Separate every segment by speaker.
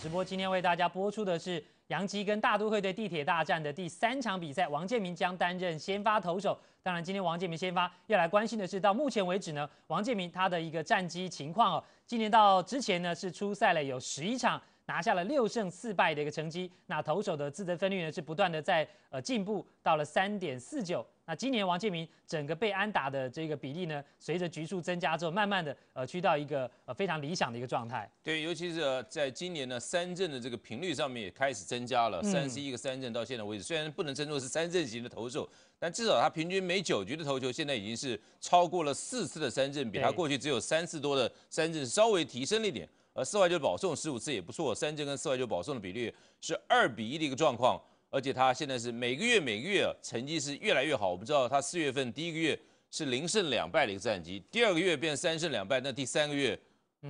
Speaker 1: 直播，今天为大家播出的是洋基跟大都会队地铁大战的第3场比赛，王建民将担任先发投手。当然，今天王建民先发要来关心的是，到目前为止呢，王建民他的一个战绩情况哦，今年到之前呢是出赛了有11场。 拿下了6胜4败的一个成绩，那投手的自责分率呢是不断的在进步，到了3.49。那今年王建民整个被安打的这个比例呢，随着局数增加之后，慢慢的趋到一个非常理想的一个状态。
Speaker 2: 对，尤其是在今年呢，3振的这个频率上面也开始增加了，31个3振到现在为止，虽然不能称作是3振型的投手，但至少他平均每9局的投球现在已经是超过了4次的3振，比他过去只有3次多的3振稍微提升了一点。 4外球保送15次也不错，3振跟4外球保送的比率是2比1的一个状况，而且他现在是每个月成绩是越来越好。我们知道他4月份第1个月是0胜2败的一个战绩，第2个月变3胜2败，那第3个月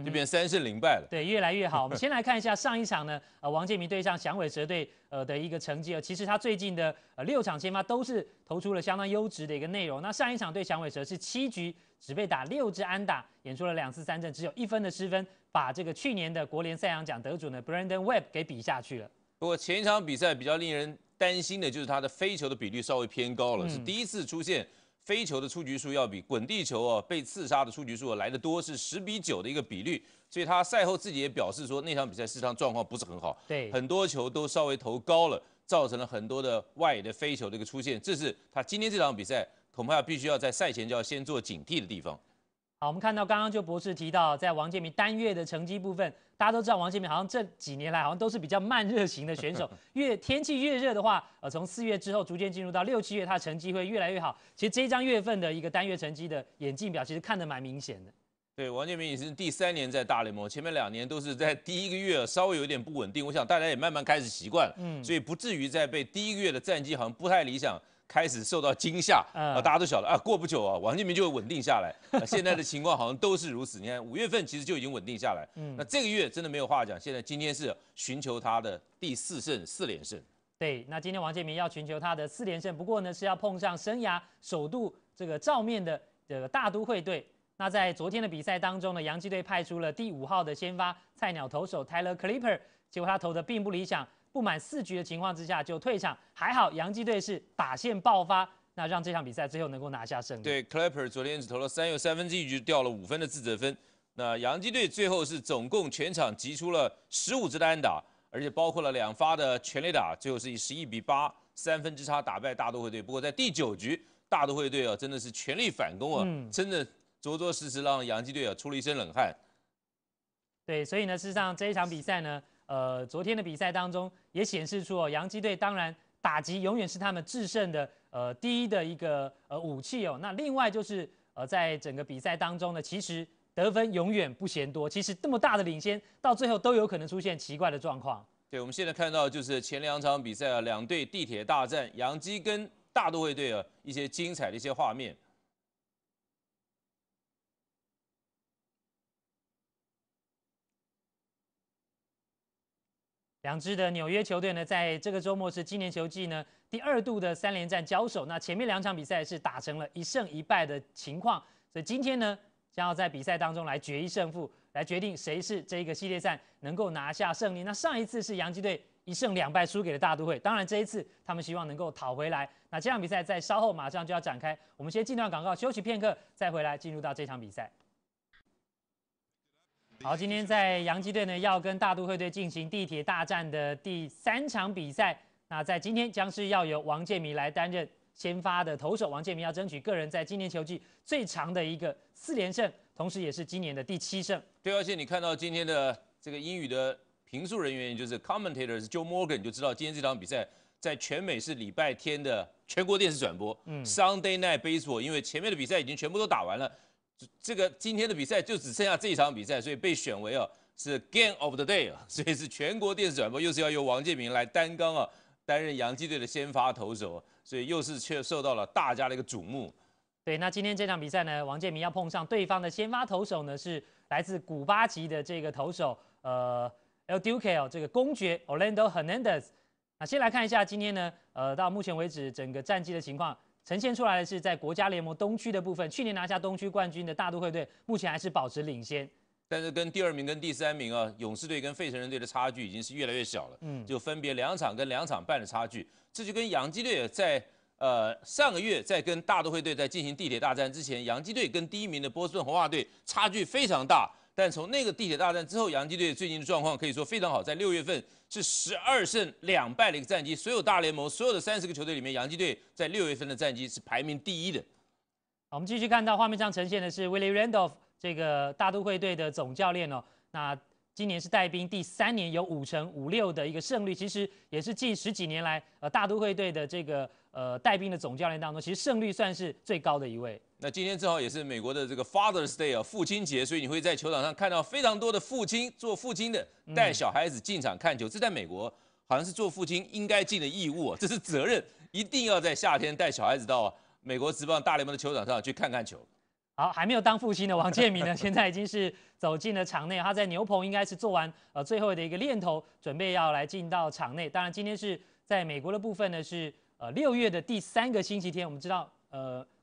Speaker 2: 就变3胜0败了。
Speaker 1: 对，越来越好。我们先来看一下上一场呢，王建民对上响尾蛇队的一个成绩其实他最近的6场先发都是投出了相当优质的一个内容。那上一场对响尾蛇是7局只被打6支安打，演出了2次3振，只有1分的失分。 把这个去年的国联赛扬奖得主呢 Brandon Webb 给比下去了。
Speaker 2: 不过前一场比赛比较令人担心的就是他的飞球的比率稍微偏高了，是第一次出现飞球的出局数要比滚地球被刺杀的出局数来得多，是10比9的一个比率。所以他赛后自己也表示说，那场比赛事实上状况不是很好，
Speaker 1: 对，
Speaker 2: 很多球都稍微投高了，造成了很多的外野的飞球的一个出现。这是他今天这场比赛恐怕必须要在赛前就要先做警惕的地方。
Speaker 1: 好，我们看到刚刚就博士提到，在王建民单月的成绩部分，大家都知道王建民好像这几年来好像都是比较慢热型的选手。天气越热的话，从4月之后逐渐进入到6、7月，他的成绩会越来越好。其实这一张月份的一个单月成绩的演进表，其实看得蛮明显的。
Speaker 2: 对，王建民也是第3年在大联盟，前面2年都是在第1个月稍微有点不稳定，我想大家也慢慢开始习惯了，所以不至于在被第1个月的战绩好像不太理想。 开始受到惊吓大家都晓得过不久王建民就会稳定下来。现在的情况好像都是如此。你看5月份其实就已经稳定下来，那这个月真的没有话讲。现在今天是寻求他的第4连胜。
Speaker 1: 对，那今天王建民要寻求他的4连胜，不过呢是要碰上生涯首度这个照面的大都会队。那在昨天的比赛当中呢，洋基队派出了第5号的先发菜鸟投手 Tyler Clipper， 结果他投的并不理想。 不满4局的情况之下就退场，还好洋基队是打线爆发，那让这场比赛最后能够拿下胜利。
Speaker 2: 对 ，Clipper 昨天只投了3又1/3局，掉了5分的自责分。那洋基队最后是总共全场击出了15支的安打，而且包括了2发的全垒打，最后是以11比8，3分之差打败大都会队。不过在第9局，大都会队真的是全力反攻真的着实让洋基队出了一身冷汗。
Speaker 1: 对，所以呢，事实上这一场比赛呢。 昨天的比赛当中也显示出洋基队当然打击永远是他们制胜的第一的一个武器那另外就是在整个比赛当中呢，其实得分永远不嫌多。其实这么大的领先，到最后都有可能出现奇怪的状况。
Speaker 2: 对，我们现在看到就是前2场比赛2队地铁大战，洋基跟大都会队一些精彩的一些画面。
Speaker 1: 2支的纽约球队呢，在这个周末是今年球季呢第2度的3连战交手。那前面2场比赛是打成了1胜1败的情况，所以今天呢，将要在比赛当中来决一胜负，来决定谁是这个系列赛能够拿下胜利。那上一次是洋基队1胜2败输给了大都会，当然这一次他们希望能够讨回来。那这场比赛在稍后马上就要展开，我们先进段广告休息片刻，再回来进入到这场比赛。 好，今天在洋基队呢要跟大都会队进行地铁大战的第3场比赛。那在今天将是要由王建民来担任先发的投手。王建民要争取个人在今年球季最长的一个4连胜，同时也是今年的第7胜。
Speaker 2: 对，而且你看到今天的这个英语的评述人员，就是 commentator 是 Joe Morgan， 你就知道今天这场比赛在全美是礼拜天的全国电视转播，Sunday Night Baseball， 因为前面的比赛已经全部都打完了。 这个今天的比赛就只剩下这一场比赛，所以被选为是 Game of the Day 所以是全国电视转播，又是要由王建民来担纲担任洋基队的先发投手，所以又是却受到了大家的一个瞩目。
Speaker 1: 对，那今天这场比赛呢，王建民要碰上对方的先发投手呢是来自古巴籍的这个投手El Duque 这个公爵 Orlando Hernandez。那先来看一下今天呢到目前为止整个战绩的情况。 呈现出来的是在国家联盟东区的部分，去年拿下东区冠军的大都会队，目前还是保持领先。
Speaker 2: 但是跟第2名跟第3名啊，勇士队跟费城人队的差距已经是越来越小了，就分别2场跟2场半的差距，这就跟洋基队在上个月在跟大都会队在进行地铁大战之前，洋基队跟第1名的波士顿红袜队差距非常大，但从那个地铁大战之后，洋基队最近的状况可以说非常好，在6月份是12胜2败的一个战绩，所有大联盟所有的30个球队里面，洋基队在6月份的战绩是排名第1的。
Speaker 1: 好，我们继续看到画面上呈现的是 Willie Randolph 这个大都会队的总教练哦。那今年是带兵第3年，有5成56的一个胜率，其实也是近10几年来大都会队的这个带兵的总教练当中，其实胜率算是最高的一位。
Speaker 2: 那今天正好也是美国的这个 Father's Day 啊，父亲节，所以你会在球场上看到非常多的父亲做父亲的带小孩子进场看球，这在美国好像是做父亲应该尽的义务，这是责任，一定要在夏天带小孩子到美国职棒大联盟的球场上去看看球。
Speaker 1: 好，还没有当父亲的王建民呢，现在已经是走进了场内。他在牛棚应该是做完最后的一个练投，准备要来进到场内。当然，今天是在美国的部分呢，是6月的第3个星期天。我们知道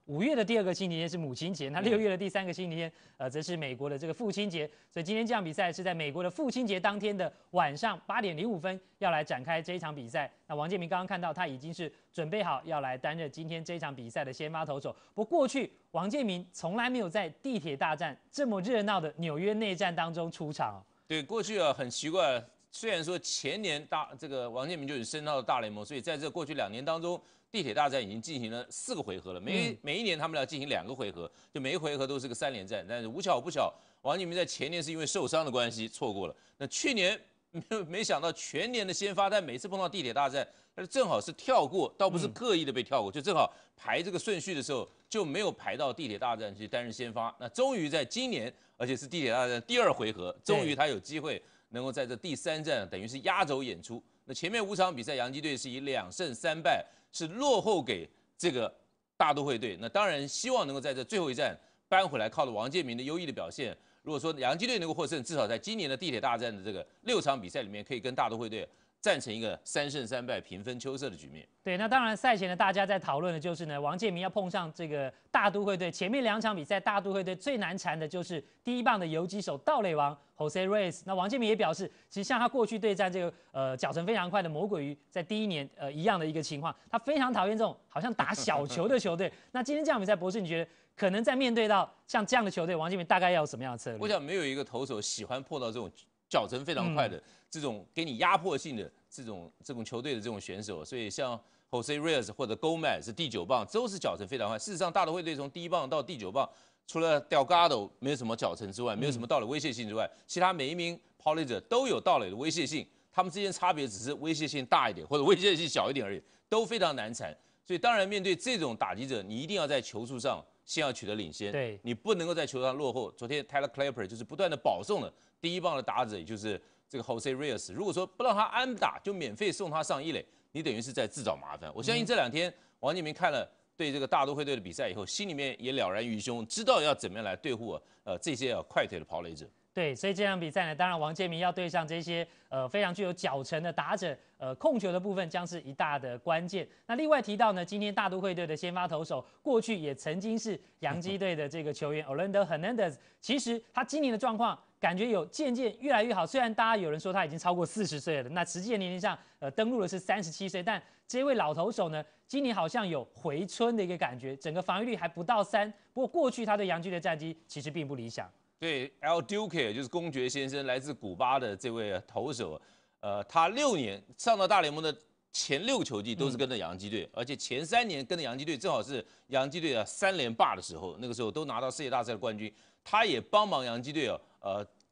Speaker 1: 5月的第2个星期天是母亲节，那6月的第3个星期天则是美国的这个父亲节。所以今天这场比赛是在美国的父亲节当天的晚上8点05分要来展开这一场比赛。那王建民刚刚看到他已经是准备好要来担任今天这一场比赛的先发投手。不过过去王建民从来没有在地铁大战这么热闹的纽约内战当中出场。对，
Speaker 2: 过去啊很奇怪，虽然说前年这个王建民就是升到大联盟，所以在这过去2年当中，地铁大战已经进行了4个回合了。每一年他们要进行2个回合，就每一回合都是个3连战。但是无巧不巧，王建民在前年是因为受伤的关系错过了。那去年没想到全年的先发，但每次碰到地铁大战，但是正好是跳过，倒不是刻意的被跳过，就正好排这个顺序的时候就没有排到地铁大战去担任先发。那终于在今年，而且是地铁大战第2回合，终于他有机会能够在这第3战等于是压轴演出。那前面5场比赛，洋基队是以2胜3败是落后给这个大都会队。那当然希望能够在这最后一战扳回来，靠着王建民的优异的表现。如果说洋基队能够获胜，至少在今年的地铁大战的这个6场比赛里面，可以跟大都会队战成一个3胜3败平分秋色的局面。
Speaker 1: 对，那当然赛前呢，大家在讨论的就是呢，王建民要碰上这个大都会队。前面2场比赛，大都会队最难缠的就是第1棒的游击手盗垒王 Jose Reyes。那王建民也表示，其实像他过去对战这个脚程非常快的魔鬼鱼，在第1年一样的一个情况，他非常讨厌这种好像打小球的球队。那今天这场比赛，博士你觉得可能在面对到像这样的球队，王建民大概要有什么样的策略？
Speaker 2: 我想没有一个投手喜欢碰到这种脚程非常快的、这种给你压迫性的这种球队的这种选手，所以像 Jose Reyes 或者 Gomez 是第9棒，都是脚程非常快。事实上，大都会队从第1棒到第9棒，除了 Delgado 没有什么脚程之外，没有什么盗垒威胁性之外，其他每一名跑垒者都有盗垒的威胁性，他们之间差别只是威胁性大一点或者威胁性小一点而已，都非常难缠。所以当然面对这种打击者，你一定要在球速上先要取得领先，
Speaker 1: 对，
Speaker 2: 你不能够在球上落后。昨天 Tyler Clapper 就是不断的保送了第1棒的打者，也就是这个 Jose Reyes。如果说不让他安打，就免费送他上1垒，你等于是在自找麻烦。我相信这2天王建民看了对这个大都会队的比赛以后，心里面也了然于胸，知道要怎么样来对付这些快腿的跑垒者。
Speaker 1: 对，所以这场比赛呢，当然王建民要对上这些非常具有脚程的打者，控球的部分将是一大的关键。那另外提到呢，今天大都会队的先发投手，过去也曾经是洋基队的这个球员 Orlando Hernandez， 其实他今年的状况感觉有渐渐越来越好。虽然大家有人说他已经超过40岁了，那实际的年龄上登陆的是37岁，但这位老投手呢，今年好像有回春的一个感觉，整个防御率还不到3。不过过去他对洋基的战绩其实并不理想。
Speaker 2: 对 ，El Duque 就是公爵先生，来自古巴的这位投手，他6年上到大联盟的前6个球季都是跟着洋基队，而且前3年跟着洋基队正好是洋基队的3连霸的时候，那个时候都拿到世界大赛的冠军，他也帮忙洋基队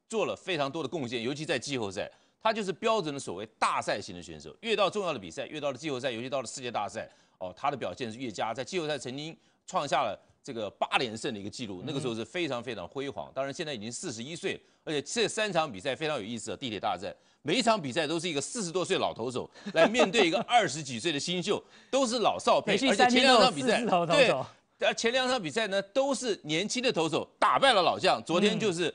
Speaker 2: 做了非常多的贡献，尤其在季后赛，他就是标准的所谓大赛型的选手，越到重要的比赛，越到了季后赛，尤其到了世界大赛，他的表现是越佳，在季后赛曾经创下了这个8连胜的一个记录，那个时候是非常非常辉煌。当然现在已经41岁，而且这3场比赛非常有意思的地铁大战，每一场比赛都是一个40多岁老投手来面对一个20几岁的新秀，都是老少配，而且前2场比赛，对，前2场比赛呢都是年轻的投手打败了老将。昨天就是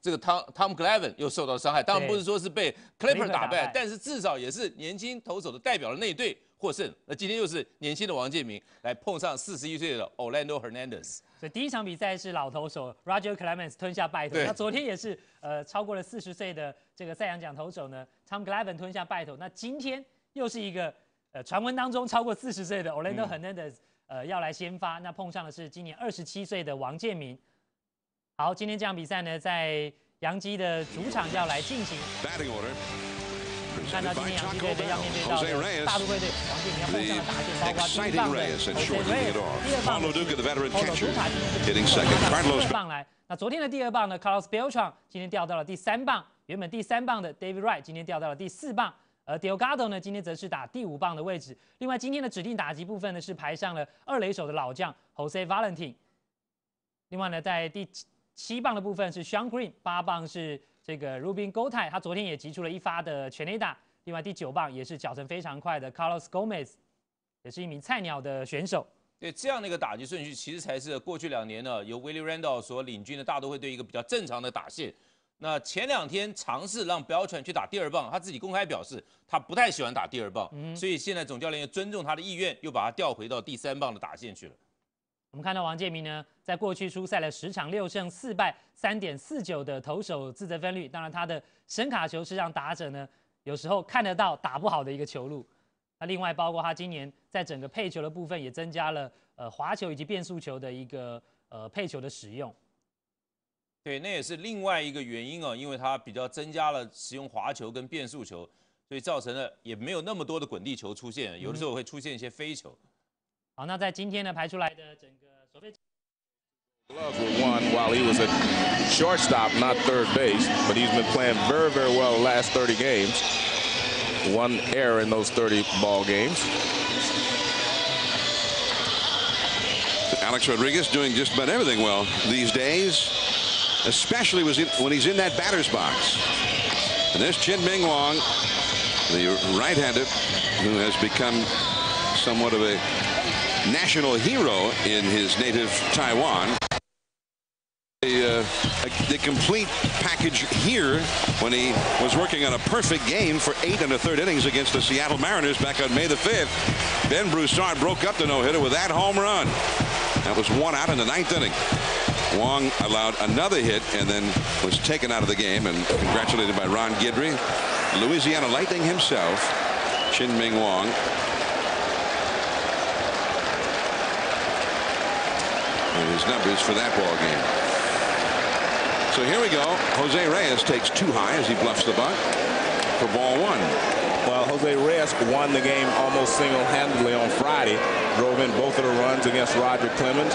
Speaker 2: 这个Tom Glavine 又受到伤害，当然不是说是被 Clapper 打败，但是至少也是年轻投手的代表的那一队获胜。那今天又是年轻的王建民来碰上41岁的 Orlando Hernandez。
Speaker 1: 所以第一场比赛是老投手 Roger Clemens 吞下败投，那昨天也是超过了40岁的这个赛扬奖投手呢 Tom Glavine 吞下败投，那今天又是一个传闻当中超过40岁的 Orlando Hernandez 要来先发，那碰上的是今年27岁的王建民。好，今天这场比赛呢，在洋基的主场要来进行。看到今天洋基队要面对到的大都会队，王建民要碰上的打线包括第一棒的 Jose Reyes， 第二棒的是主塔今天是第二棒来。那昨天的第二棒呢 ，Carlos Beltran 今天调到了第3棒，原本第3棒的 David Wright 今天调到了第4棒。而 Delgado 呢，今天则是打第5棒的位置。另外，今天的指定打击部分呢，是排上了2垒手的老将 Jose Valentin。另外呢，在第7棒的部分是 Sean Green， 8棒是这个 Ruben Gotay， 他昨天也击出了1发的全垒打。另外第9棒也是脚程非常快的 Carlos Gomez， 也是一名菜鸟的选手。
Speaker 2: 对，这样的一个打击顺序，其实才是过去2年呢，由 Willie Randolph 所领军的大都会队一个比较正常的打线。那前2天尝试让Beltran去打第2棒，他自己公开表示他不太喜欢打第2棒，所以现在总教练尊重他的意愿，又把他调回到第3棒的打线去了。
Speaker 1: 我们看到王建民呢，在过去出赛了10场6胜4败 3.49 的投手自责分率，当然他的伸卡球是让打者呢有时候看得到打不好的一个球路。那另外包括他今年在整个配球的部分也增加了滑球以及变速球的一个配球的使用。
Speaker 2: 对，那也是另外一个原因哦，因为它比较增加了使用滑球跟变速球，所以造成了也没有那么多的滚地球出现，有的时候会出现一些飞球。
Speaker 1: 好，那在今天呢排出来的整个守备。
Speaker 3: Gloves were won while he was at shortstop, not third base, but he's been playing very, very well the last 30 games. 1 error in those 30 ball games.
Speaker 4: Alex Rodriguez doing just about everything well these days, especially when he's in that batter's box. And there's Chien-Ming Wang, the right-hander, who has become somewhat of a national hero in his native Taiwan. The complete package here when he was working on a perfect game for 8 1/3 innings against the Seattle Mariners back on May the 5th. Ben Broussard broke up the no-hitter with that home run. That was 1 out in the 9th inning. Wang allowed another hit and then was taken out of the game and congratulated by Ron Guidry. Louisiana Lightning himself, Chien-Ming Wang. And his numbers for that ball game. So here we go. Jose Reyes takes 2 high as he bluffs the bunt for ball 1.
Speaker 3: Well, Jose Reyes won the game almost single-handedly on Friday. Drove in both of the runs against Roger Clemens.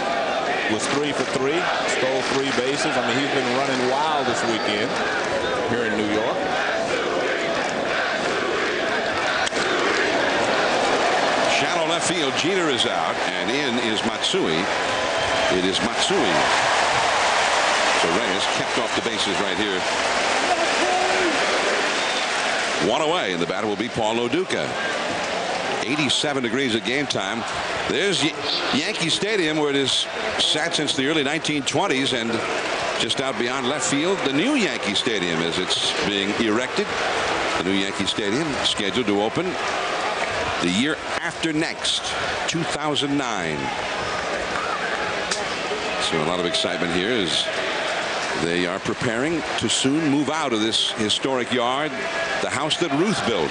Speaker 3: Was 3 for 3. Stole 3 bases. I mean, he's been running wild this weekend here in New York.
Speaker 4: Shallow left field. Jeter is out, and in is Matsui. It is Matsui. So Reyes kept off the bases right here. 1 away, and the batter will be Paul Lo Duca. 87 degrees at game time. There's Yankee Stadium, where it has sat since the early 1920s, and just out beyond left field, the new Yankee Stadium as it's being erected. The new Yankee Stadium scheduled to open the year after next, 2009. So a lot of excitement here as they are preparing to soon move out of this historic yard, the house that Ruth built.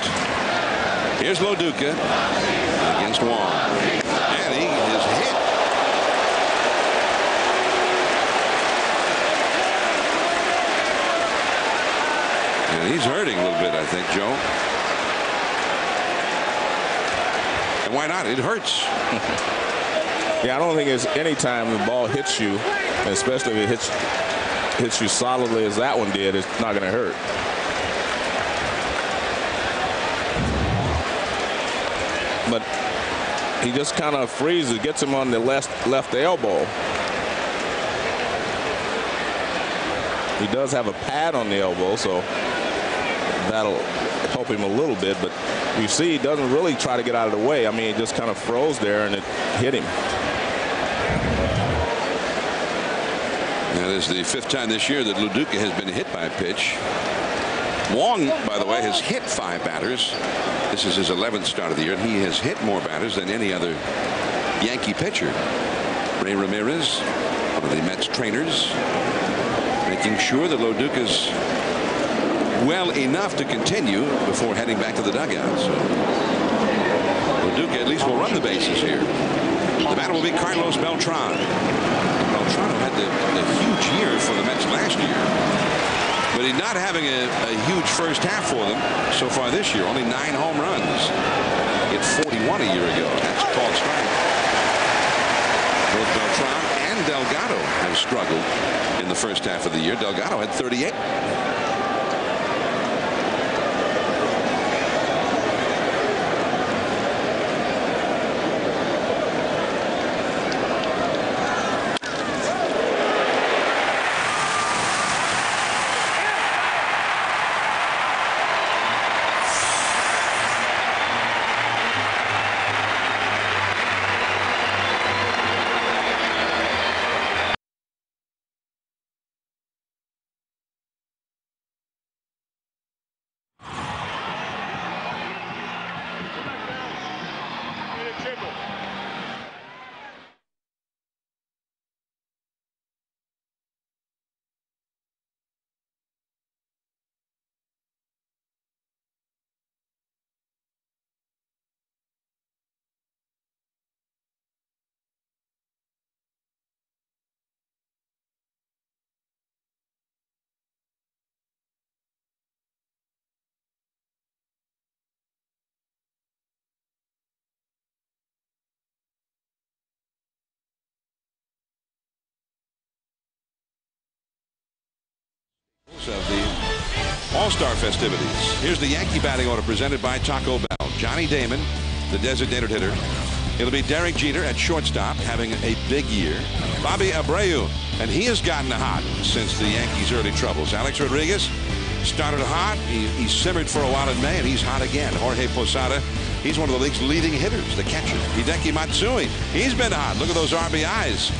Speaker 4: Here's Lo Duca against Wang. And he is hit. And he's hurting a little bit, I think, Joe. And why not? It hurts.
Speaker 3: Yeah, I don't think it's any time the ball hits you, especially if it hits you solidly as that one did, it's not going to hurt. But he just kind of freezes, gets him on the left elbow. He does have a pad on the elbow, so that'll help him a little bit. But you see, he doesn't really try to get out of the way. I mean, he just kind of froze there, and it hit him.
Speaker 4: That is the 5th time this year that Lo Duca has been hit by a pitch. Wang, by the way, has hit 5 batters. This is his 11th start of the year, and he has hit more batters than any other Yankee pitcher. Ray Ramirez of the Mets trainers, making sure that Leduc is well enough to continue before heading back to the dugout. So Leduc at least will run the bases here. The batter will be Carlos Beltran. Beltran had the huge year for the Mets last year, but he's not having a huge first half for them so far this year. Only 9 home runs. Hit 41 a year ago. That's a called strike. Both Beltran and Delgado have struggled in the first half of the year. Delgado had 38. Of the All-Star festivities. Here's the Yankee batting order presented by Taco Bell. Johnny Damon, the designated hitter. It'll be Derek Jeter at shortstop, having a big year. Bobby Abreu, and he has gotten hot since the Yankees' early troubles. Alex Rodriguez started hot. He simmered for a while in May, and he's hot again. Jorge Posada, he's one of the league's leading hitters, the catcher. Hideki Matsui, he's been hot. Look at those RBIs.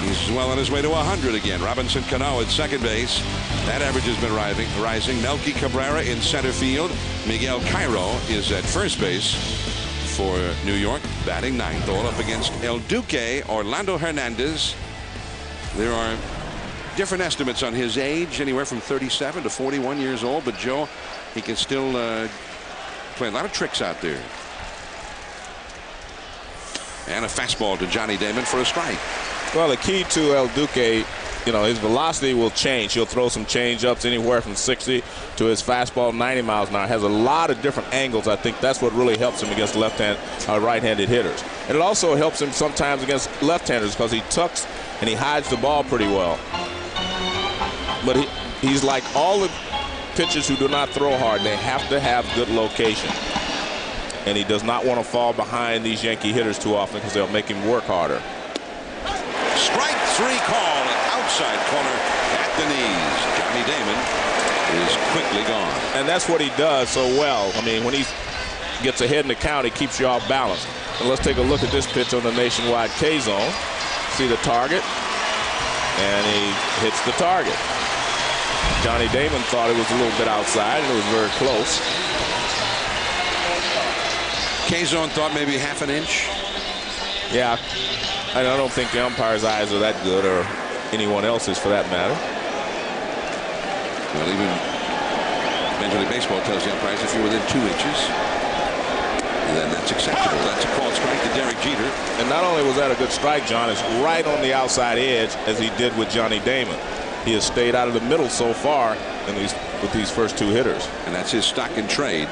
Speaker 4: He's well on his way to 100 again. Robinson Cano at second base. That average has been rising. Melky Cabrera in center field. Miguel Cairo is at first base for New York, batting ninth, all up against El Duque, Orlando Hernandez. There are different estimates on his age, anywhere from 37 to 41 years old. But Joe, he can still play a lot of tricks out there. And a fastball to Johnny Damon for a strike.
Speaker 3: Well, the key to El Duque, you know, his velocity will change. He'll throw some change-ups anywhere from 60 to his fastball 90 miles an hour. Has a lot of different angles. I think that's what really helps him against right-handed hitters. And it also helps him sometimes against left-handers because he tucks and he hides the ball pretty well. But he's like all the pitchers who do not throw hard. They have to have good location. And he does not want to fall behind these Yankee hitters too often because they'll make him work harder.
Speaker 4: Strike three call, outside corner at the knees. Johnny Damon is quickly gone.
Speaker 3: And that's what he does so well. I mean, when he gets ahead in the count, he keeps you off balance. And let's take a look at this pitch on the nationwide K-zone. See the target, and he hits the target. Johnny Damon thought it was a little bit outside, and it was very close.
Speaker 4: K-zone thought maybe half an inch.
Speaker 3: Yeah. I don't think the umpire's eyes are that good, or anyone else's for that matter.
Speaker 4: Well, even Major League Baseball tells the umpires if you're within 2 inches, then that's acceptable. That's a called strike to Derek Jeter.
Speaker 3: And not only was that a good strike, John, it's right on the outside edge, as he did with Johnny Damon. He has stayed out of the middle so far with these first 2 hitters.
Speaker 4: And that's his stock and trade.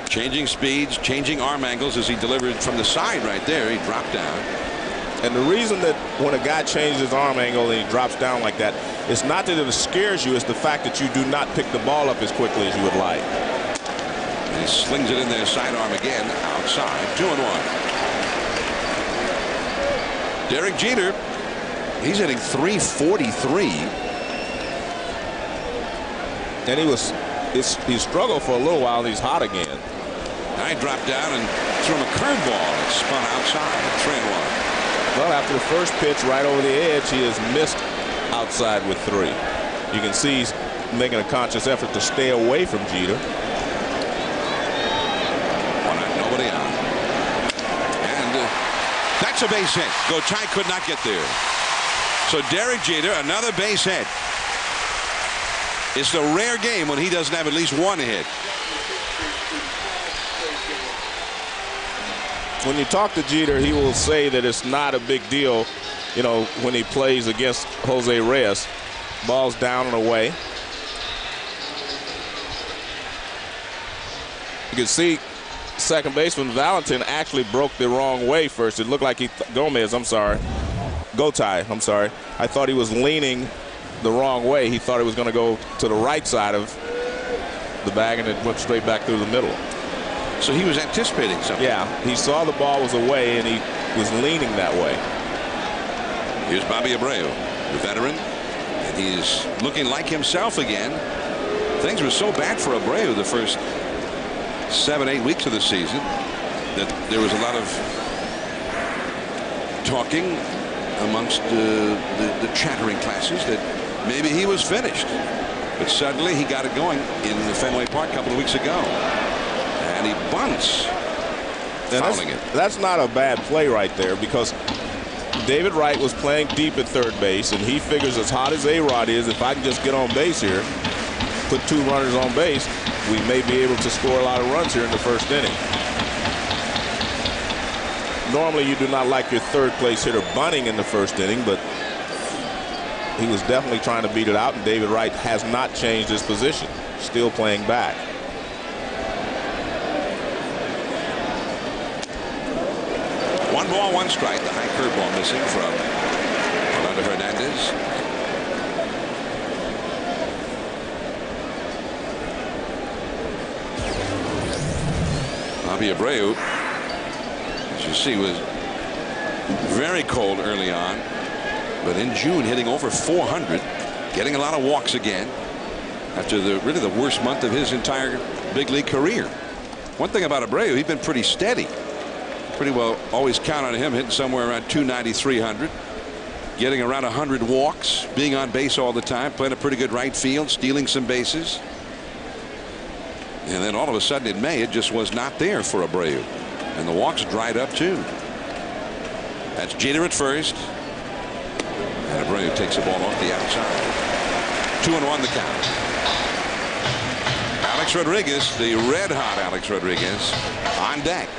Speaker 4: Changing speeds, changing arm angles as he delivered from the side right there. He dropped down.
Speaker 3: And the reason that when a guy changes his arm angle and he drops down like that, it's not that it scares you, it's the fact that you do not pick the ball up as quickly as you would like.
Speaker 4: And he slings it in there, sidearm again, outside, 2-1. Derek Jeter, he's hitting .343.
Speaker 3: And he struggled for a little while, and he's hot again.
Speaker 4: I dropped down and threw him a curveball. It spun outside, 3-1.
Speaker 3: Well, after the first pitch right over the edge, he has missed outside with 3. You can see he's making a conscious effort to stay away from Jeter.
Speaker 4: 1 out, nobody out. And that's a base hit. Gotay could not get there. So Derek Jeter, another base hit. It's the rare game when he doesn't have at least one hit.
Speaker 3: When you talk to Jeter, he will say that it's not a big deal, you know, when he plays against Jose Reyes. Ball's down and away. You can see second baseman Valentin actually broke the wrong way first. It looked like Gotay, I'm sorry. I thought he was leaning the wrong way. He thought he was going to go to the right side of the bag, and it went straight back through the middle.
Speaker 4: So he was anticipating something.
Speaker 3: Yeah, he saw the ball was away, and he was leaning that way.
Speaker 4: Here's Bobby Abreu, the veteran, and he's looking like himself again. Things were so bad for Abreu the first 7-8 weeks of the season that there was a lot of talking amongst the chattering classes that maybe he was finished. But suddenly he got it going in the Fenway Park a couple of weeks ago. And he bunts, fouling it.
Speaker 3: That's not a bad play right there, because David Wright was playing deep at third base, and he figures as hot as A-Rod is, if I can just get on base here, put 2 runners on base, we may be able to score a lot of runs here in the first inning. Normally you do not like your third place hitter bunting in the first inning, but he was definitely trying to beat it out, and David Wright has not changed his position, still playing back.
Speaker 4: One ball, one strike. The high curveball missing from Orlando Hernandez. Bobby Abreu, as you see, was very cold early on, but in June hitting over 400, getting a lot of walks again after really the worst month of his entire big league career. One thing about Abreu, he's been pretty steady. Pretty well always count on him hitting somewhere around 290, 300, getting around 100 walks, being on base all the time, playing a pretty good right field, stealing some bases. And then all of a sudden in May, it just was not there for Abreu, and the walks dried up too. That's Jeter at first, and Abreu takes the ball off the outside. 2-1 the count. Alex Rodriguez, the red hot Alex Rodriguez, on deck.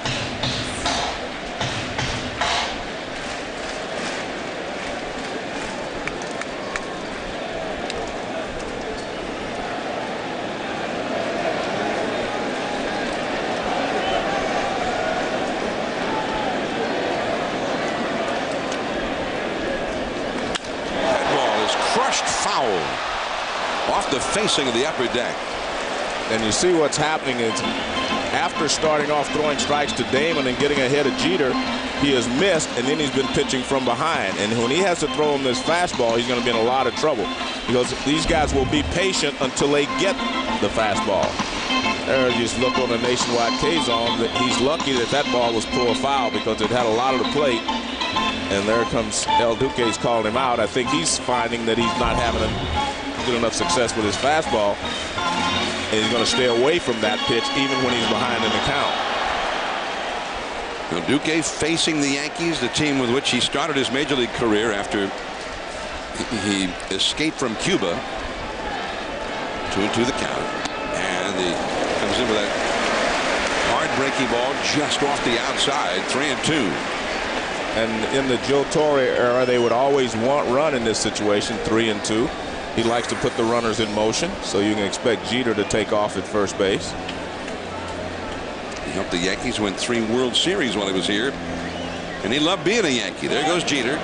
Speaker 4: Foul off the facing of the upper deck.
Speaker 3: And you see what's happening is after starting off throwing strikes to Damon and getting ahead of Jeter, he has missed, and then he's been pitching from behind. And when he has to throw him this fastball, he's going to be in a lot of trouble, because these guys will be patient until they get the fastball. There, just look on the Nationwide K-Zone, that he's lucky that that ball was pulled foul, because it had a lot of the plate. And there comes El Duque's calling him out. I think he's finding that he's not having good enough success with his fastball, and he's going to stay away from that pitch even when he's behind in the count.
Speaker 4: El Duque facing the Yankees, the team with which he started his major league career after he escaped from Cuba. 2-2 the count, and he comes in with that hard breaking ball just off the outside. 3-2.
Speaker 3: And in the Joe Torre era, they would always want run in this situation, 3-2. He likes to put the runners in motion, so you can expect Jeter to take off at first base.
Speaker 4: He helped the Yankees win 3 World Series while he was here, and he loved being a Yankee. There goes Jeter,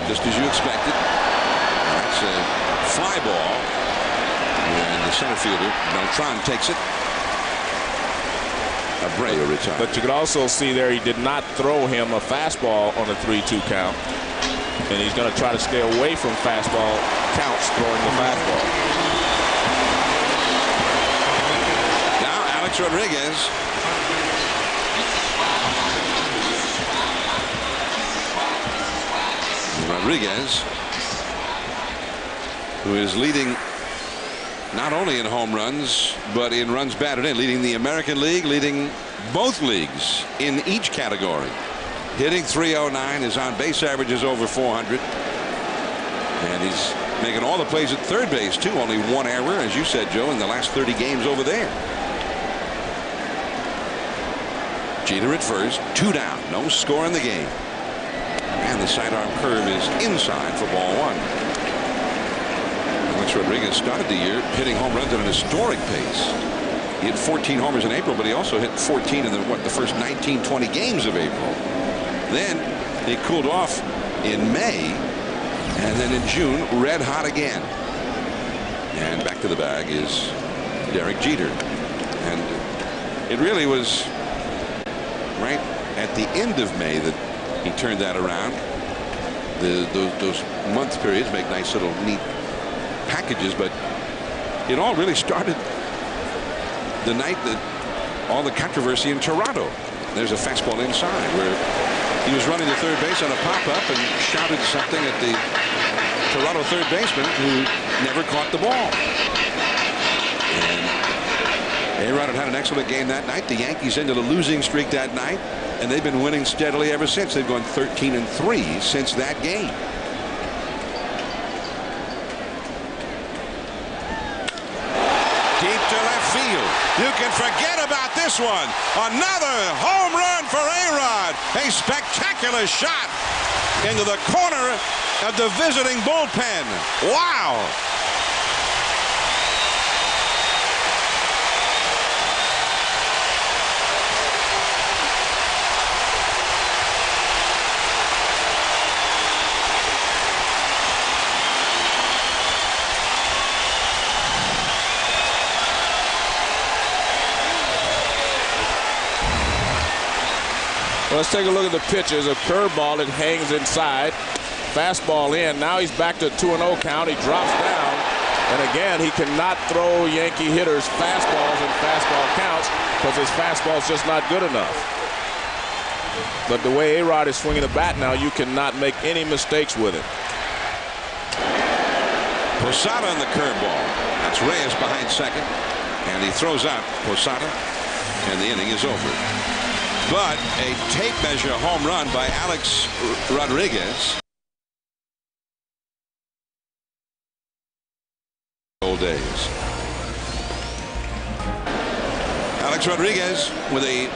Speaker 4: just as you expected. That's a fly ball, and the center fielder, Beltran, takes it. Abreu retired.
Speaker 3: But you could also see there he did not throw him a fastball on a 3-2 count. And he's going to try to stay away from fastball counts throwing the fastball.
Speaker 4: Now Alex Rodriguez. Rodriguez, who is leading not only in home runs, but in runs batted in, leading the American League, leading both leagues in each category. Hitting .309, his on-base average is over 400. And he's making all the plays at third base, too. Only one error, as you said, Joe, in the last 30 games over there. Jeter at first, 2 down, no score in the game. And the sidearm curve is inside for ball 1. Alex Rodriguez started the year hitting home runs at an historic pace. He hit 14 homers in April, but he also hit 14 in the first 19, 20 games of April. Then he cooled off in May, and then in June, red hot again. And back to the bag is Derek Jeter. And it really was right at the end of May that he turned that around. Those month periods make nice little neat packages, but it all really started the night that all the controversy in Toronto. There's a fastball inside where he was running to third base on a pop-up and shouted something at the Toronto third baseman who never caught the ball. And A-Rod had an excellent game that night. The Yankees ended a losing streak that night, and they've been winning steadily ever since. They've gone 13-3 since that game. Deep to left field. You can forget about this one. Another home run for A-Rod. A spectacular shot into the corner of the visiting bullpen. Wow.
Speaker 3: Let's take a look at the pitches. A curveball that hangs inside. Fastball in. Now he's back to 2-0 count. He drops down. And again, he cannot throw Yankee hitters fastballs in fastball counts because his fastball's just not good enough. But the way A-Rod is swinging the bat now, you cannot make any mistakes with it.
Speaker 4: Posada on the curveball. That's Reyes behind second. And he throws out Posada. And the inning is over. But a tape measure home run by Alex Rodriguez. Old days. Alex Rodriguez with a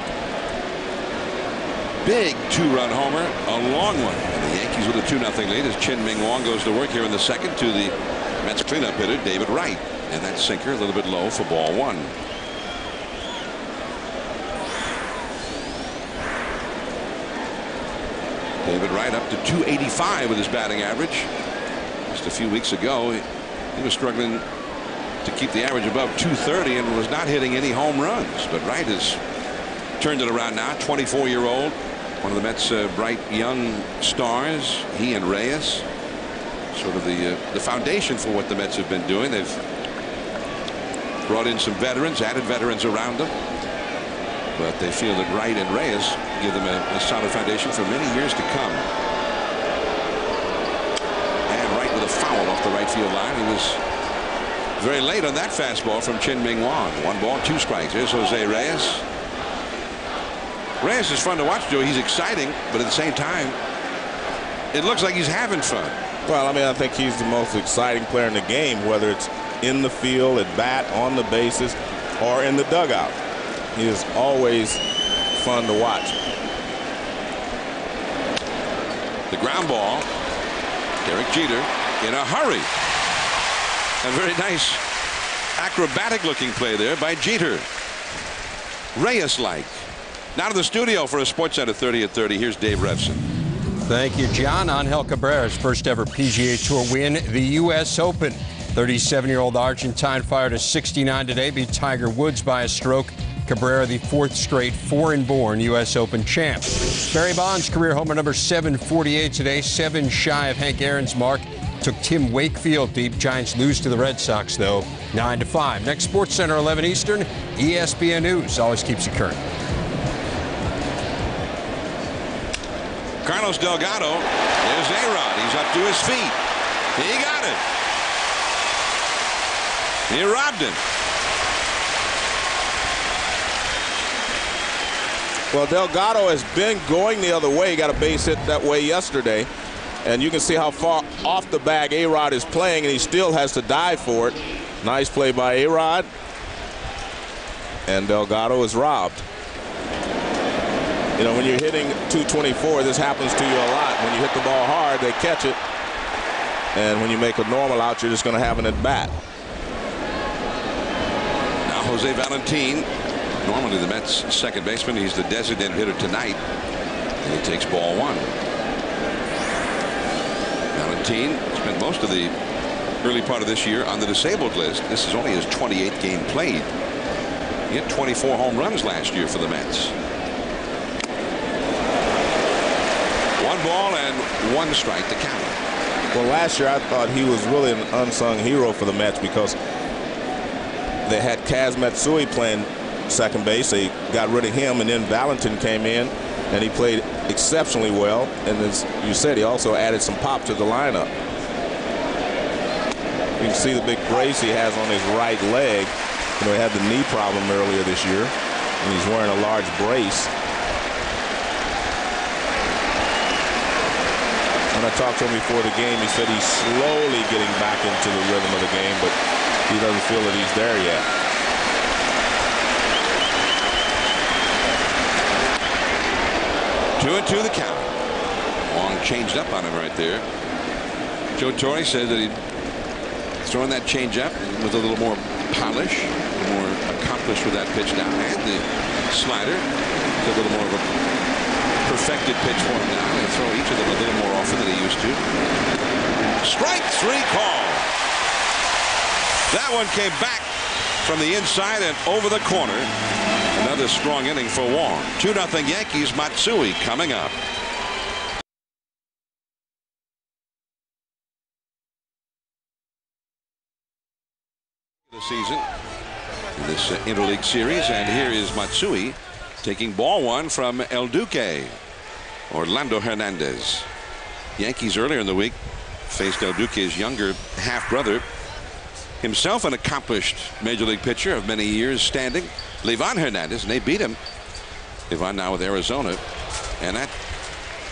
Speaker 4: big 2-run homer, a long one. And the Yankees with a 2-0 lead as Chien-Ming Wang goes to work here in the second to the Mets cleanup hitter David Wright. And that sinker a little bit low for ball 1. David Wright up to 285 with his batting average. Just a few weeks ago, he was struggling to keep the average above 230 and was not hitting any home runs. But Wright has turned it around now. 24-year-old, one of the Mets' bright young stars. He and Reyes, sort of the foundation for what the Mets have been doing. They've brought in some veterans, added veterans around them. But they feel that Wright and Reyes give them a solid foundation for many years to come. And Wright with a foul off the right field line. He was very late on that fastball from Chien-Ming Wang. 1 ball, 2 strikes. Here's Jose Reyes. Reyes is fun to watch, Joe. He's exciting, but at the same time, it looks like he's having fun.
Speaker 3: Well, I mean, I think he's the most exciting player in the game, whether it's in the field, at bat, on the bases, or in the dugout. He is always fun to watch.
Speaker 4: The ground ball. Derek Jeter in a hurry. A very nice acrobatic looking play there by Jeter. Reyes-like. Now to the studio for a SportsCenter 30 at 30. Here's Dave Revson.
Speaker 5: Thank you, John. Angel Cabrera's first ever PGA Tour win, the U.S. Open. 37-year-old Argentine fired a 69 today, beat Tiger Woods by a stroke. Cabrera, the 4th straight foreign-born U.S. Open champ. Barry Bonds' career homer number 748 today, 7 shy of Hank Aaron's mark. Took Tim Wakefield deep. Giants lose to the Red Sox, though, 9-5. Next SportsCenter, 11 Eastern. ESPN News always keeps you current.
Speaker 4: Carlos Delgado. There's A-Rod. He's up to his feet. He got it. He robbed him.
Speaker 3: Well, Delgado has been going the other way. He got a base hit that way yesterday. And you can see how far off the bag A-Rod is playing, and he still has to dive for it. Nice play by A-Rod. And Delgado is robbed. You know, when you're hitting 224, this happens to you a lot. When you hit the ball hard, they catch it. And when you make a normal out, you're just going to have an at-bat.
Speaker 4: Now Jose Valentin, normally the Mets' second baseman. He's the designated hitter tonight. And he takes ball one. Valentin spent most of the early part of this year on the disabled list. This is only his 28th game played. He had 24 home runs last year for the Mets. 1 ball and 1 strike to count.
Speaker 3: Well, last year I thought he was really an unsung hero for the Mets because they had Kaz Matsui playing second base. They got rid of him, and then Valentin came in, and he played exceptionally well. And as you said, he also added some pop to the lineup. You can see the big brace he has on his right leg. You know, he had the knee problem earlier this year, and he's wearing a large brace. When I talked to him before the game, he said he's slowly getting back into the rhythm of the game, but he doesn't feel that he's there yet.
Speaker 4: Two and two the count. Wang changed up on him right there. Joe Torre said that he'd thrown that change up with a little more polish, a little more accomplished with that pitch now. And the slider, a little more of a perfected pitch for him now. He'll throw each of them a little more often than he used to. Strike 3 call. That one came back from the inside and over the corner. Another strong inning for Wang. 2-0 Yankees. Matsui coming up. The season in this interleague series, and here is Matsui taking ball one from El Duque, Orlando Hernandez. Yankees earlier in the week faced El Duque's younger half-brother, himself an accomplished major league pitcher of many years standing, Livan Hernandez, and they beat him. Livan now with Arizona, and that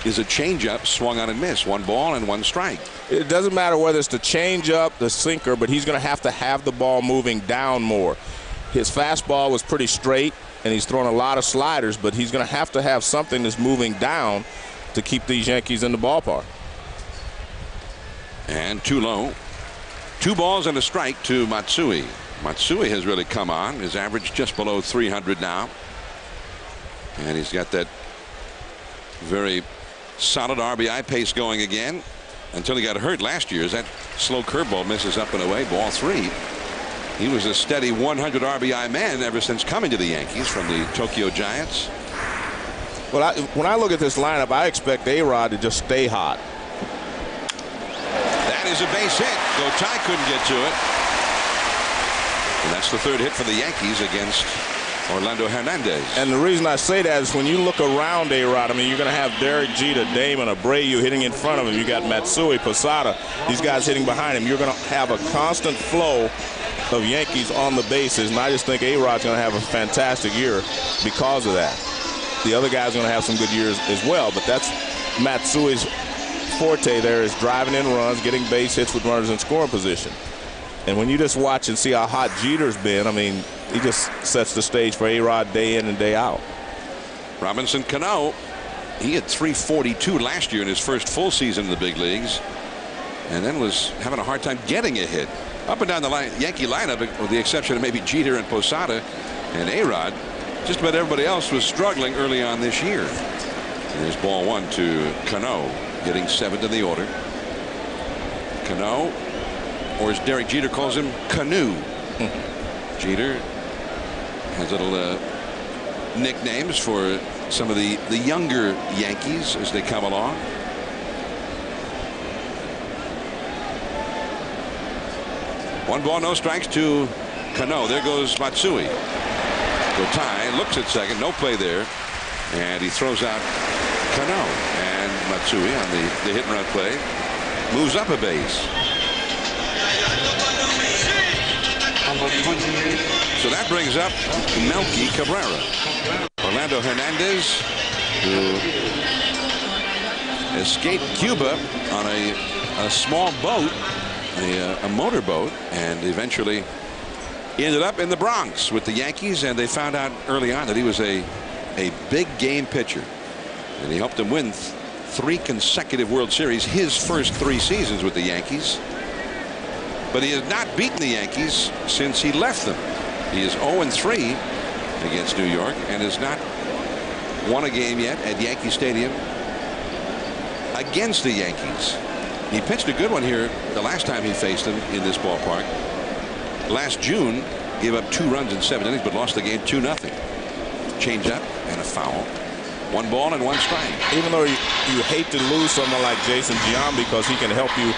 Speaker 4: is a changeup swung on and missed. 1 ball and 1 strike.
Speaker 3: It doesn't matter whether it's the changeup, the sinker, but he's going to have the ball moving down more. His fastball was pretty straight, and he's throwing a lot of sliders, but he's going to have something that's moving down to keep these Yankees in the ballpark.
Speaker 4: And too low. 2 balls and a strike to Matsui. Matsui has really come on. His average just below 300 now. And he's got that very solid RBI pace going again until he got hurt last year. As that slow curveball misses up and away. Ball 3. He was a steady 100 RBI man ever since coming to the Yankees from the Tokyo Giants.
Speaker 3: Well, when I look at this lineup, I expect A-Rod to just stay hot.
Speaker 4: That is a base hit. Gotay couldn't get to it. And that's the 3rd hit for the Yankees against Orlando Hernandez.
Speaker 3: And the reason I say that is when you look around A-Rod, I mean, you're going to have Derek Jeter, Damon, Abreu hitting in front of him. You got Matsui, Posada, these guys hitting behind him. You're going to have a constant flow of Yankees on the bases, and I just think A-Rod's going to have a fantastic year because of that. The other guys are going to have some good years as well, but that's Matsui's forte there, is driving in runs, getting base hits with runners in scoring position. And when you just watch and see how hot Jeter's been, I mean, he just sets the stage for A-Rod day in and day out.
Speaker 4: Robinson Cano, he had 342 last year in his first full season in the big leagues, and then was having a hard time getting a hit. Up and down the Yankee lineup, with the exception of maybe Jeter and Posada and A-Rod, just about everybody else was struggling early on this year. And there's ball 1 to Cano, hitting 7th in the order. Cano, or as Derek Jeter calls him, Canoe. Jeter has little nicknames for some of the younger Yankees as they come along. One ball, no strikes to Cano. There goes Matsui. Gotay looks at second, no play there, and he throws out Cano. And Matsui on the hit and run play moves up a base. So that brings up Melky Cabrera. Orlando Hernandez, who escaped Cuba on a small boat, a motorboat, and eventually ended up in the Bronx with the Yankees. And they found out early on that he was a big game pitcher, and he helped them win 3 consecutive World Series his first 3 seasons with the Yankees. But he has not beaten the Yankees since he left them. He is 0-3 against New York and has not won a game yet at Yankee Stadium against the Yankees. He pitched a good one here the last time he faced them in this ballpark. Last June, gave up 2 runs in 7 innings, but lost the game 2-0. Change up and a foul. 1 ball and 1 strike.
Speaker 3: Even though you hate to lose someone like Jason Giambi because he can help you,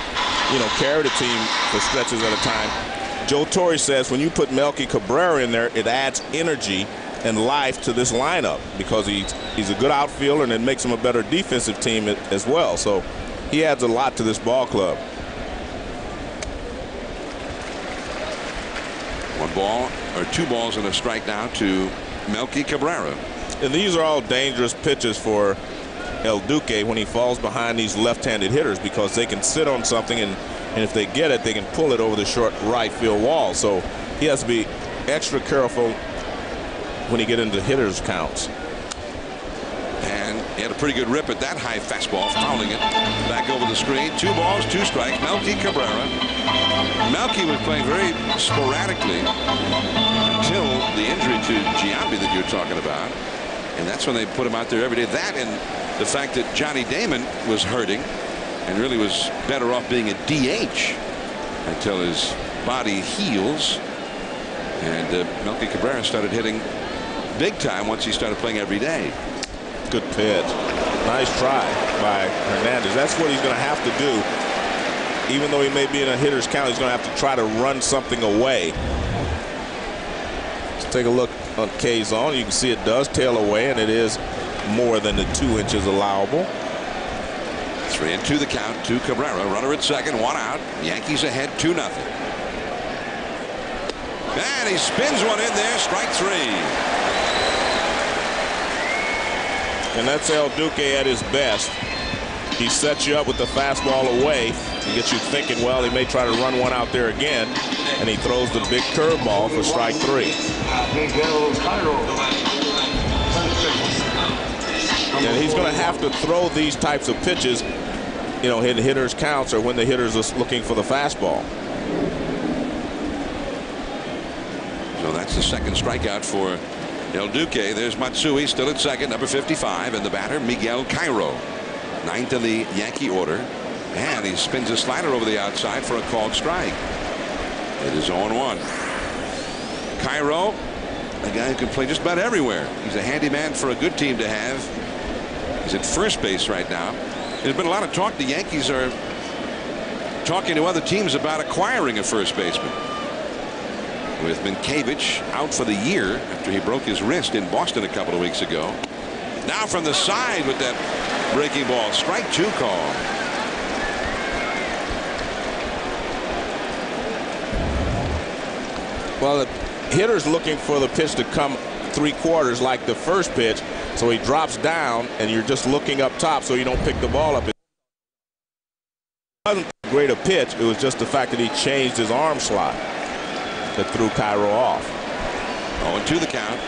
Speaker 3: carry the team for stretches at a time, Joe Torre says when you put Melky Cabrera in there, it adds energy and life to this lineup because he's a good outfielder, and it makes him a better defensive team as well. So he adds a lot to this ball club.
Speaker 4: 1 ball or 2 balls and a strike now to Melky Cabrera.
Speaker 3: And these are all dangerous pitches for El Duque when he falls behind these left-handed hitters, because they can sit on something, and if they get it, they can pull it over the short right field wall. So he has to be extra careful when he gets into hitters counts.
Speaker 4: And he had a pretty good rip at that high fastball, fouling it back over the screen. 2 balls, 2 strikes. Melky Cabrera. Melky was playing very sporadically until the injury to Giambi that you're talking about, and that's when they put him out there every day. That and the fact that Johnny Damon was hurting and really was better off being a DH until his body heals. And Melky Cabrera started hitting big time once he started playing every day.
Speaker 3: Good pitch. Nice try by Hernandez. That's what he's going to have to do. Even though he may be in a hitter's count, he's going to have to try to run something away. Let's take a look on K zone. You can see it does tail away, and it is more than the 2 inches allowable.
Speaker 4: 3-2 the count to Cabrera. Runner at second, 1 out. Yankees ahead 2-0. And he spins one in there. Strike 3.
Speaker 3: And that's El Duque at his best. He sets you up with the fastball away. He gets you thinking, well, he may try to run one out there again. And he throws the big curveball for strike 3. And he's going to have to throw these types of pitches, in hitters' counts or when the hitters are looking for the fastball.
Speaker 4: So that's the second strikeout for El Duque. There's Matsui still at second, number 55, and the batter Miguel Cairo, 9th in the Yankee order, and he spins a slider over the outside for a called strike. It is 0-1. Cairo, a guy who can play just about everywhere. He's a handyman for a good team to have. He's at first base right now. There's been a lot of talk. The Yankees are talking to other teams about acquiring a first baseman, with Minkiewicz out for the year after he broke his wrist in Boston a couple of weeks ago. Now from the side with that breaking ball. Strike 2 call.
Speaker 3: Well, the hitter's looking for the pitch to come 3/4 like the first pitch, so he drops down, and you're just looking up top so you don't pick the ball up. It wasn't that great a pitch. It was just the fact that he changed his arm slot that threw Cairo off.
Speaker 4: 0-2 the count.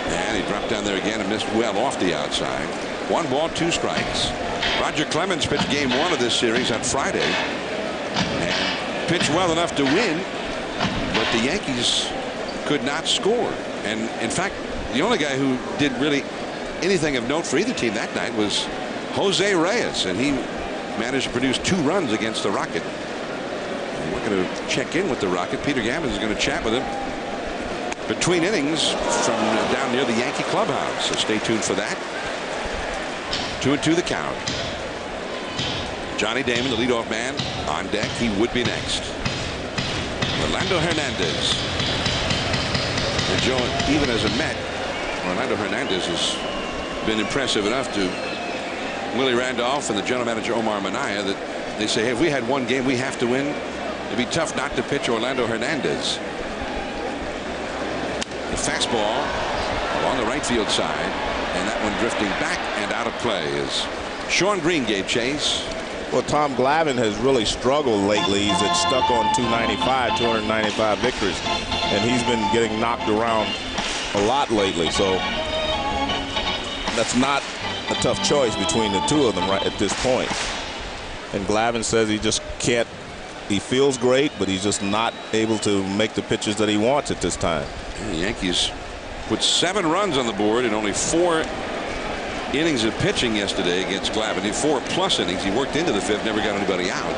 Speaker 4: And he dropped down there again and missed well off the outside. 1 ball, 2 strikes. Roger Clemens pitched game 1 of this series on Friday and pitched well enough to win, but the Yankees could not score. And in fact, the only guy who did really anything of note for either team that night was Jose Reyes, and he managed to produce 2 runs against the Rocket. And we're going to check in with the Rocket. Peter Gammons is going to chat with him between innings from down near the Yankee clubhouse, so stay tuned for that. 2-2 the count. Johnny Damon, the leadoff man, on deck. He would be next. Orlando Hernandez. And Joe, even as a Met, Orlando Hernandez has been impressive enough to Willie Randolph and the general manager Omar Minaya that they say, hey, if we had 1 game we have to win, it'd be tough not to pitch Orlando Hernandez. The fastball along the right field side. And that one drifting back and out of play as Sean Green gave chase.
Speaker 3: Well, Tom Glavine has really struggled lately. He's stuck on 295 victories, and he's been getting knocked around a lot lately. So that's not a tough choice between the two of them right at this point. And Glavine says he just can't. He feels great, but he's just not able to make the pitches that he wants at this time.
Speaker 4: The Yankees put 7 runs on the board in only 4 innings of pitching yesterday against Glavine. 4+ innings. He worked into the 5th, never got anybody out.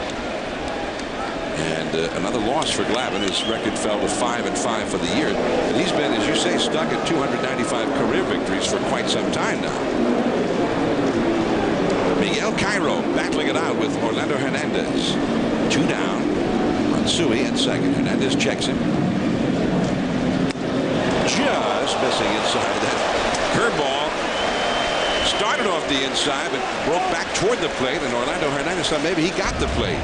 Speaker 4: And another loss for Glavine. His record fell to 5-5 for the year. But he's been, as you say, stuck at 295 career victories for quite some time now. Miguel Cairo battling it out with Orlando Hernandez. 2 down. Matsui at second. Hernandez checks him. Just missing inside. That curveball started off the inside but broke back toward the plate, and Orlando Hernandez thought maybe he got the plate.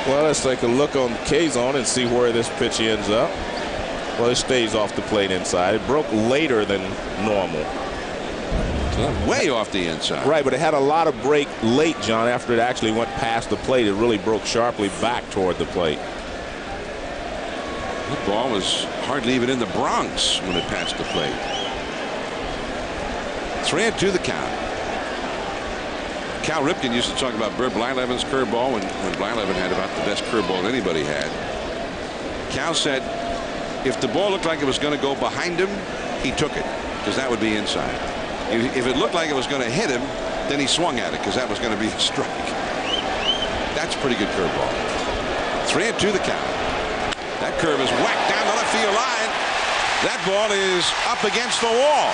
Speaker 3: Well, let's take a look on the K-zone and see where this pitch ends up. Well, it stays off the plate inside. It broke later than normal.
Speaker 4: Way off the inside.
Speaker 3: Right, but it had a lot of break late, John. After it actually went past the plate, it really broke sharply back toward the plate.
Speaker 4: That ball was hardly even in the Bronx when it passed the plate. 3-2 the count. Cal Ripken used to talk about Bert Blyleven's curveball when Blyleven had about the best curveball anybody had. Cal said if the ball looked like it was going to go behind him, he took it, because that would be inside. If it looked like it was going to hit him, then he swung at it, because that was going to be a strike. That's a pretty good curveball. 3-2 the count. That curve is whacked down the left field line. That ball is up against the wall.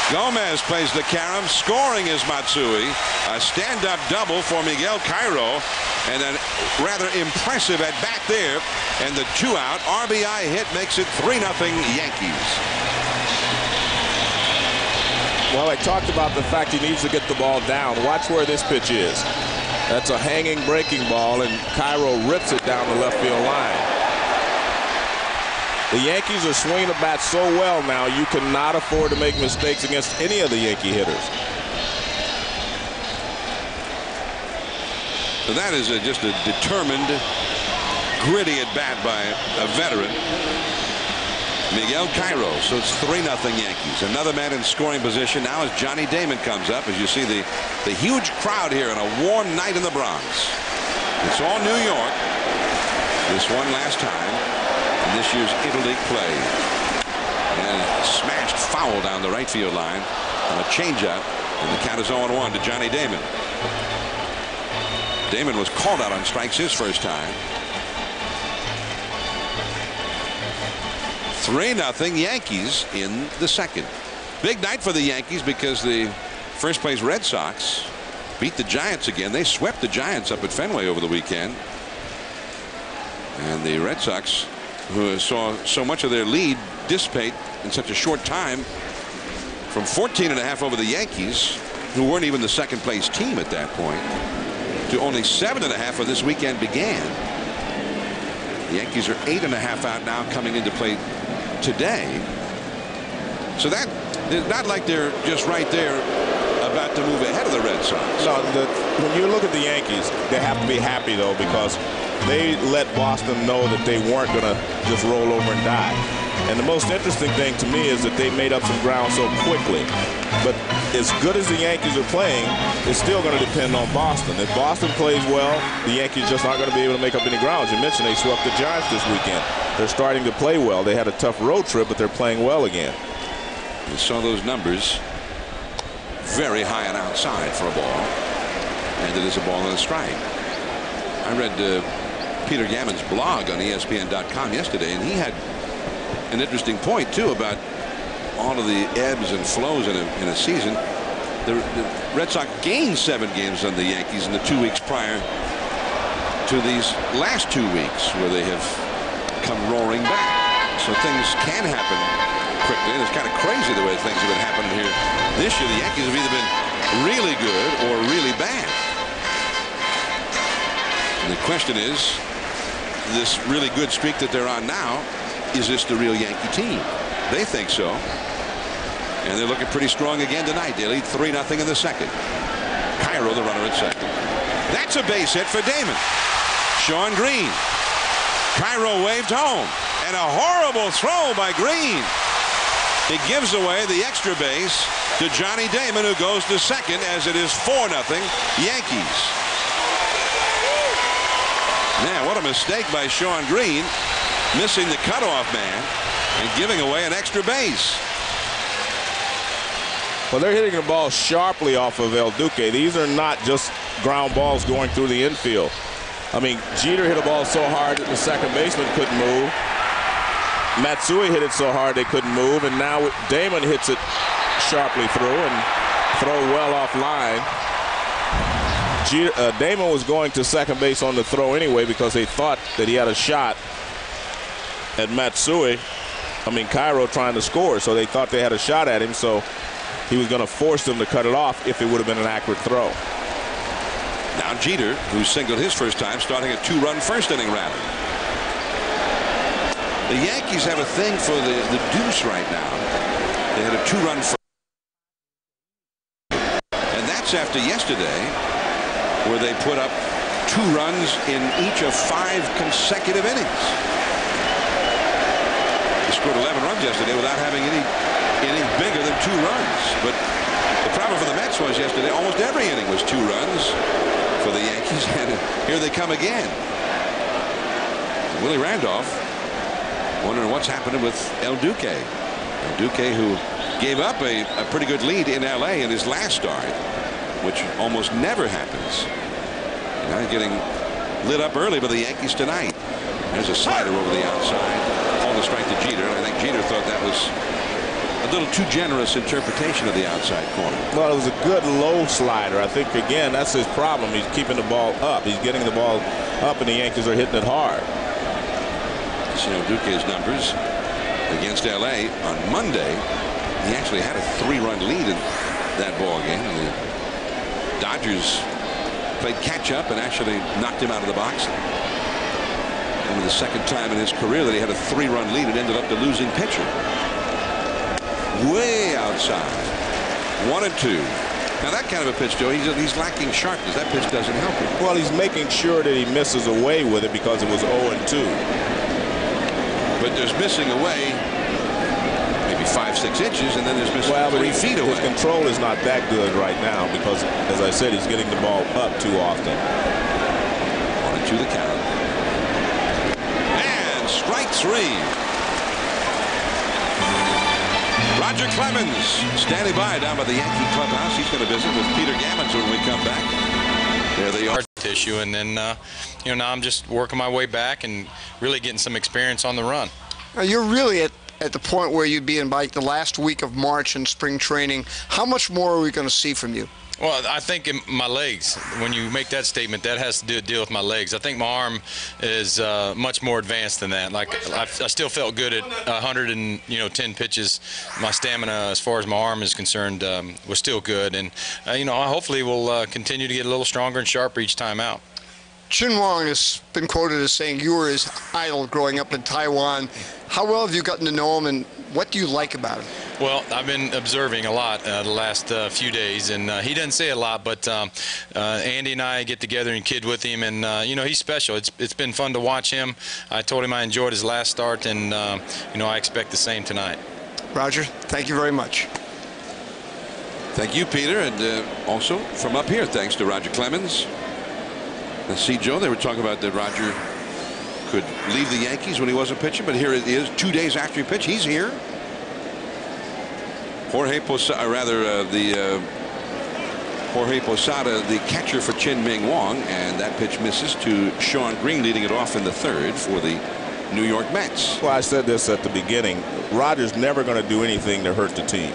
Speaker 4: Gomez plays the carom. Scoring is Matsui. A stand-up double for Miguel Cairo. And a rather impressive at bat there. And the 2-out RBI hit makes it 3-0 Yankees.
Speaker 3: Well, I talked about the fact he needs to get the ball down. Watch where this pitch is. That's a hanging breaking ball, and Cairo rips it down the left field line. The Yankees are swinging the bat so well now, you cannot afford to make mistakes against any of the Yankee hitters.
Speaker 4: So that is just a determined, gritty at bat by a veteran, Miguel Cairo. So it's 3-0 Yankees. Another man in scoring position now as Johnny Damon comes up. As you see the huge crowd here on a warm night in the Bronx. It's all New York. This one last time in this year's Interleague play. And smashed foul down the right field line on a changeup. And the count is 0-1 to Johnny Damon. Damon was called out on strikes his first time. 3-0 Yankees in the second. Big night for the Yankees because the first place Red Sox beat the Giants again. They swept the Giants up at Fenway over the weekend. And the Red Sox, who saw so much of their lead dissipate in such a short time, from 14.5 over the Yankees, who weren't even the second place team at that point, to only 7.5 when this weekend began. The Yankees are 8.5 out now coming into play today. So that it's not like they're just right there about to move ahead of the Red Sox.
Speaker 3: No, when you look at the Yankees, they have to be happy though, because they let Boston know that they weren't going to just roll over and die. And the most interesting thing to me is that they made up some ground so quickly. But as good as the Yankees are playing, it's still going to depend on Boston. If Boston plays well, the Yankees just aren't going to be able to make up any ground. As you mentioned, they swept the Giants this weekend. They're starting to play well. They had a tough road trip, but they're playing well again.
Speaker 4: You saw those numbers. Very high and outside for a ball. And it is a ball and a strike. I read Peter Gammon's blog on ESPN.com yesterday, and he had an interesting point too about all of the ebbs and flows in a season. The Red Sox gained 7 games on the Yankees in the 2 weeks prior to these last 2 weeks, where they have come roaring back. So things can happen quickly, and it's kind of crazy the way things have been happening here this year. The Yankees have either been really good or really bad. And the question is, this really good streak that they're on now, is this the real Yankee team? They think so. And they're looking pretty strong again tonight. They lead 3-0 in the second. Cairo, the runner at second. That's a base hit for Damon. Shawn Green. Cairo waved home. And a horrible throw by Green. It gives away the extra base to Johnny Damon, who goes to second as it is 4-0 Yankees. Man, what a mistake by Shawn Green, missing the cutoff man and giving away an extra base.
Speaker 3: Well, they're hitting the ball sharply off of El Duque. These are not just ground balls going through the infield. I mean, Jeter hit a ball so hard that the second baseman couldn't move. Matsui hit it so hard they couldn't move, and now Damon hits it sharply through and throw well offline. Damon was going to second base on the throw anyway because they thought that he had a shot at Matsui. I mean, Cairo trying to score, so they thought they had a shot at him, so he was going to force them to cut it off if it would have been an accurate throw.
Speaker 4: Now Jeter, who singled his first time, starting a 2-run first inning rally. The Yankees have a thing for the deuce right now. They had a 2-run first. And that's after yesterday, where they put up 2 runs in each of 5 consecutive innings. They scored 11 runs yesterday without having any inning bigger than 2 runs. But the problem for the Mets was yesterday almost every inning was 2 runs for the Yankees, and here they come again. Willie Randolph wondering what's happening with El Duque. El Duque, who gave up a pretty good lead in L.A. in his last start, which almost never happens. And now getting lit up early by the Yankees tonight. There's a slider over the outside. Called a strike to Jeter, and I think Jeter thought that was a little too generous interpretation of the outside corner.
Speaker 3: Well, it was a good low slider. I think, again, that's his problem. He's keeping the ball up. He's getting the ball up, and the Yankees are hitting it hard.
Speaker 4: See Duque's numbers against L.A. on Monday. He actually had a 3-run lead in that ball game. And the Dodgers played catch-up and actually knocked him out of the box. Only the second time in his career that he had a 3-run lead and ended up the losing pitcher. Way outside. 1-2. Now that kind of a pitch, Joe, he's lacking sharpness. That pitch doesn't help him.
Speaker 3: Well, he's making sure that he misses away with it because it was 0-2.
Speaker 4: But there's missing away maybe 5-6 inches, and then there's missing 3 feet away.
Speaker 3: His control is not that good right now because, as I said, he's getting the ball up too often.
Speaker 4: 1-2 the count. And strike 3. Roger Clemens standing by down by the Yankee clubhouse. He's going to visit with Peter Gammons when we come back. There they are.
Speaker 5: Tissue, and then you know, now I'm just working my way back and really getting some experience on the run.
Speaker 6: Now you're really at the point where you'd be in like the last week of March in spring training. How much more are we going to see from you?
Speaker 5: Well, I think in my legs, when you make that statement, that has to deal with my legs. I think my arm is much more advanced than that. Like I still felt good at 110 pitches. My stamina, as far as my arm is concerned, was still good, and you know, hopefully we'll continue to get a little stronger and sharper each time out.
Speaker 6: Chien-Ming has been quoted as saying you were his idol growing up in Taiwan. How well have you gotten to know him, and what do you like about him?
Speaker 5: Well, I've been observing a lot the last few days, and he doesn't say a lot, but Andy and I get together and kid with him, and you know, he's special. It's been fun to watch him. I told him I enjoyed his last start, and you know, I expect the same tonight.
Speaker 6: Roger, thank you very much.
Speaker 4: Thank you, Peter, and also from up here, thanks to Roger Clemens. See, Joe, they were talking about that Roger could leave the Yankees when he wasn't pitching, but here it is 2 days after he pitched. He's here. Jorge Posada, the catcher for Chien-Ming Wang, and that pitch misses to Shawn Green, leading it off in the 3rd for the New York Mets.
Speaker 3: Well, I said this at the beginning. Roger's never going to do anything to hurt the team.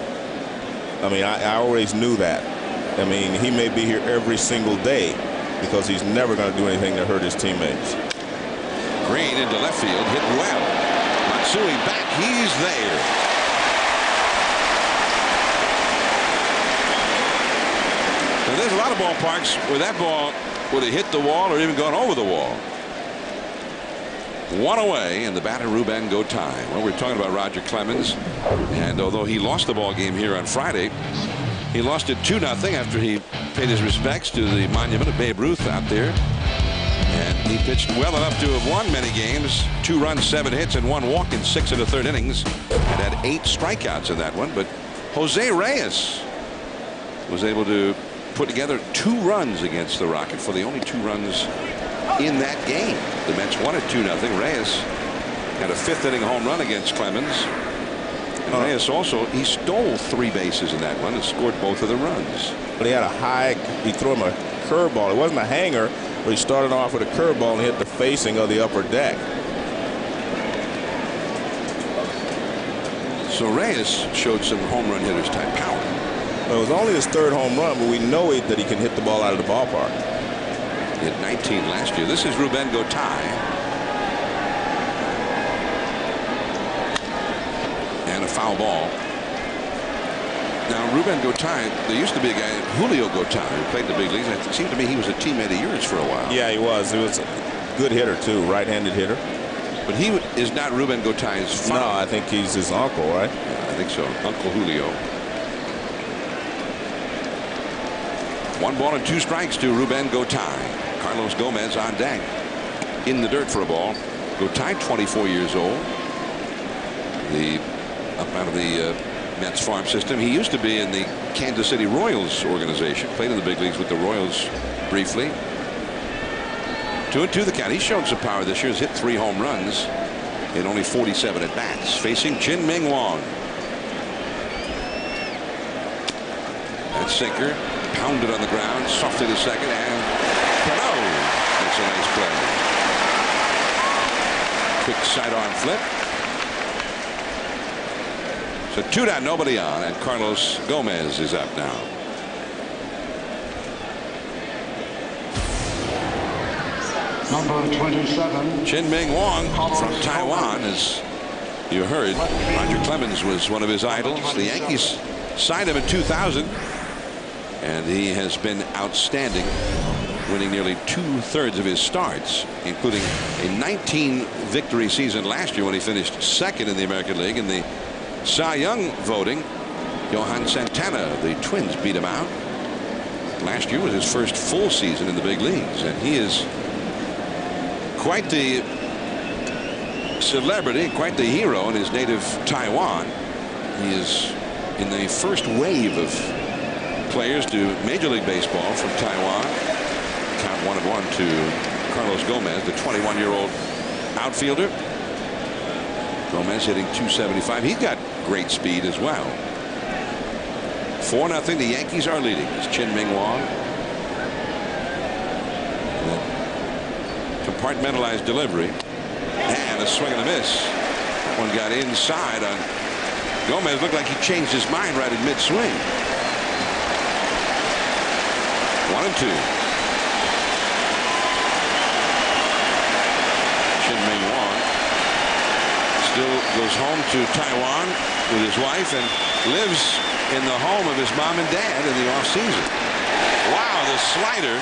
Speaker 3: I mean, I always knew that. I mean, he may be here every single day because he's never going to do anything to hurt his teammates.
Speaker 4: Green into left field, hit well. Matsui back, he's there. Now, there's a lot of ballparks where that ball would have hit the wall or even gone over the wall. One away, and the batter Ruben Gotay. Well, we're talking about Roger Clemens, and although he lost the ball game here on Friday, he lost it 2-0 after he paid his respects to the monument of Babe Ruth out there. And he pitched well enough to have won many games. 2 runs, 7 hits, and 1 walk in 6 1/3 innings, and had 8 strikeouts in that one. But Jose Reyes was able to put together 2 runs against the Rocket for the only 2 runs in that game. The Mets won it 2-0. Reyes had a 5th inning home run against Clemens. And Reyes also, he stole 3 bases in that one and scored both of the runs.
Speaker 3: But he had a high, he threw him a curveball. It wasn't a hanger, but he started off with a curveball and hit the facing of the upper deck.
Speaker 4: So Reyes showed some home run hitters type power.
Speaker 3: Well, it was only his 3rd home run, but we know that he can hit the ball out of the ballpark.
Speaker 4: He hit 19 last year. This is Ruben Gotay. And a foul ball. Now, Ruben Gotay, there used to be a guy, Julio Gotay, who played the big leagues. It seemed to me he was a teammate of yours for a while.
Speaker 3: Yeah, he was. He was a good hitter, too, right-handed hitter.
Speaker 4: But he is not Ruben Gotay's father.
Speaker 3: No, I think he's his uncle, right?
Speaker 4: Yeah, I think so. Uncle Julio. 1 ball and 2 strikes to Ruben Gotay. Carlos Gomez on deck. In the dirt for a ball. Gotay, 24 years old. Up out of the Mets farm system. He used to be in the Kansas City Royals organization. Played in the big leagues with the Royals briefly. 2-2 the count. He's shown some power this year. He's hit 3 home runs in only 47 at bats. Facing Chien-Ming Wang. That sinker pounded on the ground softly to second, and Cano makes a nice play. Quick sidearm flip. So 2 down, nobody on, and Carlos Gomez is up now.
Speaker 7: Number 27.
Speaker 4: Chien-Ming Wang from Taiwan, as you heard. Roger Clemens was one of his idols. The Yankees signed him in 2000, and he has been outstanding, winning nearly 2/3 of his starts, including a 19-victory season last year when he finished 2nd in the American League. In the Cy Young voting, Johan Santana, the Twins, beat him out. Last year was his first full season in the big leagues, and he is quite the celebrity, quite the hero in his native Taiwan. He is in the first wave of players to Major League Baseball from Taiwan. Count 1-1 to Carlos Gomez, the 21-year-old outfielder. Gomez hitting .275. He's got great speed as well. 4-0. The Yankees are leading. It's Chien-Ming Wang. Compartmentalized delivery, and a swing and a miss. One got inside on Gomez. Looked like he changed his mind right in mid-swing. 1-2. Chien-Ming Wang still goes home to Taiwan with his wife and lives in the home of his mom and dad in the off-season. Wow, the slider,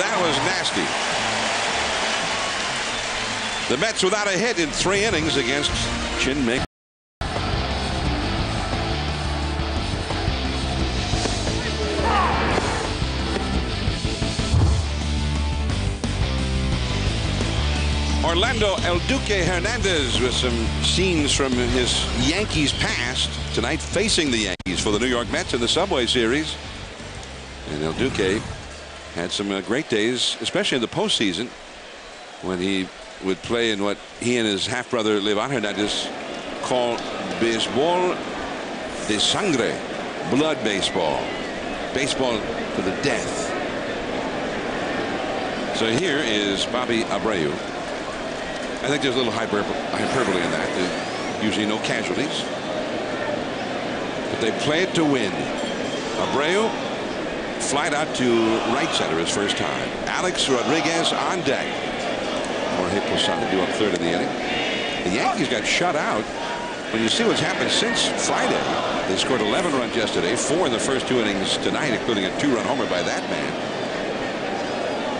Speaker 4: that was nasty. The Mets without a hit in 3 innings against Chien-Ming. Orlando El Duque Hernandez with some scenes from his Yankees past tonight, facing the Yankees for the New York Mets in the Subway Series. And El Duque had some great days, especially in the postseason, when he would play in what he and his half-brother Levan Hernandez call baseball de sangre, blood baseball, baseball to the death. So here is Bobby Abreu. I think there's a little hyperbole in that. There's usually no casualties, but they play it to win. Abreu flied out to right center his first time. Alex Rodriguez on deck. Jorge Posada due up 3rd in the inning. The Yankees got shut out. When you see what's happened since Friday, they scored 11 runs yesterday, 4 in the first 2 innings tonight, including a 2-run homer by that man.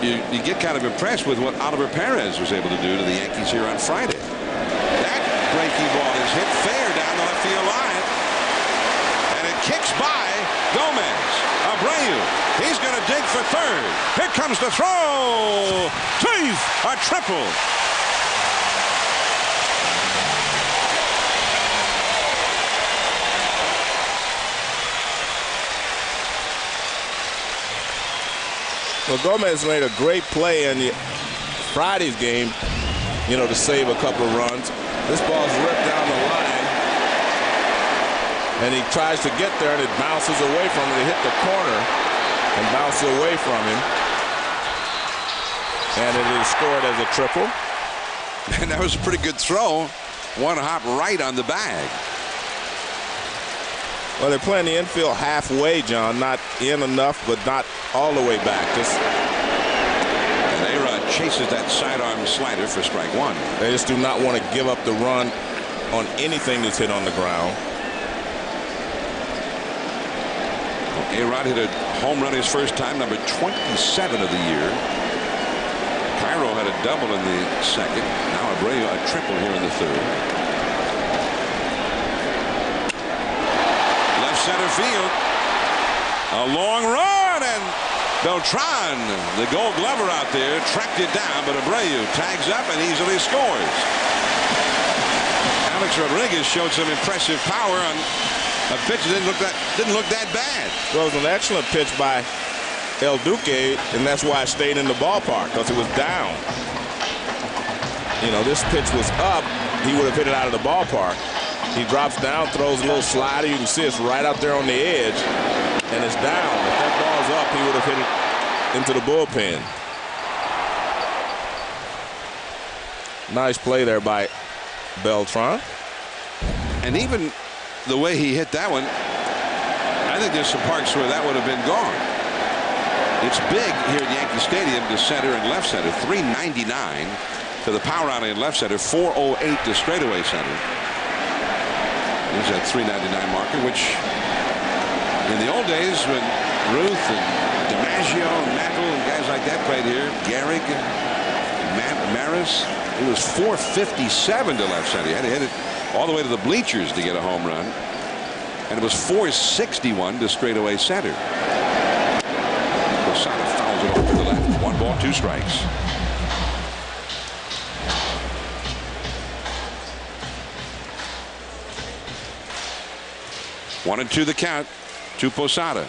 Speaker 4: you get kind of impressed with what Oliver Perez was able to do to the Yankees here on Friday. That breaking ball is hit fair down the left field line, and it kicks by Gomez. Abreu, he's going to dig for third. Here comes the throw. Teeth, a triple.
Speaker 3: Well, Gomez made a great play in Friday's game, you know, to save a couple of runs. This ball's ripped down the line, and he tries to get there, and it bounces away from him. It hit the corner and bounces away from him, and it is scored as a triple.
Speaker 4: And that was a pretty good throw. One hop right on the bag.
Speaker 3: Well, they're playing the infield halfway, John. Not in enough, but not all the way back.
Speaker 4: And A-Rod chases that sidearm slider for strike one.
Speaker 3: They just do not want to give up the run on anything that's hit on the ground.
Speaker 4: A-Rod hit a home run his first time, number 27 of the year. Cairo had a double in the second. Now Abreu a triple here in the third. Center field, a long run, and Beltran, the Gold Glover out there, tracked it down, but Abreu tags up and easily scores. Alex Rodriguez showed some impressive power on a pitch that didn't look that bad.
Speaker 3: Well, it was an excellent pitch by El Duque, and that's why I stayed in the ballpark, because it was down. You know, this pitch was up, he would have hit it out of the ballpark. He drops down, throws a little slider. You can see it's right out there on the edge, and it's down. If that ball's up, he would have hit it into the bullpen. Nice play there by Beltran.
Speaker 4: And even the way he hit that one, I think there's some parks where that would have been gone. It's big here at Yankee Stadium to center and left center. 399 to the power alley and left center. 408 to straightaway center. There's that 399 marker, which in the old days when Ruth and DiMaggio and Mantle and guys like that played here, Gehrig and Maris, it was 457 to left center. You had to hit it all the way to the bleachers to get a home run. And it was 461 to straightaway center. Posada fouls it off to the left. 1 ball, 2 strikes. One and 2 the count to Posada.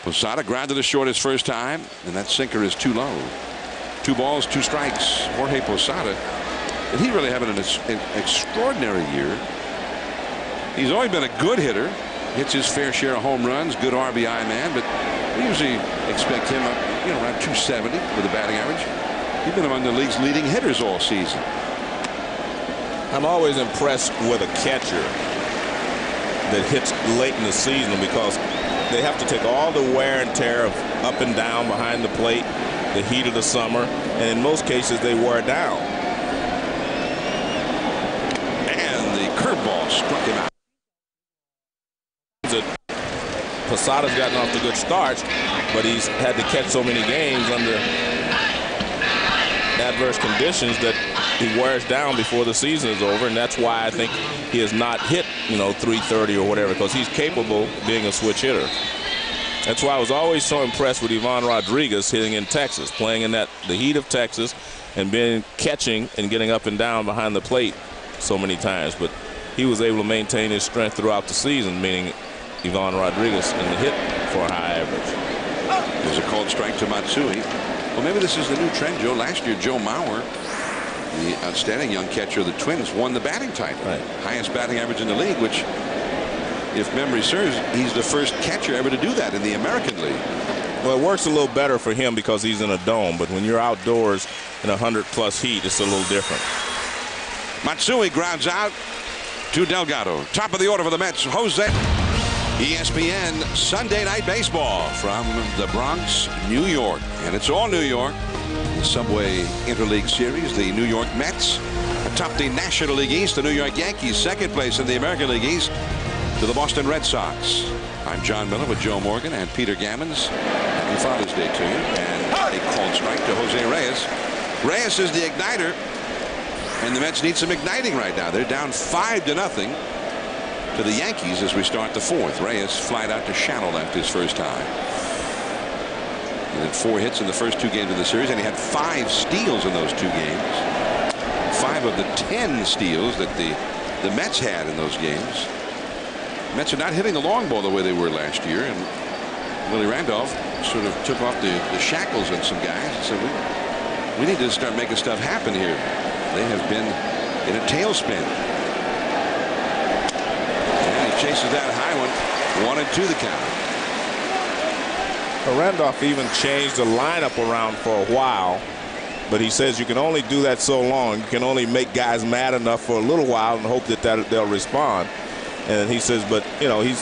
Speaker 4: Posada grounded to short his first time, and that sinker is too low. 2 balls, 2 strikes. Jorge Posada, and he really having an extraordinary year. He's always been a good hitter, hits his fair share of home runs, good RBI man, but we usually expect him up, you know, around 270 with a batting average. He's been among the league's leading hitters all season.
Speaker 3: I'm always impressed with a catcher that hits late in the season, because they have to take all the wear and tear of up and down behind the plate, the heat of the summer, and in most cases they wear down.
Speaker 4: And the curveball struck him out.
Speaker 3: Posada's gotten off to good starts, but he's had to catch so many games under adverse conditions that he wears down before the season is over, and that's why I think he has not hit, you know, 330 or whatever, because he's capable of being a switch hitter. That's why I was always so impressed with Ivan Rodriguez hitting in Texas, playing in the heat of Texas, and being catching and getting up and down behind the plate so many times. But he was able to maintain his strength throughout the season, meaning Ivan Rodriguez in the hit for a high average.
Speaker 4: There's a called strike to Matsui. Well, maybe this is the new trend, Joe. Last year, Joe Mauer, the outstanding young catcher of the Twins, won the batting title.
Speaker 3: Right.
Speaker 4: Highest batting average in the league, which, if memory serves, he's the first catcher ever to do that in the American League.
Speaker 3: Well, it works a little better for him because he's in a dome, but when you're outdoors in 100+ heat, it's a little different.
Speaker 4: Matsui grounds out to Delgado. Top of the order for the Mets, Jose. ESPN Sunday Night Baseball from the Bronx, New York. And it's all New York. The Subway Interleague Series, the New York Mets atop the National League East. The New York Yankees, second place in the American League East, to the Boston Red Sox. I'm John Miller with Joe Morgan and Peter Gammons. Happy Father's Day to you. And a called strike to Jose Reyes. Reyes is the igniter, and the Mets need some igniting right now. They're down 5-0 to the Yankees as we start the fourth. Reyes flied out to shallow left his first time. He had 4 hits in the first 2 games of the series, and he had 5 steals in those 2 games. 5 of the 10 steals that the Mets had in those games. The Mets are not hitting the long ball the way they were last year, and Willie Randolph sort of took off the shackles on some guys and said, we need to start making stuff happen here. They have been in a tailspin. And he chases that high one. 1-2 the count.
Speaker 3: Randolph even changed the lineup around for a while, but he says you can only do that so long. You can only make guys mad enough for a little while and hope that they'll respond. And he says, but you know, he's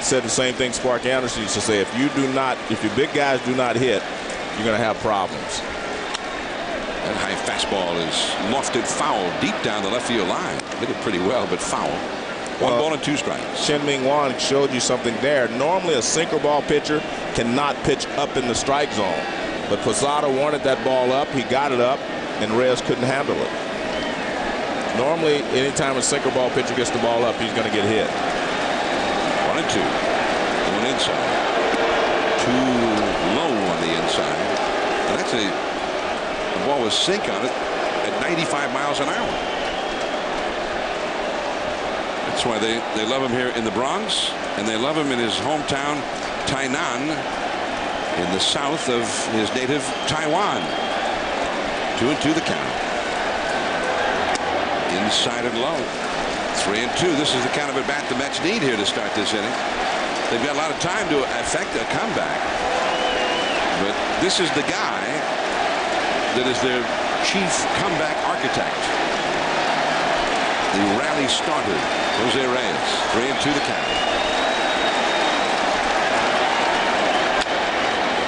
Speaker 3: said the same thing Sparky Anderson used to say: if your big guys do not hit, you're going to have problems.
Speaker 4: That high fastball is lofted foul deep down the left field line. Hit it pretty well, but foul. 1 ball and 2 strikes.
Speaker 3: Chien-Ming Wang showed you something there. Normally a sinker ball pitcher cannot pitch up in the strike zone, but Posada wanted that ball up. He got it up, and Reyes couldn't handle it. Normally, anytime a sinker ball pitcher gets the ball up, he's going to get hit.
Speaker 4: 1-2. Going inside. Too low on the inside. And that's the ball was sink on it at 95 miles an hour. That's why they love him here in the Bronx, and they love him in his hometown, Tainan, in the south of his native Taiwan. 2-2 the count. Inside and low. 3-2. This is the kind of at bat the Mets need here to start this inning. They've got a lot of time to effect a comeback, but this is the guy that is their chief comeback architect. The rally starter, Jose Reyes. 3-2 the count.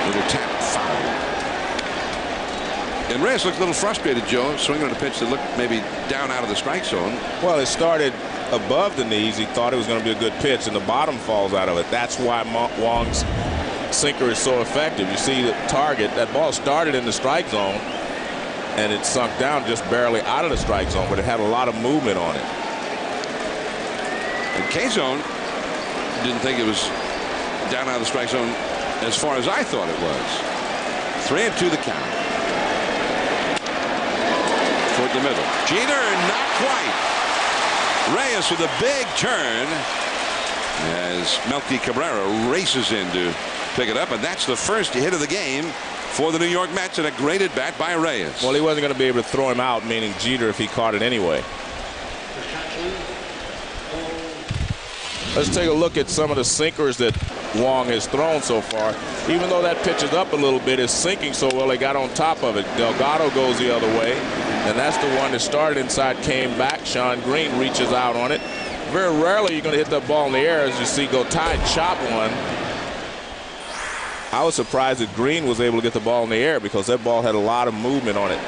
Speaker 4: Little tap foul. And Reyes looked a little frustrated, Joe, swinging on a pitch that looked maybe down out of the strike zone.
Speaker 3: Well, it started above the knees. He thought it was going to be a good pitch, and the bottom falls out of it. That's why Wang's sinker is so effective. You see the target. That ball started in the strike zone, and it sunk down just barely out of the strike zone, but it had a lot of movement on it.
Speaker 4: And K-Zone didn't think it was down out of the strike zone as far as I thought it was. 3-2 the count. Toward the middle. Jeter, not quite. Reyes with a big turn as Melky Cabrera races in to pick it up, and that's the first hit of the game for the New York Mets, and a great at bat by Reyes.
Speaker 3: Well, he wasn't going to be able to throw him out, meaning Jeter, if he caught it anyway. Let's take a look at some of the sinkers that Wang has thrown so far. Even though that pitch is up a little bit, it's sinking so well they got on top of it. Delgado goes the other way, and that's the one that started inside, came back. Sean Green reaches out on it. Very rarely you're going to hit that ball in the air, as you see Gotay chop one. I was surprised that Green was able to get the ball in the air, because that ball had a lot of movement on it.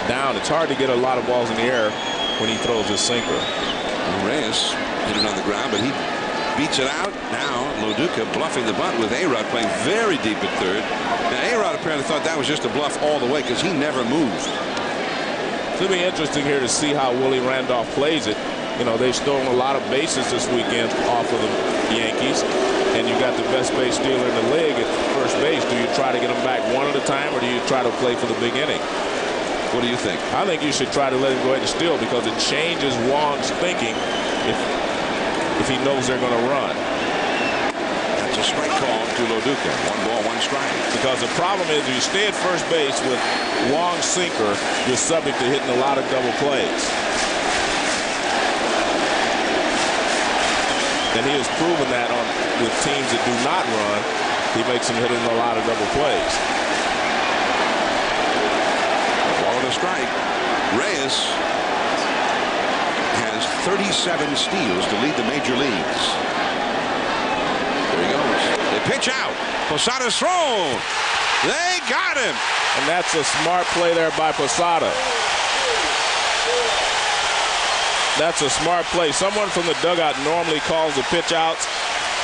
Speaker 3: Down, it's hard to get a lot of balls in the air when he throws his sinker.
Speaker 4: Reyes hit it on the ground, but he beats it out. Now Loduca bluffing the bunt with A-Rod playing very deep at third. Now A-Rod apparently thought that was just a bluff all the way, because he never moved.
Speaker 3: It's going to be interesting here to see how Willie Randolph plays it. You know, they've stolen a lot of bases this weekend off of the Yankees, and you got the best base stealer in the league at first base. Do you try to get him back one at a time, or do you try to play for the big inning?
Speaker 4: What do you think?
Speaker 3: I think you should try to let him go ahead and steal, because it changes Wang's thinking if he knows they're going to run.
Speaker 4: That's a strike call to Loduca. 1 ball, 1 strike.
Speaker 3: Because the problem is, if you stay at first base with Wang's sinker, you're subject to hitting a lot of double plays. And he has proven that with teams that do not run, he makes them hitting a lot of double plays.
Speaker 4: Ball and a strike. Reyes has 37 steals to lead the major leagues. There he goes. They pitch out. Posada's throw. They got him.
Speaker 3: And that's a smart play there by Posada. That's a smart play. Someone from the dugout normally calls the pitch outs,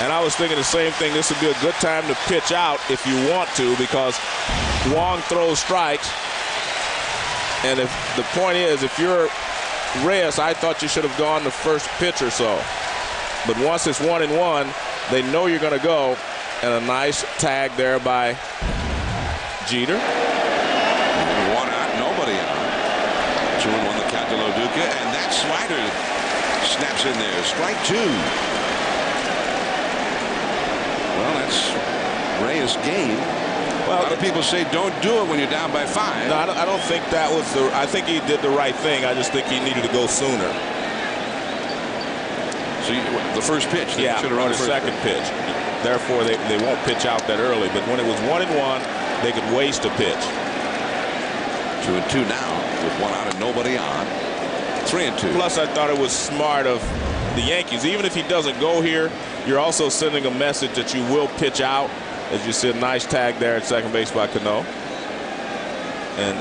Speaker 3: and I was thinking the same thing. This would be a good time to pitch out if you want to, because Wang throws strikes. And if the point is, if you're Reyes, I thought you should have gone the first pitch or so. But once it's 1-1, they know you're going to go, and a nice tag there by Jeter.
Speaker 4: 1 out, nobody out. 2-1 the count to Loduca, and that slider snaps in there. Strike 2. Well, that's Reyes' game. Well, a lot of people say don't do it when you're down by 5.
Speaker 3: No, I don't think that was the. I think he did the right thing. I just think he needed to go sooner.
Speaker 4: So the first pitch,
Speaker 3: yeah,
Speaker 4: should have run
Speaker 3: the second pitch. Therefore, they won't pitch out that early. But when it was 1-1, they could waste a pitch.
Speaker 4: 2-2 now with 1 out and nobody on. 3-2.
Speaker 3: Plus, I thought it was smart of the Yankees. Even if he doesn't go here, you're also sending a message that you will pitch out. As you said, nice tag there at second base by Cano. And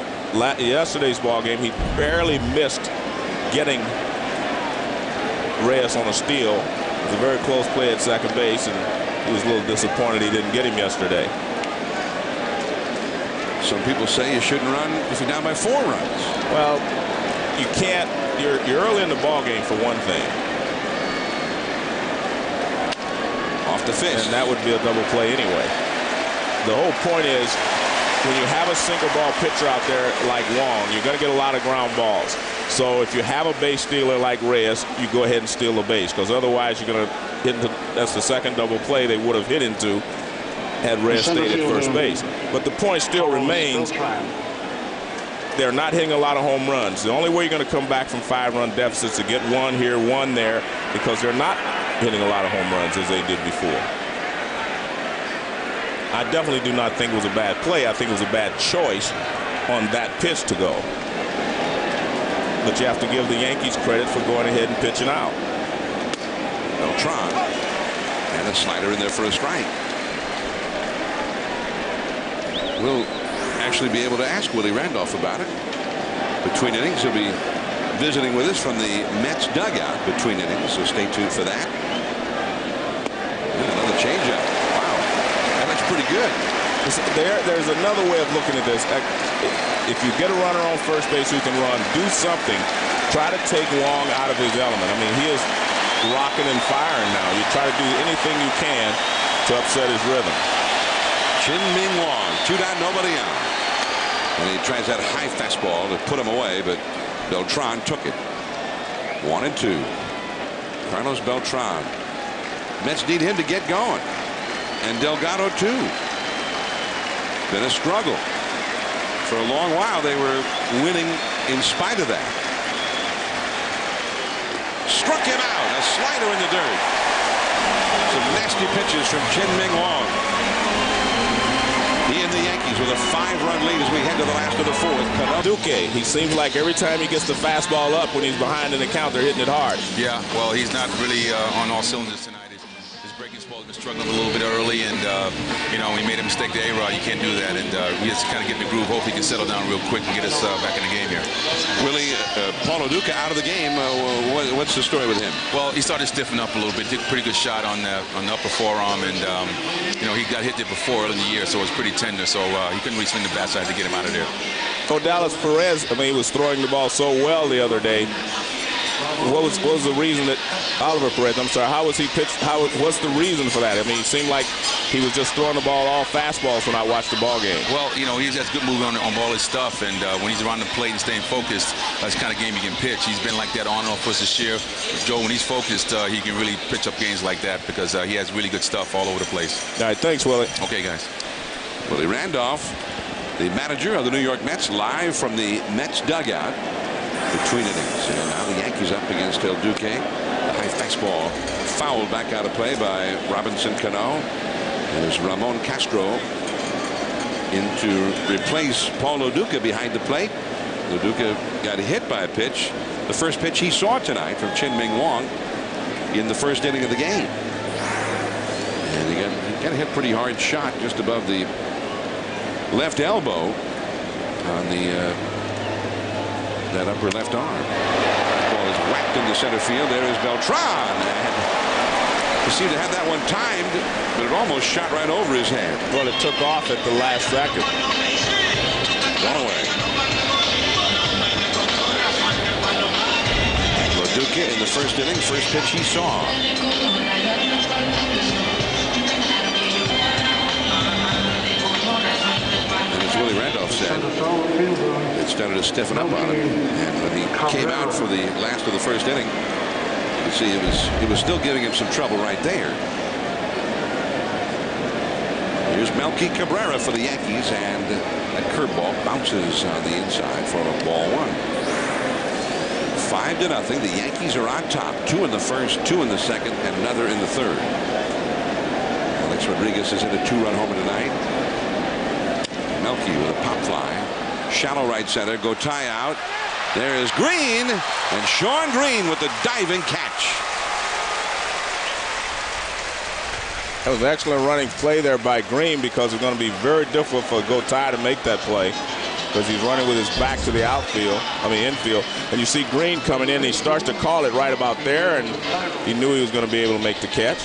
Speaker 3: yesterday's ball game, he barely missed getting Reyes on a steal. It was a very close play at second base, and he was a little disappointed he didn't get him yesterday.
Speaker 4: Some people say you shouldn't run if you're down by 4 runs.
Speaker 3: Well, you can't. You're early in the ball game for one thing.
Speaker 4: Off the fist.
Speaker 3: And that would be a double play anyway. The whole point is, when you have a single ball pitcher out there like Wang, you're going to get a lot of ground balls. So if you have a base stealer like Reyes, you go ahead and steal the base, because otherwise you're going to hit into. That's the second double play they would have hit into had Reyes stayed at first base. But the point still remains, they're not hitting a lot of home runs. The only way you're going to come back from 5-run deficits is to get 1 here, 1 there, because they're not hitting a lot of home runs as they did before. I definitely do not think it was a bad play. I think it was a bad choice on that pitch to go. But you have to give the Yankees credit for going ahead and pitching out.
Speaker 4: Beltran, and a slider in there for a strike. We'll actually be able to ask Willie Randolph about it. Between innings, he'll be visiting with us from the Mets dugout between innings, so stay tuned for that. And another changeup. Wow, that looks pretty good.
Speaker 3: There's another way of looking at this. If you get a runner on first base who can run, do something. Try to take Wang out of his element. I mean, he is rocking and firing now. You try to do anything you can to upset his rhythm.
Speaker 4: Chien-Ming Wang, 2 down, nobody out. And he tries that high fastball to put him away, but Beltran took it. 1-2. Carlos Beltran. Mets need him to get going. And Delgado, too. Been a struggle. For a long while, they were winning in spite of that. Struck him out. A slider in the dirt. Some nasty pitches from Chien-Ming Wang. He and the Yankees with a 5-run lead as we head to the last of the 4th.
Speaker 3: Duque, he seems like every time he gets the fastball up when he's behind in the count, they're hitting it hard.
Speaker 8: Yeah, well, he's not really on all cylinders tonight. His breaking ball has been struggling a little bit early, and you know, he made a mistake to A-Rod. You can't do that, and we just kind of get in the groove. Hope he can settle down real quick and get us back in the game here.
Speaker 4: Willie, Paul Duque out of the game. What's the story with him?
Speaker 8: Well, he started stiffening up a little bit. Took a pretty good shot on the upper forearm, and you know, he got hit there before early in the year, so it was pretty tender. So he couldn't really swing the bat side to get him out of there.
Speaker 3: So Dallas Perez, I mean, he was throwing the ball so well the other day. What was the reason that Oliver Perez? I'm sorry. How was he pitched? What's the reason for that? I mean, it seemed like he was just throwing the ball all fastballs when I watched the ball game.
Speaker 8: Well, you know, he has good movement on all his stuff, and when he's around the plate and staying focused, that's the kind of game he can pitch. He's been like that on and off for this year. Joe, when he's focused, he can really pitch up games like that because he has really good stuff all over the place.
Speaker 3: All right, thanks, Willie.
Speaker 8: Okay, guys.
Speaker 4: Willie Randolph, the manager of the New York Mets, live from the Mets dugout between innings. And now the Yankees up against El Duque. The high fastball fouled back out of play by Robinson Cano. There's Ramon Castro in to replace Paul Duque behind the plate. Duque got hit by a pitch, the first pitch he saw tonight from Chien-Ming Wang in the first inning of the game. And he got a hit pretty hard shot just above the left elbow on the that upper left arm. The ball is whacked into center field. There is Beltran. And he seemed to have that one timed, but it almost shot right over his head.
Speaker 3: Well, it took off at the last second.
Speaker 4: One away. Duca in the first inning, first pitch he saw. And as Willie Randolph said, it started to stiffen up on him. And when he came out for the last of the first inning, you see it was still giving him some trouble right there. Here's Melky Cabrera for the Yankees, and that curveball bounces on the inside for a ball one. 5-0. The Yankees are on top. 2 in the first, 2 in the second, and another in the third. Alex Rodriguez is in a 2-run homer tonight. Melky with a pop fly. Shallow right center. Gotay out. There is Green, and Sean Green with the diving catch.
Speaker 3: That was an excellent running play there by Green, because it's going to be very difficult for Gotay to make that play, because he's running with his back to the infield. And you see Green coming in, and he starts to call it right about there, and he knew he was going to be able to make the catch.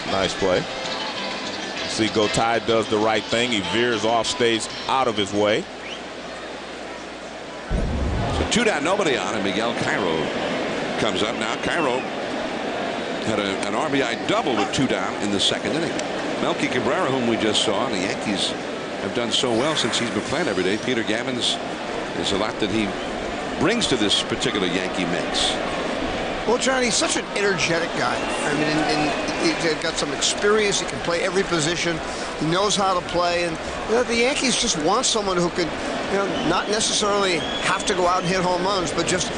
Speaker 3: Nice play. You see Gotay does the right thing. He veers off, stays out of his way.
Speaker 4: So 2 down, nobody on, and Miguel Cairo comes up now. Cairo had an RBI double with 2 down in the second inning. Melky Cabrera, whom we just saw, and the Yankees have done so well since he's been playing every day. Peter Gammons, there's a lot that he brings to this particular Yankee mix.
Speaker 6: Well, John, he's such an energetic guy. I mean, and he's got some experience. He can play every position. He knows how to play. And the Yankees just want someone who could, not necessarily have to go out and hit home runs, but just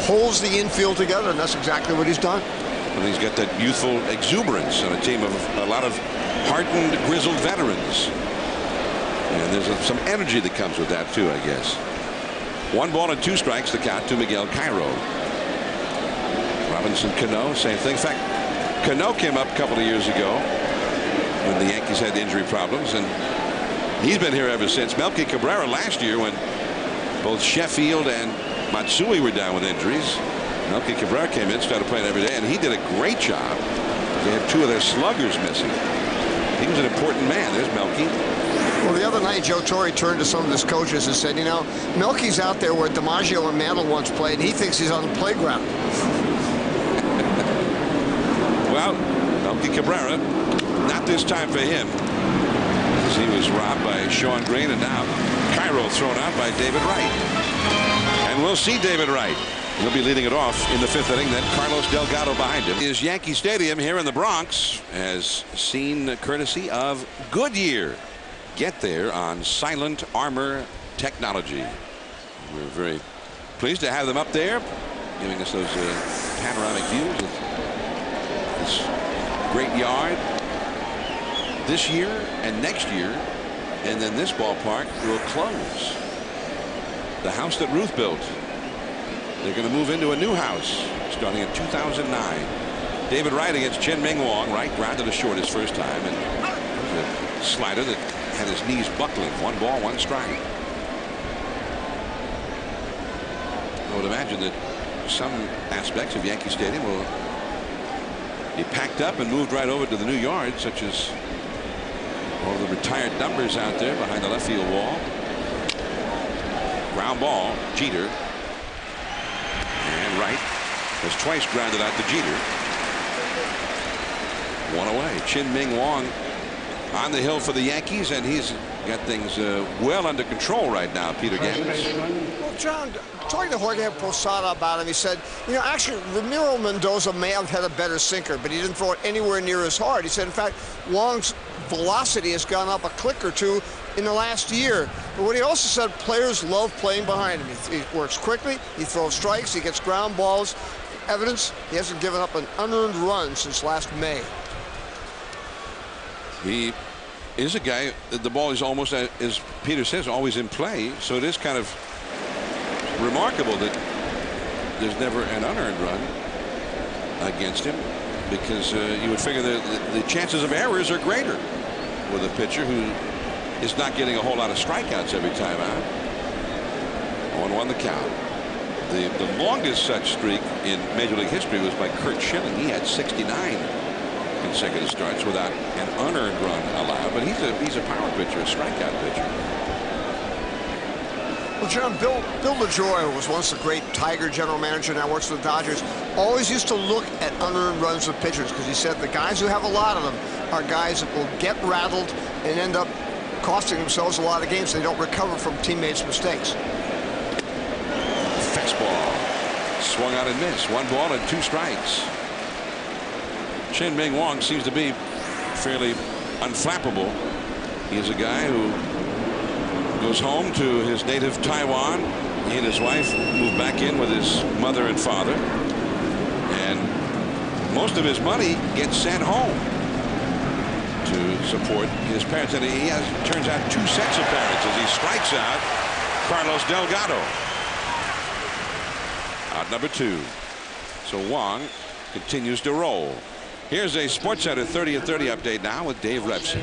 Speaker 6: holds the infield together. And that's exactly what he's done.
Speaker 4: And he's got that youthful exuberance on a team of a lot of hardened, grizzled veterans. And there's some energy that comes with that, too, I guess. 1 ball and 2 strikes, the count to Miguel Cairo. Robinson Cano, same thing. In fact, Cano came up a couple of years ago when the Yankees had injury problems, and he's been here ever since. Melky Cabrera last year, when both Sheffield and Matsui were down with injuries, Melky Cabrera came in, started playing every day, and he did a great job. They had 2 of their sluggers missing. He was an important man. There's Melky.
Speaker 6: Well, the other night, Joe Torre turned to some of his coaches and said, Melky's out there where DiMaggio and Mantle once played, and he thinks he's on the playground.
Speaker 4: Well, Melky Cabrera, not this time for him, as he was robbed by Sean Green, and now Cairo thrown out by David Wright. And we'll see David Wright. He'll be leading it off in the 5th inning. Then Carlos Delgado behind him. Is Yankee Stadium here in the Bronx, as seen courtesy of Goodyear. Get there on Silent Armor Technology. We're very pleased to have them up there, giving us those panoramic views of this great yard this year and next year. And then this ballpark will close. The house that Ruth built, they're going to move into a new house starting in 2009. David Wright against Chien-Ming Wang. Wright grounded to short his first time, and a slider that had his knees buckling. 1 ball, 1 strike. I would imagine that some aspects of Yankee Stadium will be packed up and moved right over to the new yard, such as all of the retired numbers out there behind the left field wall. Ground ball, Jeter. And Wright has twice grounded out to Jeter. 1 away. Chien-Ming Wang on the hill for the Yankees, and he's got things well under control right now, Peter Gammons.
Speaker 6: Well, John, talking to Jorge Posada about him, he said, actually, Ramiro Mendoza may have had a better sinker, but he didn't throw it anywhere near as hard. He said, in fact, Wang's velocity has gone up a click or 2 in the last year. But what he also said, players love playing behind him. He works quickly, he throws strikes, he gets ground balls. Evidence, he hasn't given up an unearned run since last May.
Speaker 4: He is a guy that the ball is almost, as Peter says, always in play. So it is kind of remarkable that there's never an unearned run against him, because you would figure that the chances of errors are greater with a pitcher who is not getting a whole lot of strikeouts every time out. 1-1 the count. The longest such streak in Major League history was by Curt Schilling. He had 69 consecutive starts without an unearned run allowed. But he's a power pitcher, a strikeout pitcher.
Speaker 6: Well, John, Bill LaJoie was once the great Tiger general manager, now works for the Dodgers, always used to look at unearned runs of pitchers because he said the guys who have a lot of them are guys that will get rattled and end up costing themselves a lot of games. They don't recover from teammates' mistakes.
Speaker 4: Fastball swung out and missed. 1 ball and 2 strikes. Chien-Ming Wang seems to be fairly unflappable. He is a guy who goes home to his native Taiwan. He and his wife moved back in with his mother and father, and most of his money gets sent home to support his parents. And he has, turns out, 2 sets of parents as he strikes out Carlos Delgado. Out number 2. So Wang continues to roll. Here's a SportsCenter 30 at 30 update now with Dave Repson.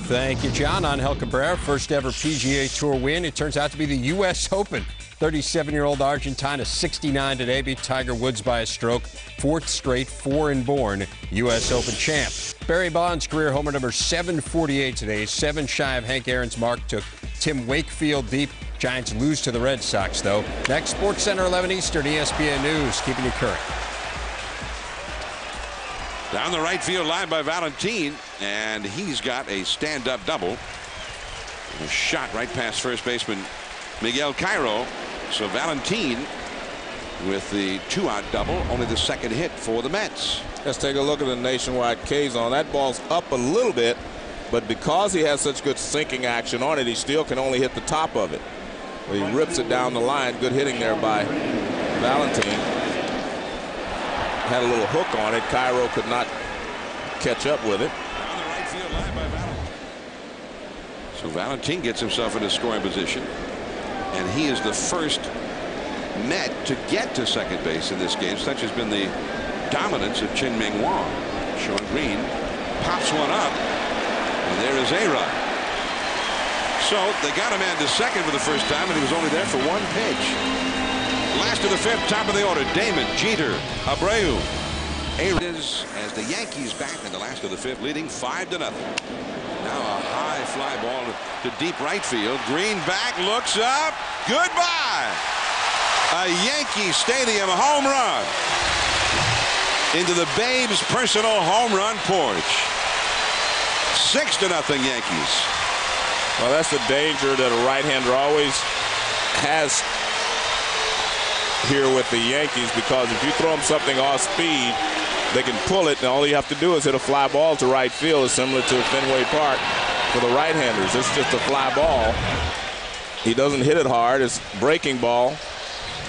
Speaker 5: Thank you, John. Angel Cabrera, first ever PGA Tour win. It turns out to be the U.S. Open. 37-year-old Argentine, a 69 today, beat Tiger Woods by a stroke. 4th straight foreign-born U.S. Open champ. Barry Bonds' career homer number 748 today. 7 shy of Hank Aaron's mark. Took Tim Wakefield deep. Giants lose to the Red Sox, though. Next, SportsCenter 11 Eastern, ESPN News, keeping you current.
Speaker 4: Down the right field line by Valentin, and he's got a stand-up double. A shot right past first baseman Miguel Cairo. So Valentin with the 2-out double, only the 2nd hit for the Mets.
Speaker 3: Let's take a look at the nationwide K-zone. That ball's up a little bit, but because he has such good sinking action on it, he still can only hit the top of it. He rips it down the line. Good hitting there by Valentin. Had a little hook on it. Cairo could not catch up with it.
Speaker 4: Down the right field line by Valentin. So Valentin gets himself into scoring position, and he is the first Met to get to second base in this game. Such has been the dominance of Chien-Ming Wang. Sean Green pops one up, and there is A-Rod. So they got a man to second for the first time, and he was only there for 1 pitch. Last of the 5th, top of the order, Damon, Jeter, Abreu. Is as the Yankees bat in the last of the 5th, leading 5-0. Now a high fly ball to deep right field. Green back, looks up, goodbye. A Yankee Stadium home run into the Babe's personal home run porch. 6-0 Yankees.
Speaker 3: Well, that's the danger that a right-hander always has here with the Yankees, because if you throw them something off speed, they can pull it, and all you have to do is hit a fly ball to right field. It's similar to Fenway Park for the right-handers. It's just a fly ball. He doesn't hit it hard. It's breaking ball,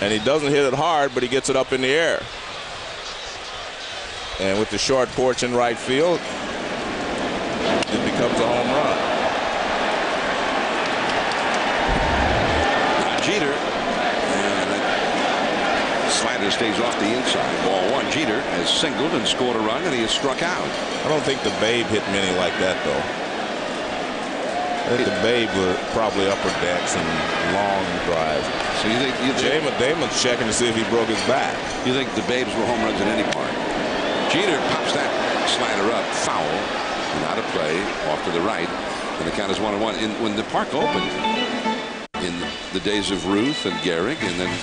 Speaker 3: and he doesn't hit it hard, but he gets it up in the air. And with the short porch in right field, it becomes a home run.
Speaker 4: Jeter. Slider stays off the inside. Ball 1. Jeter has singled and scored a run, and he is struck out.
Speaker 3: I don't think the Babe hit many like that, though. I think the Babe were probably upper decks and long drives.
Speaker 4: So you think
Speaker 3: Damon's checking to see if he broke his back.
Speaker 4: You think the Babes were home runs in any park? Jeter pops that slider up, foul, and out of play, off to the right, and the count is 1-1. When the park opened in the days of Ruth and Gehrig, and then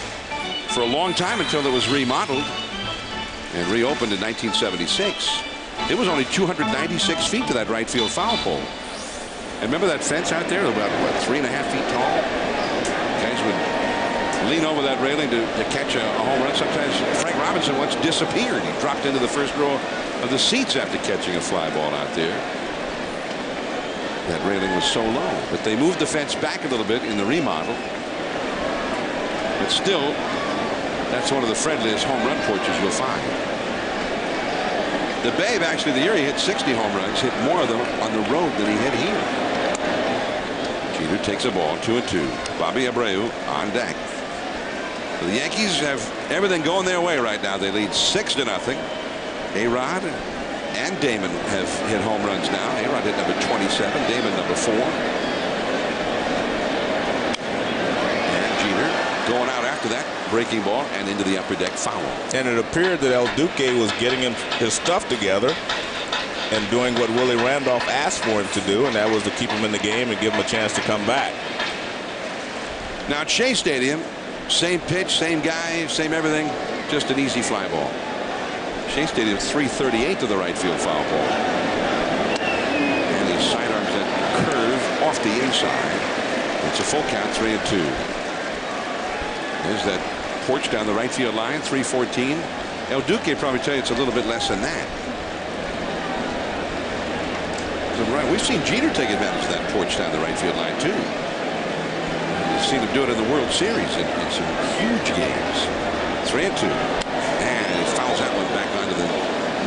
Speaker 4: for a long time until it was remodeled and reopened in 1976, it was only 296 feet to that right field foul pole. And remember that fence out there, about what, 3.5 feet tall? Guys would lean over that railing to catch a home run. Sometimes Frank Robinson once disappeared. He dropped into the first row of the seats after catching a fly ball out there. That railing was so low, but they moved the fence back a little bit in the remodel. But still, that's one of the friendliest home run porches you'll find. The Babe, actually, the year he hit 60 home runs, hit more of them on the road than he hit here. Jeter takes a ball, 2-2. Bobby Abreu on deck. The Yankees have everything going their way right now. They lead 6-0. A-Rod and Damon have hit home runs now. A-Rod hit number 27, Damon number 4. And Jeter going out after after that, breaking ball and into the upper deck foul.
Speaker 3: And it appeared that El Duque was getting his stuff together and doing what Willie Randolph asked for him to do, and that was to keep him in the game and give him a chance to come back.
Speaker 4: Now at Shea Stadium, same pitch, same guy, same everything, just an easy fly ball. Shea Stadium 338 to the right field foul ball. And he sidearms that curve off the inside. It's a full count, 3-2. There's that porch down the right field line, 314. El Duque probably tell you it's a little bit less than that. Right, we've seen Jeter take advantage of that porch down the right field line too. We've seen him do it in the World Series in some huge games. 3-2, and he fouls that one back onto the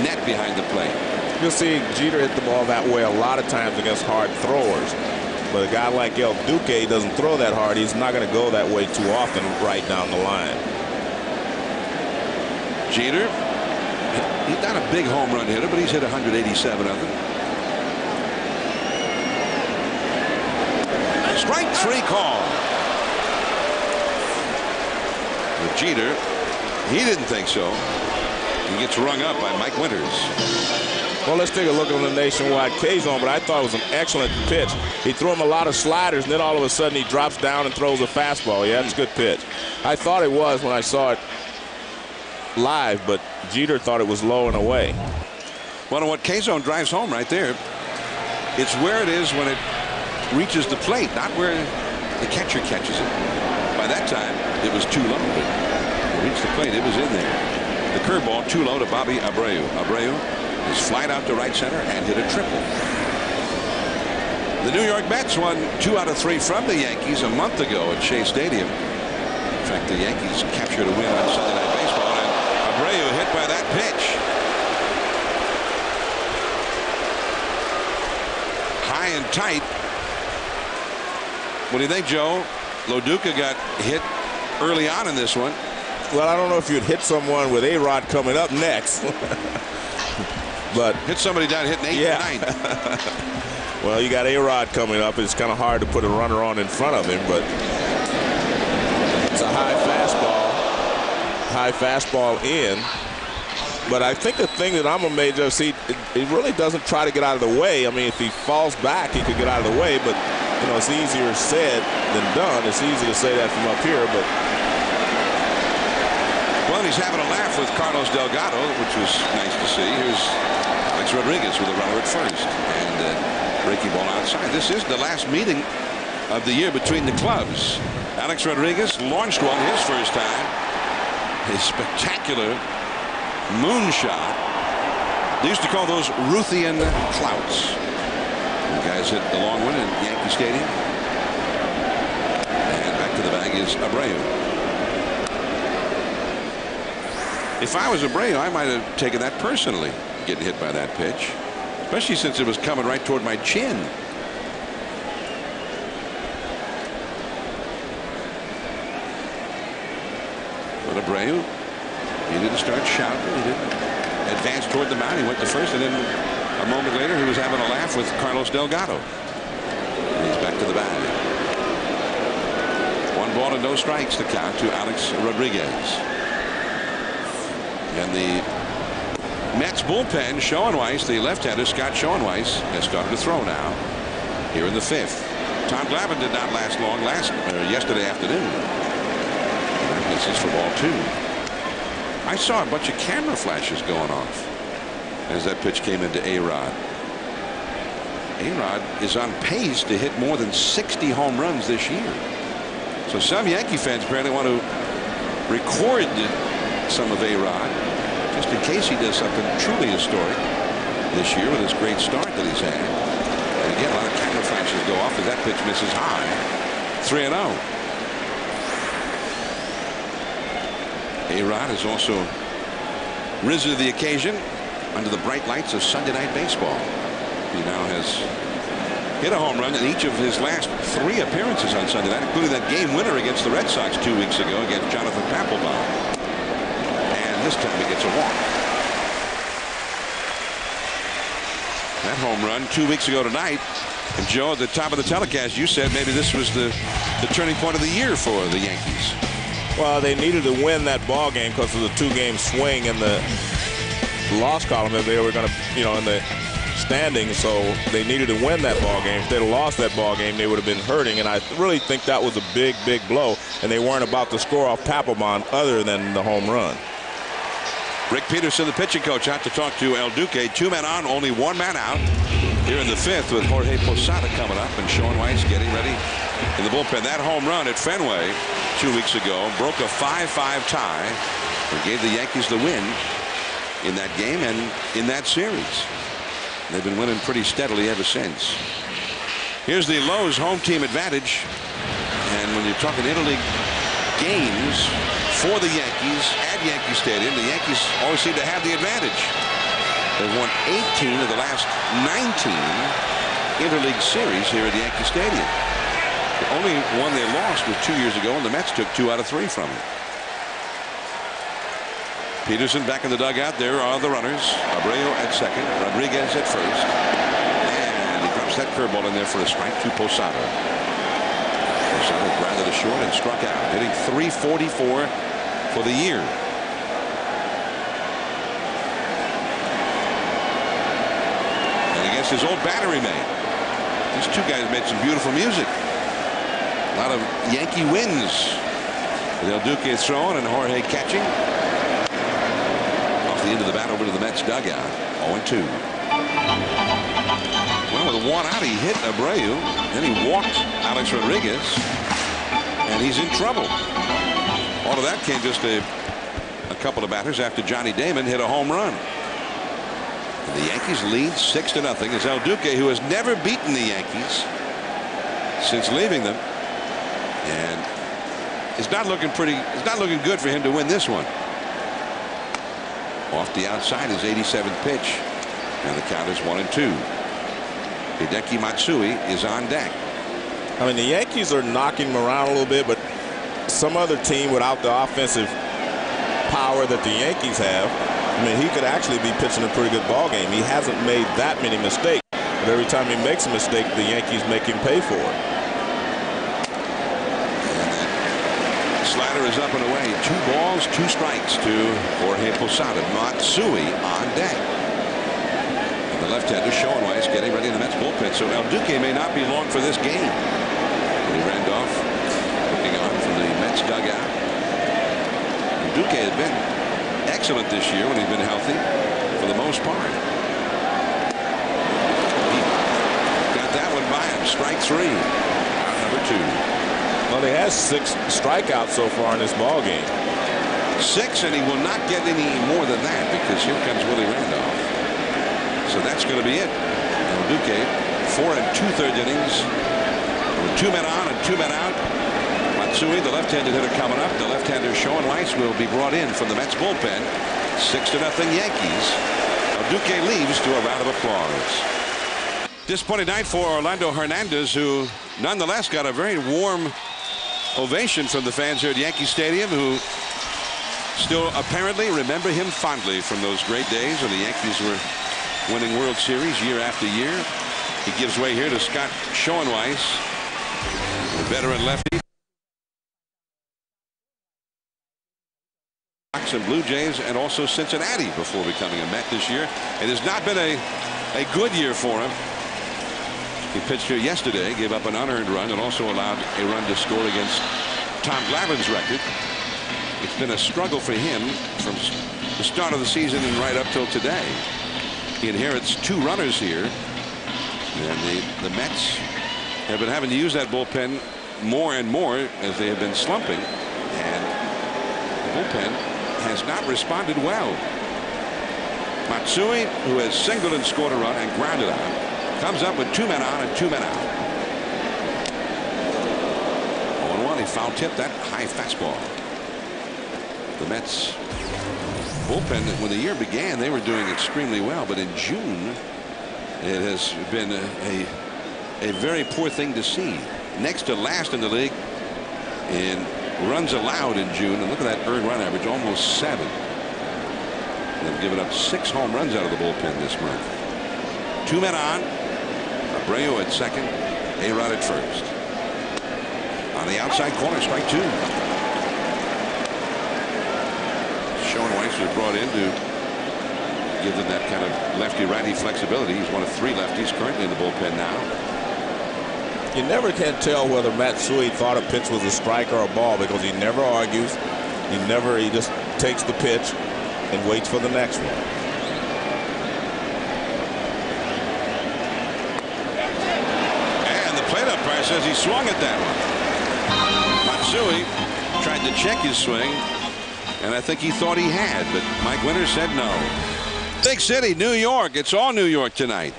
Speaker 4: net behind the plate.
Speaker 3: You'll see Jeter hit the ball that way a lot of times against hard throwers. But a guy like El Duque doesn't throw that hard. He's not going to go that way too often right down the line.
Speaker 4: Jeter, he's not a big home run hitter, but he's hit 187 of them. Strike 3 call. But Jeter, he didn't think so. He gets rung up by Mike Winters.
Speaker 3: Well, let's take a look on the nationwide K-zone, but I thought it was an excellent pitch. He threw him a lot of sliders, and then all of a sudden he drops down and throws a fastball. Yeah, that's a good pitch. I thought it was when I saw it live, but Jeter thought it was low and away.
Speaker 4: Well, what K-zone drives home right there, it's where it is when it reaches the plate, not where the catcher catches it. By that time, it was too low, but it reached the plate. It was in there. The curveball too low to Bobby Abreu. Abreu is flied out to right center and hit a triple. The New York Mets won 2 out of 3 from the Yankees a month ago at Shea Stadium. In fact, the Yankees captured a win on Sunday Night Baseball, and Abreu hit by that pitch. High and tight. What do you think, Joe? Loduca got hit early on in this one.
Speaker 3: Well, I don't know if you'd hit someone with A-Rod coming up next. But
Speaker 4: hit somebody down hitting 8th
Speaker 3: yeah.
Speaker 4: and 9th.
Speaker 3: Well, you got A-Rod coming up. It's kind of hard to put a runner on in front of him, but it's a high fastball in. But I think the thing that I'm amazed of, see, he really doesn't try to get out of the way. I mean, if he falls back, he could get out of the way, but you know, it's easier said than done. It's easy to say that from up here, but.
Speaker 4: Well, he's having a laugh with Carlos Delgado, which was nice to see. Here's Alex Rodriguez with a runner at first, and breaking ball outside. This is the last meeting of the year between the clubs. Alex Rodriguez launched one his first time. His spectacular moonshot. They used to call those Ruthian clouts. The guys hit the long one in Yankee Stadium. And back to the bag is Abreu. If I was Abreu, I might have taken that personally, getting hit by that pitch, especially since it was coming right toward my chin. But Abreu, he didn't start shouting. He didn't advance toward the mound. He went to first, and then a moment later, he was having a laugh with Carlos Delgado. And he's back to the bag. 1 ball and no strikes to count to Alex Rodriguez. And the Mets bullpen, Schoenweiss, the left-hander Scott Schoenweiss, has started to throw now here in the 5th. Tom Glavine did not last long yesterday afternoon. That misses for ball 2. I saw a bunch of camera flashes going off as that pitch came into A-Rod. A-Rod is on pace to hit more than 60 home runs this year. So some Yankee fans apparently want to record some of A-Rod just in case he does something truly historic this year with this great start that he's had. And again, a lot of camera flashes go off as that pitch misses high. 3-0. A-Rod has also risen to the occasion under the bright lights of Sunday Night Baseball. He now has hit a home run in each of his last 3 appearances on Sunday night, including that game winner against the Red Sox 2 weeks ago against Jonathan Papelbon. And this time he gets a walk. That home run 2 weeks ago tonight. And Joe, at the top of the telecast, you said maybe this was the turning point of the year for the Yankees.
Speaker 3: Well, they needed to win that ball game because of the 2-game swing in the loss column if they were going to, in the standings. So they needed to win that ball game. If they'd have lost that ball game, they would have been hurting. And I really think that was a big, big blow. And they weren't about to score off Papelbon other than the home run.
Speaker 4: Rick Peterson, the pitching coach, out to talk to El Duque. 2 men on, only 1 man out here in the 5th with Jorge Posada coming up and Sean Weiss getting ready in the bullpen. That home run at Fenway 2 weeks ago broke a 5-5 tie and gave the Yankees the win in that game and in that series. They've been winning pretty steadily ever since. Here's the Lowe's home team advantage. And when you're talking interleague games for the Yankees at Yankee Stadium, the Yankees always seem to have the advantage. They've won 18 of the last 19 interleague series here at Yankee Stadium. The only one they lost was 2 years ago, and the Mets took 2 out of 3 from them. Peterson back in the dugout. There are the runners. Abreu at second. Rodriguez at first. And he drops that curveball in there for a strike to Posada. Posada grounded to short and struck out, hitting .344 for the year. And against his old battery mate. These 2 guys made some beautiful music. A lot of Yankee wins. Del Duque throwing and Jorge catching. Off the end of the bat over to the Mets dugout. 0-2. Well, with 1 out, he hit Abreu. Then he walked Alex Rodriguez. And he's in trouble. All of that came just a couple of batters after Johnny Damon hit a home run. And the Yankees lead 6-0 as El Duque, who has never beaten the Yankees since leaving them, and it's not looking good for him to win this one. Off the outside, his 87th pitch, and the count is 1-2. Hideki Matsui is on deck.
Speaker 3: I mean, the Yankees are knocking him around a little bit, but some other team without the offensive power that the Yankees have, I mean, he could actually be pitching a pretty good ball game. He hasn't made that many mistakes, but every time he makes a mistake, the Yankees make him pay for it.
Speaker 4: And slider is up and away. 2 balls, 2 strikes to Jorge Posada. Matsui on deck. And the left-hander, Sean Weiss, getting ready in the Mets bullpen. So El Duque may not be long for this game. Lee Randolph looking on from the Mets dugout. El Duque has been excellent this year when he's been healthy for the most part. He got that one by him. Strike 3. Out number 2.
Speaker 3: Well, he has 6 strikeouts so far in this ball game.
Speaker 4: 6, and he will not get any more than that because here comes Willie Randolph. So that's going to be it. El Duque, 4 2/3 innings with 2 men on and 2 men out. Matsui, the left-handed hitter, coming up. The left-hander Sean Weiss will be brought in from the Mets bullpen. 6-0 Yankees. El Duque leaves to a round of applause. Disappointing night for Orlando Hernandez, who nonetheless got a very warm ovation from the fans here at Yankee Stadium, who still apparently remember him fondly from those great days when the Yankees were winning World Series year after year. He gives way here to Scott Schoenweiss, the veteran lefty. And Blue Jays and also Cincinnati before becoming a Met this year. It has not been a good year for him. He pitched here yesterday, gave up an unearned run, and also allowed a run to score against Tom Glavine's record. It's been a struggle for him from the start of the season and right up till today. He inherits 2 runners here, and the Mets have been having to use that bullpen more and more as they have been slumping, and the bullpen has not responded well. Matsui, who has singled and scored a run and grounded out, comes up with 2 men on and 2 men out. 0-1, he foul tipped that high fastball. The Mets bullpen, when the year began, they were doing extremely well, but in June it has been a very poor thing to see. Next to last in the league in runs allowed in June, and look at that earned run average, almost 7. They've given up 6 home runs out of the bullpen this month. 2 men on. Abreu at second, A-Rod at first. On the outside corner, strike 2. Reyes was brought in to give them that kind of lefty-righty flexibility. He's one of 3 lefties currently in the bullpen now.
Speaker 3: You never can tell whether Matsui thought a pitch was a strike or a ball because he never argues. He just takes the pitch and waits for the next one.
Speaker 4: And the plate umpire says he swung at that one. Matsui tried to check his swing, and I think he thought he had, but Mike Winters said no. Big city, New York. It's all New York tonight.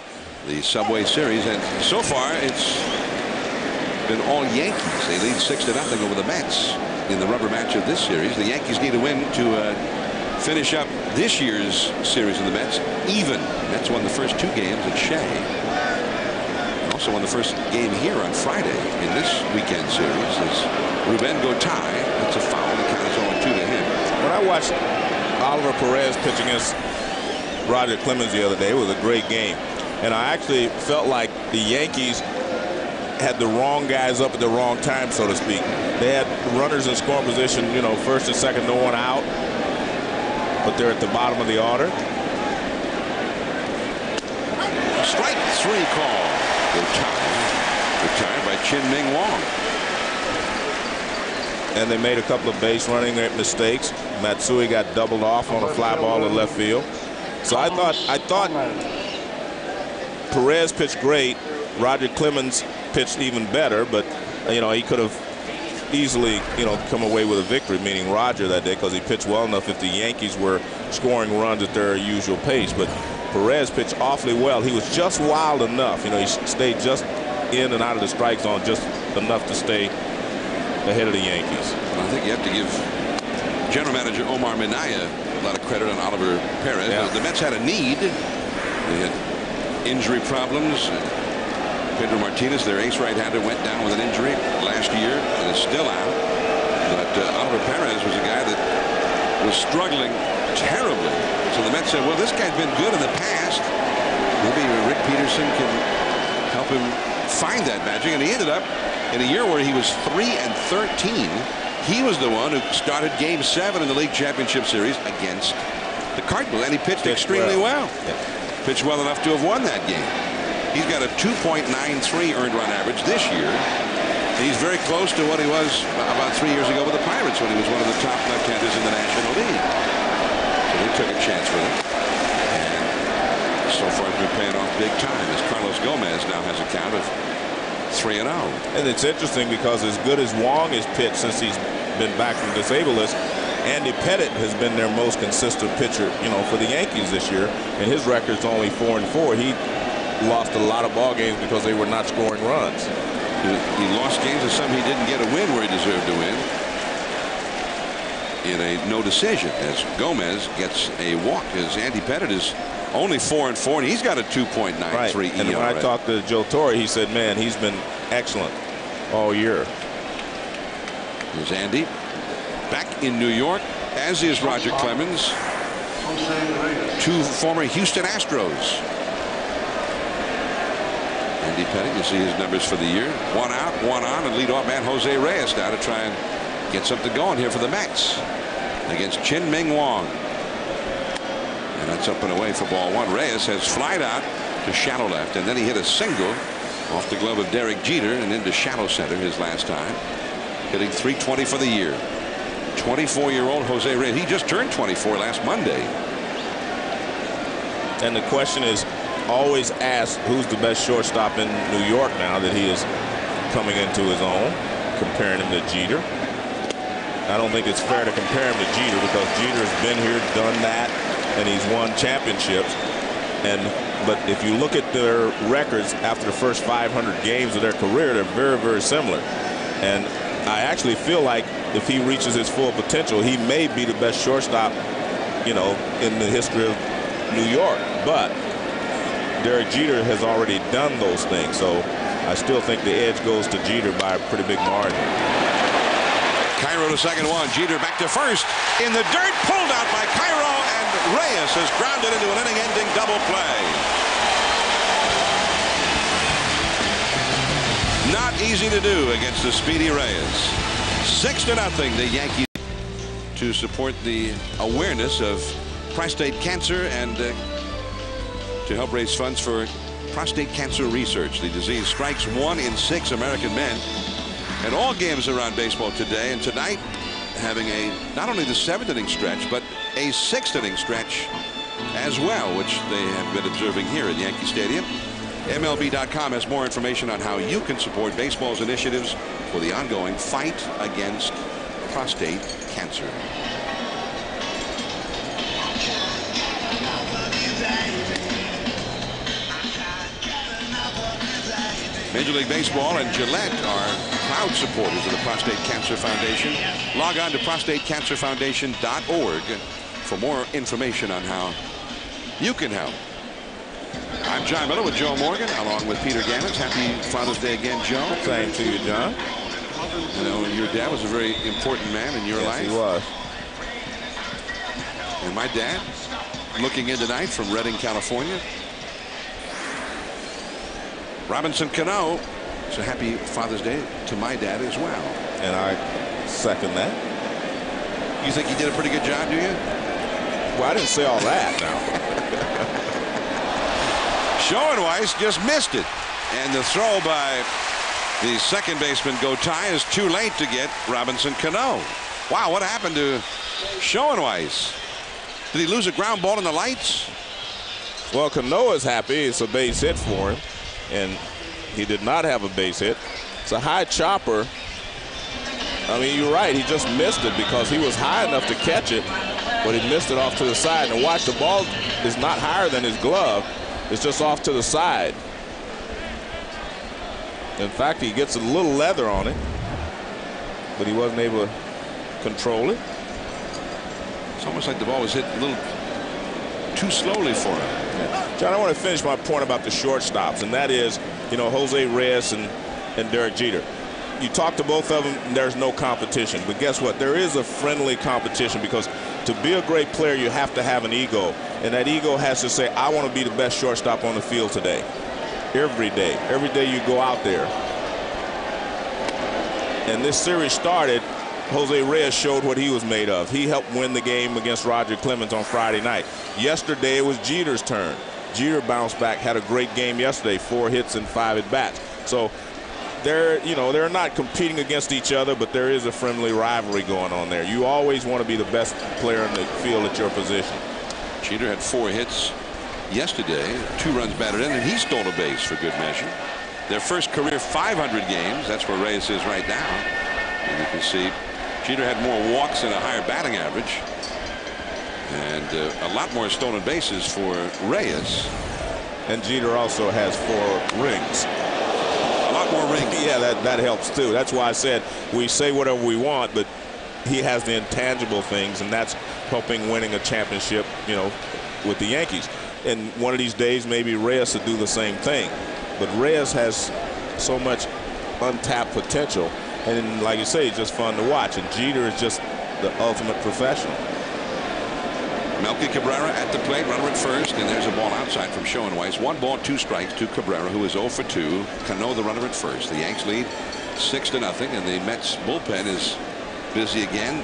Speaker 4: The Subway Series, and so far it's been all Yankees. They lead 6-0 over the Mets in the rubber match of this series. The Yankees need a win to finish up this year's series of the Mets even. Mets won the first 2 games at Shea. Also won the first game here on Friday in this weekend series as Ruben Gotay. It's a foul. The count is 0-2 to him.
Speaker 3: When I watched Oliver Perez pitch against Roger Clemens the other day, it was a great game. And I actually felt like the Yankees had the wrong guys up at the wrong time, so to speak. They had runners in scoring position, you know, first and second, no one out. But they're at the bottom of the order.
Speaker 4: Strike 3 call. Retired by Chien-Ming Wang.
Speaker 3: And they made a couple of base running mistakes. Matsui got doubled off on a fly ball in left field. So I thought Perez pitched great. Roger Clemens pitched even better, but you know, he could have easily, you know, come away with a victory, meaning Roger that day, because he pitched well enough if the Yankees were scoring runs at their usual pace. But Perez pitched awfully well. He was just wild enough. You know, he stayed just in and out of the strike zone just enough to stay ahead of the Yankees.
Speaker 4: Well, I think you have to give General Manager Omar Minaya a lot of credit on Oliver Perez.
Speaker 3: Yeah.
Speaker 4: The Mets had a need. They had injury problems. Pedro Martinez, their ace right-hander, went down with an injury last year and is still out. But Oliver Perez was a guy that was struggling terribly. So the Mets said, well, this guy's been good in the past. Maybe Rick Peterson can help him find that magic. And he ended up in a year where he was 3-13. He was the one who started Game 7 in the League Championship Series against the Cardinals, and he pitched extremely well.
Speaker 3: Yeah.
Speaker 4: Pitched well enough to have won that game. He's got a 2.93 earned run average this year. He's very close to what he was about 3 years ago with the Pirates when he was one of the top left-handers in the National League. So they took a chance with him. And so far he's been paying off big time as Carlos Gomez now has a count of 3-0.
Speaker 3: And it's interesting because as good as Wang has pitched since he's been back from disabled list, Andy Pettitte has been their most consistent pitcher, you know, for the Yankees this year, and his record's only 4-4. He lost a lot of ball games because they were not scoring runs.
Speaker 4: He lost games and some he didn't get a win where he deserved to win. In a no decision as Gomez gets a walk, as Andy Pettitte is only 4-4, and he's got a 2.93
Speaker 3: right.
Speaker 4: ERA.
Speaker 3: And when I talked to Joe Torre, he said, man, he's been excellent all year.
Speaker 4: Here's Andy back in New York, as is Roger Clemens, 2 former Houston Astros. Andy Pettitte, you see his numbers for the year. 1 out, 1 on, and leadoff man Jose Reyes now to try and get something going here for the Mets against Chien-Ming Wang. And that's up and away for ball 1. Reyes has flied out to shallow left, and then he hit a single off the glove of Derek Jeter and into shallow center his last time, hitting .320 for the year. 24-year-old Jose Reyes. He just turned 24 last Monday.
Speaker 3: And the question is always asked, who's the best shortstop in New York now that he is coming into his own, comparing him to Jeter. I don't think it's fair to compare him to Jeter because Jeter has been here, done that, and he's won championships. But if you look at their records after the first 500 games of their career, they're very, very similar. And I actually feel like if he reaches his full potential, he may be the best shortstop, you know, in the history of New York. But Derek Jeter has already done those things, so I still think the edge goes to Jeter by a pretty big margin.
Speaker 4: Cairo to second one. Jeter back to first. In the dirt, pulled out by Cairo, and Reyes has grounded into an inning-ending double play. Not easy to do against the speedy Reyes. 6-0, the Yankees. to support the awareness of prostate cancer and to help raise funds for prostate cancer research. The disease strikes 1 in 6 American men. And all games around baseball today and tonight having not only the 7th inning stretch, but a 6th inning stretch as well, which they have been observing here at Yankee Stadium. MLB.com has more information on how you can support baseball's initiatives for the ongoing fight against prostate cancer. Major League Baseball and Gillette are proud supporters of the Prostate Cancer Foundation. Log on to prostatecancerfoundation.org for more information on how you can help. I'm John Miller with Joe Morgan, along with Peter Gammons. Happy Father's Day again, Joe.
Speaker 3: Same to you, John.
Speaker 4: You know, your dad was a very important man in your life.
Speaker 3: He was.
Speaker 4: And my dad, looking in tonight from Redding, California. Robinson Cano. So happy Father's Day to my dad as well.
Speaker 3: And I second that.
Speaker 4: You think he did a pretty good job, do you?
Speaker 3: Well, I didn't say all that now.
Speaker 4: Schoenweiss just missed it. And the throw by the second baseman Gotay is too late to get Robinson Cano. Wow, what happened to Schoenweiss? Did he lose a ground ball in the lights?
Speaker 3: Well, Cano is happy. It's a base hit for him. And he did not have a base hit. It's a high chopper. I mean, you're right. He just missed it because he was high enough to catch it, but he missed it off to the side. And watch, the ball is not higher than his glove. It's just off to the side. In fact, he gets a little leather on it, but he wasn't able to control it.
Speaker 4: It's almost like the ball was hit a little too slowly for him.
Speaker 3: John, I want to finish my point about the shortstops, and that is, you know, Jose Reyes and Derek Jeter. You talk to both of them, and there's no competition. But guess what? There is a friendly competition, because to be a great player, you have to have an ego. And that ego has to say, I want to be the best shortstop on the field today. Every day. Every day you go out there. And this series started, Jose Reyes showed what he was made of. He helped win the game against Roger Clemens on Friday night. Yesterday, it was Jeter's turn. Jeter bounced back, had a great game yesterday, 4 hits and 5 at-bats. So they're not competing against each other, but there is a friendly rivalry going on there. You always want to be the best player in the field at your position.
Speaker 4: Jeter had 4 hits yesterday, 2 runs batted in, and he stole a base for good measure. Their first career 500 games. That's where Reyes is right now. And you can see Jeter had more walks and a higher batting average, and a lot more stolen bases for Reyes.
Speaker 3: And Jeter also has 4 rings.
Speaker 4: A lot more rings.
Speaker 3: Yeah, that helps too. That's why I said we say whatever we want, but he has the intangible things, and that's helping winning a championship, you know, with the Yankees. And one of these days, maybe Reyes will do the same thing. But Reyes has so much untapped potential, and like you say, it's just fun to watch. And Jeter is just the ultimate professional.
Speaker 4: Melky Cabrera at the plate, runner at first, and there's a ball outside from Schoenweiss. 1 ball, 2 strikes to Cabrera, who is 0 for 2. Cano, the runner at first. The Yanks lead 6-0, and the Mets bullpen is busy again.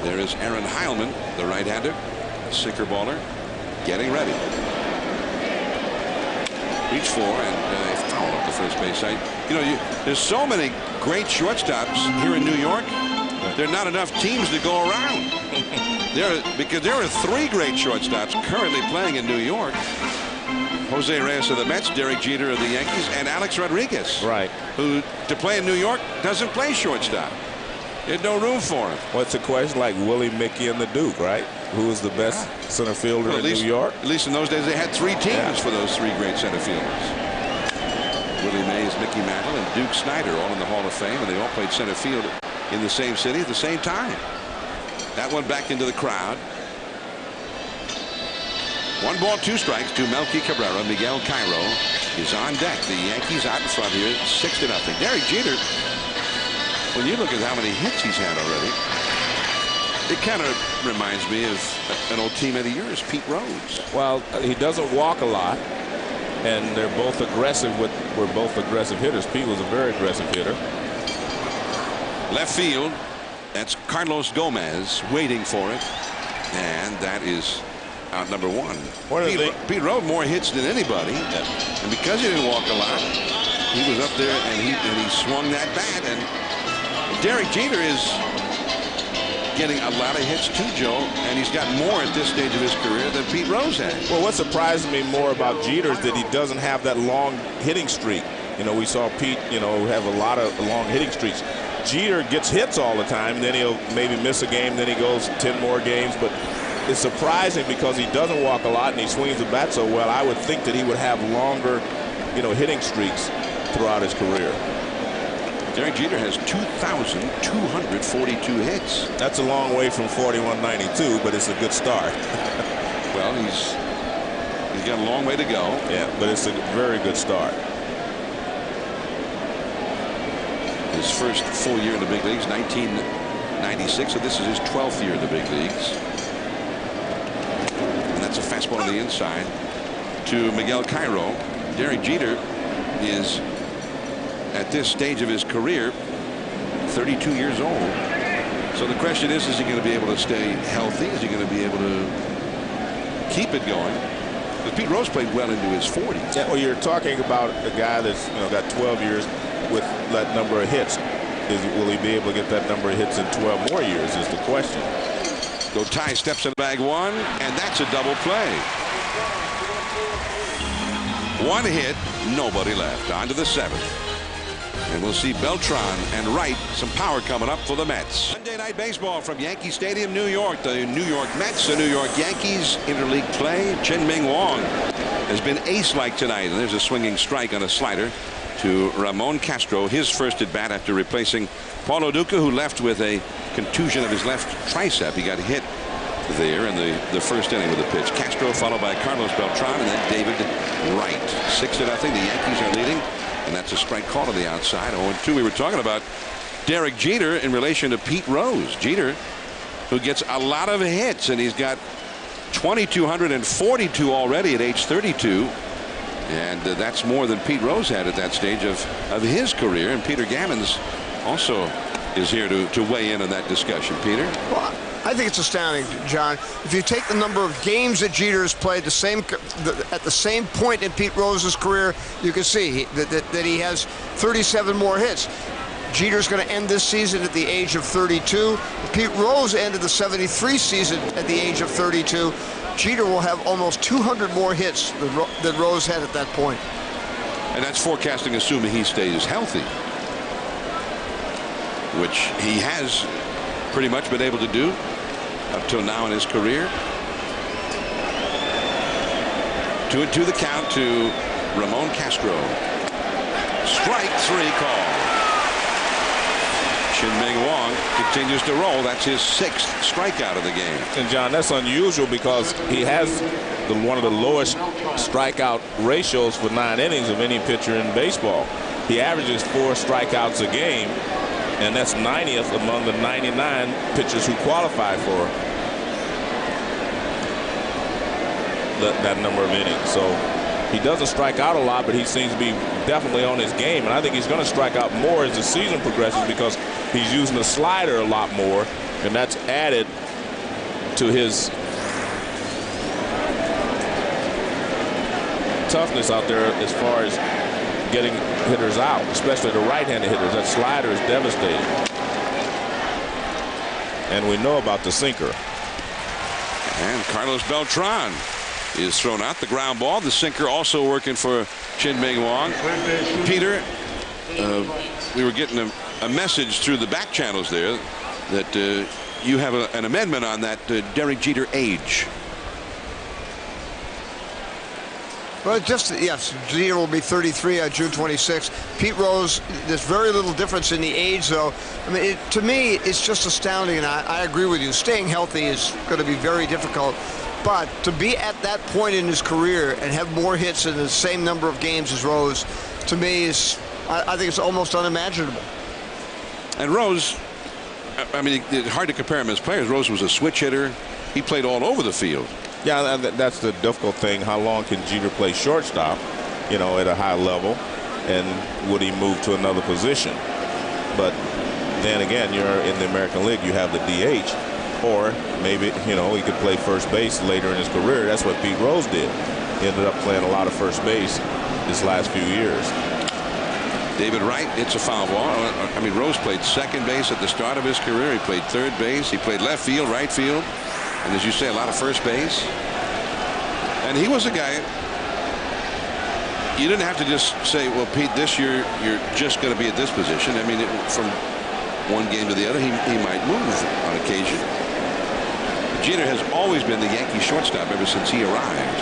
Speaker 4: There is Aaron Heilman, the right-hander, sinker baller, getting ready. Reach for and foul up the first base side. You know, there's so many great shortstops here in New York. There are not enough teams to go around. Because there are 3 great shortstops currently playing in New York. Jose Reyes of the Mets, Derek Jeter of the Yankees, and Alex Rodriguez.
Speaker 3: Right.
Speaker 4: Who, to play in New York, doesn't play shortstop. There's no room for him.
Speaker 3: Well, it's a question like Willie, Mickey, and the Duke, right? Who is the best center fielder in New York?
Speaker 4: At least in those days, they had 3 teams for those 3 great center fielders. Willie Mays, Mickey Mantle, and Duke Snider, all in the Hall of Fame, and they all played center field in the same city at the same time. That one back into the crowd. 1 ball, 2 strikes to Melky Cabrera. Miguel Cairo is on deck. The Yankees out in front here, 6-0. Derek Jeter, when you look at how many hits he's had already, it kind of reminds me of an old teammate of yours, Pete Rose.
Speaker 3: Well, he doesn't walk a lot, and they're both aggressive. We're both aggressive hitters. Pete was a very aggressive hitter.
Speaker 4: Left field, That's Carlos Gomez waiting for it. And that is out number one. Pete Rose more hits than anybody. And because he didn't walk a lot, he was up there and he swung that bat. And Derek Jeter is getting a lot of hits too, Joe, and he's got more at this stage of his career than Pete Rose had.
Speaker 3: Well, what surprises me more about Jeter is that he doesn't have that long hitting streak. You know, we saw Pete, you know, have a lot of long hitting streaks. Jeter gets hits all the time, and then he'll maybe miss a game, then he goes 10 more games. But it's surprising because he doesn't walk a lot and he swings the bat so well. I would think that he would have longer, you know, hitting streaks throughout his career.
Speaker 4: Derek Jeter has 2,242 hits.
Speaker 3: That's a long way from 4192, but it's a good start.
Speaker 4: Well, he's got a long way to go.
Speaker 3: Yeah, but it's a very good start.
Speaker 4: His first full year in the big leagues, 1996, so this is his 12th year in the big leagues. And that's a fastball on the inside to Miguel Cairo. Derek Jeter is, at this stage of his career, 32 years old. So the question is he going to be able to stay healthy? Is he going to be able to keep it going? Because Pete Rose played well into his 40s.
Speaker 3: Yeah, well, you're talking about a guy that's, you know, got 12 years with that number of hits. Will he be able to get that number of hits in 12 more years is the question.
Speaker 4: Gotay steps in bag one, and that's a double play. One hit, nobody left. On to the seventh. And we'll see Beltran and Wright, some power coming up for the Mets. Monday Night Baseball from Yankee Stadium, New York. The New York Mets, the New York Yankees, interleague play. Chien-Ming Wang has been ace-like tonight. And there's a swinging strike on a slider to Ramon Castro, his first at bat after replacing Paul Oduka, who left with a contusion of his left tricep. He got hit there in the first inning with a pitch. Castro followed by Carlos Beltran and then David Wright. 6-0. The Yankees are leading. And that's a strike call to the outside. 0-2. We were talking about Derek Jeter in relation to Pete Rose. Jeter, who gets a lot of hits, and he's got 2,242 already at age 32. And that's more than Pete Rose had at that stage of his career. And Peter Gammons also is here to weigh in on that discussion. Peter?
Speaker 6: Well, I think it's astounding, John. If you take the number of games that Jeter has played at the same point in Pete Rose's career, you can see that he has 37 more hits. Jeter's going to end this season at the age of 32. Pete Rose ended the 73 season at the age of 32. Jeter will have almost 200 more hits than Rose had at that point.
Speaker 4: And that's forecasting assuming he stays healthy, which he has pretty much been able to do up till now in his career. 2-2 the count to Ramon Castro. Strike three call. Chien-Ming Wang continues to roll. That's his 6th strikeout of the game.
Speaker 3: And John, that's unusual because he has one of the lowest strikeout ratios for 9 innings of any pitcher in baseball. He averages 4 strikeouts a game, and that's 90th among the 99 pitchers who qualify for that number of innings. So he doesn't strike out a lot, but he seems to be definitely on his game. And I think he's going to strike out more as the season progresses because he's using the slider a lot more, and that's added to his toughness out there as far as getting hitters out, especially the right-handed hitters. That slider is devastating. And we know about the sinker.
Speaker 4: And Carlos Beltran is thrown out. The ground ball. The sinker also working for Chien-Ming Wang. Peter, we were getting a message through the back channels there that you have an amendment on that Derek Jeter age.
Speaker 6: Well, yes, Jeter will be 33 on June 26th. Pete Rose, there's very little difference in the age, though. I mean, to me, it's just astounding, and I agree with you. Staying healthy is going to be very difficult. But to be at that point in his career and have more hits in the same number of games as Rose, to me, I think it's almost unimaginable.
Speaker 4: And Rose, I mean, it's hard to compare him as players. Rose was a switch hitter. He played all over the field.
Speaker 3: Yeah, that's the difficult thing. How long can Jeter play shortstop, you know, at a high level, and would he move to another position? But then again, you're in the American League, you have the DH. Or maybe, you know, he could play first base later in his career. That's what Pete Rose did. He ended up playing a lot of first base his last few years.
Speaker 4: David Wright hits a foul ball. I mean, Rose played second base at the start of his career. He played third base. He played left field, right field, and as you say, a lot of first base. And he was a guy. You didn't have to just say, well, Pete, this year you're just going to be at this position. I mean, from one game to the other, he might move on occasion. Jeter has always been the Yankee shortstop ever since he arrived.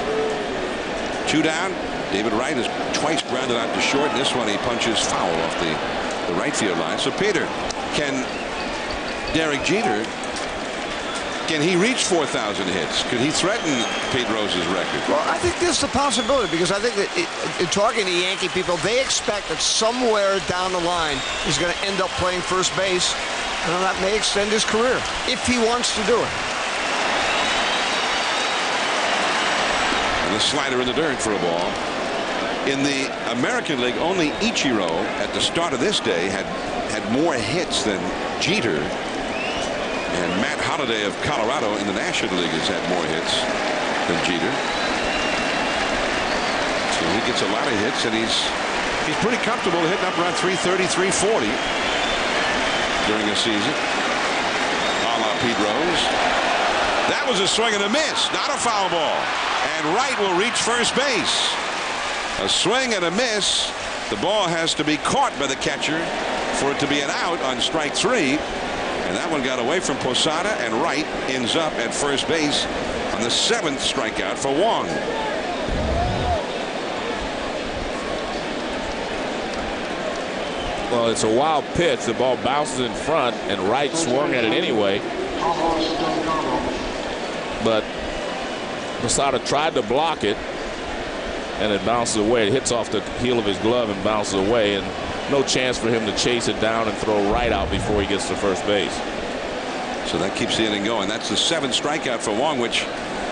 Speaker 4: 2 down. David Wright is twice grounded out to short. And this one he punches foul off the right field line. So Peter, can Derek Jeter, can he reach 4,000 hits? Could he threaten Pete Rose's record?
Speaker 6: Well, I think there's the possibility, because I think that in talking to Yankee people, they expect that somewhere down the line he's going to end up playing first base, and that may extend his career if he wants to do it.
Speaker 4: And the slider in the dirt for a ball. In the American League, only Ichiro at the start of this day had more hits than Jeter. And Matt Holliday of Colorado in the National League has had more hits than Jeter. So he gets a lot of hits, and he's pretty comfortable hitting up around 330, 340 during a season. A la Pete Rose. That was a swing and a miss, not a foul ball. And Wright will reach first base. A swing and a miss. The ball has to be caught by the catcher for it to be an out on strike 3. And that one got away from Posada, and Wright ends up at first base on the 7th strikeout for Wang.
Speaker 3: Well, it's a wild pitch. The ball bounces in front, and Wright swung at it anyway. But Posada tried to block it, and it bounces away. It hits off the heel of his glove and bounces away, and no chance for him to chase it down and throw Wright out before he gets to first base.
Speaker 4: So that keeps the inning going. That's the 7th strikeout for Wang, which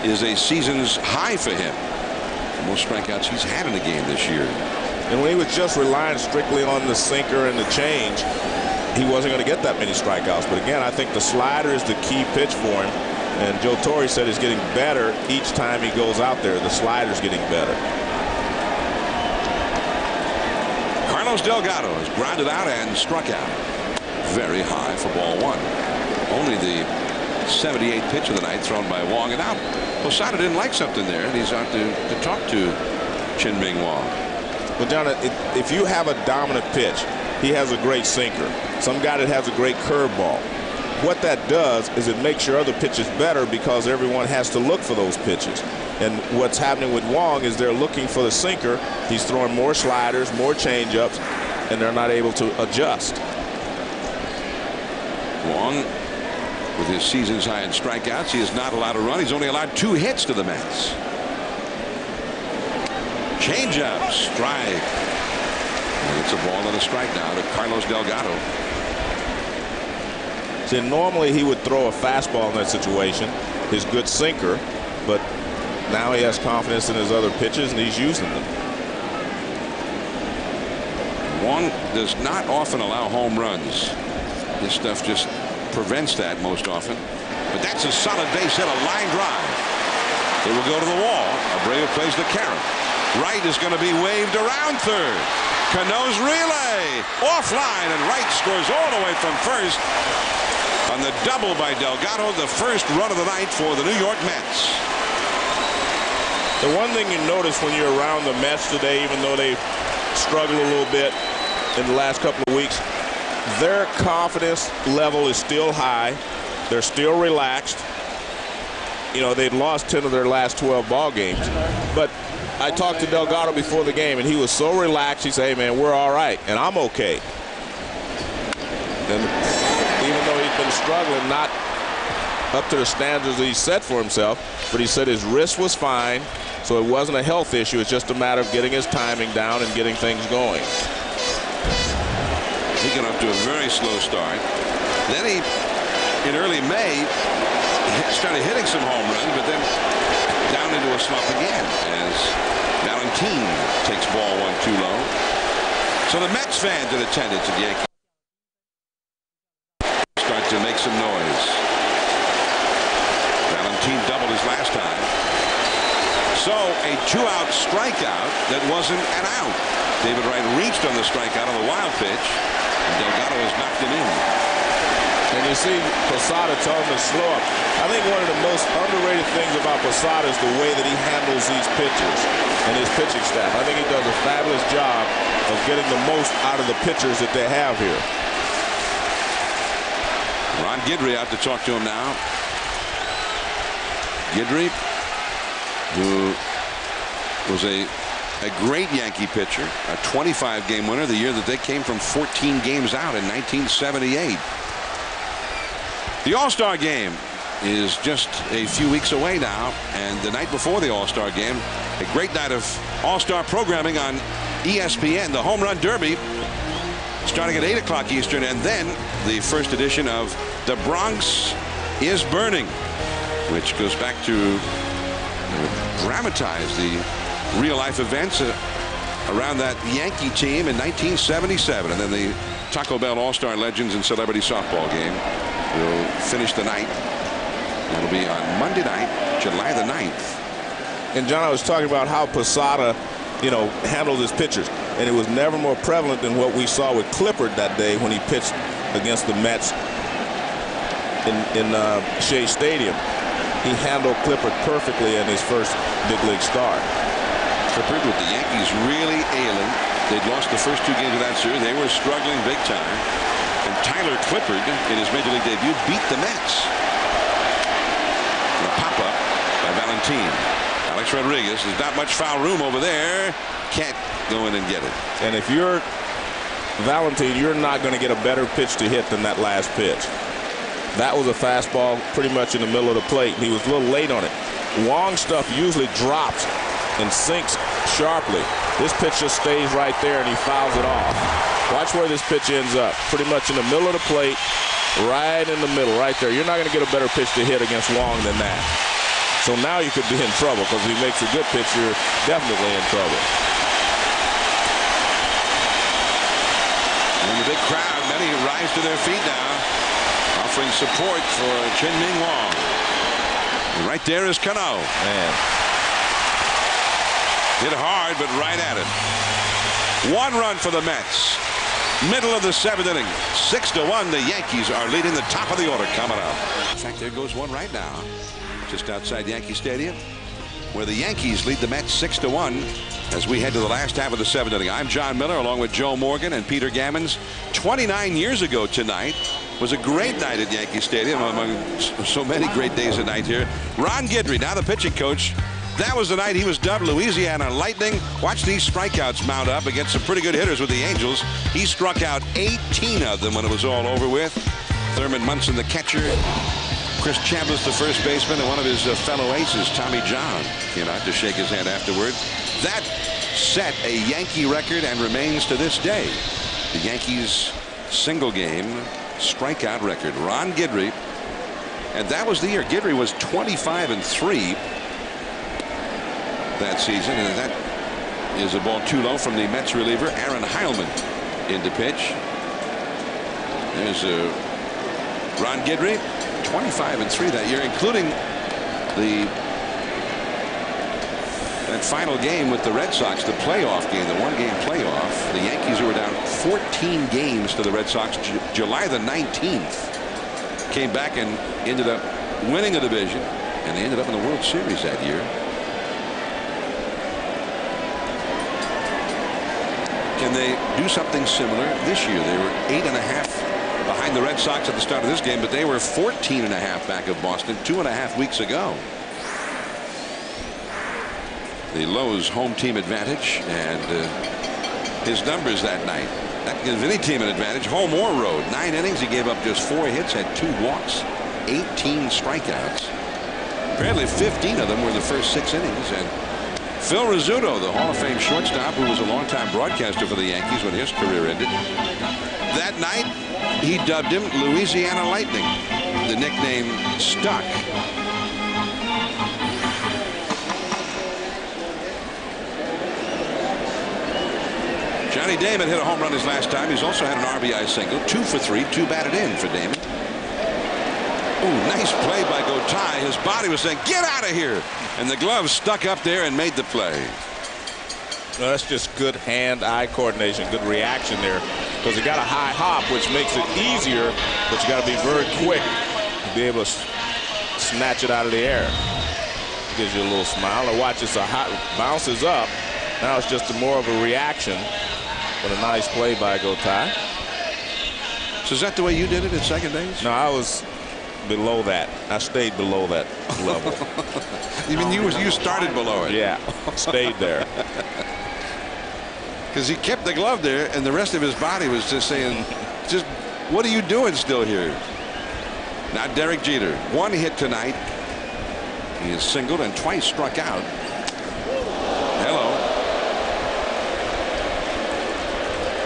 Speaker 4: is a season's high for him. The most strikeouts he's had in a game this year.
Speaker 3: And when he was just relying strictly on the sinker and the change, he wasn't going to get that many strikeouts. But again, I think the slider is the key pitch for him. And Joe Torre said he's getting better each time he goes out there. The slider's getting better.
Speaker 4: Carlos Delgado is grounded out and struck out. Very high for ball 1. Only the 78th pitch of the night thrown by Wang. And now Posada didn't like something there, and he's out to talk to Chien-Ming Wang.
Speaker 3: But John, if you have a dominant pitch, he has a great sinker. Some guy that has a great curveball. What that does is it makes your other pitches better, because everyone has to look for those pitches. And what's happening with Wang is they're looking for the sinker. He's throwing more sliders, more changeups, and they're not able to adjust.
Speaker 4: Wang, with his season's high in strikeouts, he is not allowed to run. He's only allowed 2 hits to the Mets. Changeup, strike. And it's a ball and a strike now to Carlos Delgado.
Speaker 3: See, normally he would throw a fastball in that situation, his good sinker, but now he has confidence in his other pitches, and he's using them.
Speaker 4: Wang does not often allow home runs. This stuff just prevents that most often. But that's a solid base hit, a line drive. It will go to the wall. Abreu plays the carry. Wright is going to be waved around third. Cano's relay offline, and Wright scores all the way from first on the double by Delgado, the first run of the night for the New York Mets.
Speaker 3: The one thing you notice when you're around the Mets today, even though they've struggled a little bit in the last couple of weeks, their confidence level is still high. They're still relaxed. You know, they'd lost 10 of their last 12 ball games. But I talked to Delgado before the game, and he was so relaxed. He said, hey, man, we're all right, and I'm okay. And even though he's been struggling, not up to the standards that he set for himself, but he said his wrist was fine, so it wasn't a health issue. It's just a matter of getting his timing down and getting things going.
Speaker 4: He got off to a very slow start. Then he, in early May, started hitting some home runs, but then down into a slump again as Valentin takes ball 1 too low. So the Mets fans in attendance at Yankee to make some noise. Valentine doubled his last time. So a 2-out strikeout that wasn't an out. David Wright reached on the strikeout on the wild pitch, and Delgado has knocked him in.
Speaker 3: And you see Posada told him to slow up. I think one of the most underrated things about Posada is the way that he handles these pitchers and his pitching staff. I think he does a fabulous job of getting the most out of the pitchers that they have here.
Speaker 4: Ron Guidry out to talk to him now. Guidry, who was a great Yankee pitcher, a 25-game winner the year that they came from 14 games out in 1978. The All-Star game is just a few weeks away now, and the night before the All-Star game, a great night of All-Star programming on ESPN, the Home Run Derby, starting at 8 o'clock Eastern, and then the first edition of The Bronx is Burning, which goes back to dramatize the real-life events around that Yankee team in 1977. And then the Taco Bell All-Star Legends and Celebrity Softball game will finish the night. It'll be on Monday night, July the 9th.
Speaker 3: And John, I was talking about how Posada, handled his pitchers. And it was never more prevalent than what we saw with Clippard that day when he pitched against the Mets in Shea Stadium. He handled Clippard perfectly in his first big league start.
Speaker 4: Clippard with the Yankees really ailing. They'd lost the first 2 games of that series. They were struggling big time. And Tyler Clippard, in his major league debut, beat the Mets. And a pop-up by Valentine. Alex Rodriguez, there's not much foul room over there. Can't go in and get it.
Speaker 3: And if you're Valentine, you're not going to get a better pitch to hit than that last pitch. That was a fastball pretty much in the middle of the plate. He was a little late on it. Wang's stuff usually drops and sinks sharply. This pitch just stays right there, and he fouls it off. Watch where this pitch ends up. Pretty much in the middle of the plate, right in the middle, right there. You're not going to get a better pitch to hit against Wang than that. So now you could be in trouble, because if he makes a good pitch, you're definitely in trouble.
Speaker 4: And the big crowd, many rise to their feet now, offering support for Chien-Ming Wang. And right there is Cano.
Speaker 3: Man.
Speaker 4: Hit hard, but right at it. 1 run for the Mets. Middle of the 7th inning. 6-1. The Yankees are leading the top of the order coming up. In fact, there goes one right now. Just outside Yankee Stadium, where the Yankees lead the Mets 6-1 as we head to the last half of the 7th inning. I'm John Miller, along with Joe Morgan and Peter Gammons. 29 years ago tonight was a great night at Yankee Stadium, among so many great days at night here. Ron Guidry, now the pitching coach. That was the night he was dubbed Louisiana Lightning. Watch these strikeouts mount up against some pretty good hitters with the Angels. He struck out 18 of them when it was all over with. Thurman Munson, the catcher. Chris Chambliss, the first baseman, and one of his fellow aces, Tommy John, came out to shake his hand afterward. That set a Yankee record and remains to this day the Yankees' single-game strikeout record. Ron Guidry, and that was the year. Guidry was 25-3 that season, and that is a ball too low from the Mets reliever Aaron Heilman in to pitch. There's Ron Guidry, 25-3 that year, including that final game with the Red Sox, the playoff game, the 1-game playoff. The Yankees, who were down 14 games to the Red Sox July the 19th, came back and ended up winning the division, and they ended up in the World Series that year. Can they do something similar this year? They were 8.5 behind the Red Sox at the start of this game, but they were 14.5 back of Boston 2.5 weeks ago. The Lowe's home team advantage, and his numbers that night, that gives any team an advantage, home or road. 9 innings, he gave up just 4 hits, had 2 walks, 18 strikeouts. Apparently 15 of them were the first 6 innings. And Phil Rizzuto, the Hall of Fame shortstop, who was a longtime broadcaster for the Yankees when his career ended, that night he dubbed him Louisiana Lightning. The nickname stuck. Johnny Damon hit a home run his last time. He's also had an RBI single. 2 for 3, 2 batted in for Damon. Ooh, nice play by Gotay. His body was saying, get out of here. And the glove stuck up there and made the play.
Speaker 3: Well, that's just good hand-eye coordination, good reaction there. Because he got a high hop, which makes it easier, but you got to be very quick to be able to snatch it out of the air. Gives you a little smile. And watch, it's a hot, bounces up. Now it's just more of a reaction. But a nice play by Gotay.
Speaker 4: So is that the way you did it at second base?
Speaker 3: No, I was below that. I stayed below that level.
Speaker 4: You mean you started below it?
Speaker 3: Yeah, stayed there.
Speaker 4: Because he kept the glove there, and the rest of his body was just saying, just what are you doing still here? Now Derek Jeter, 1 hit tonight. He is singled and twice struck out. Hello.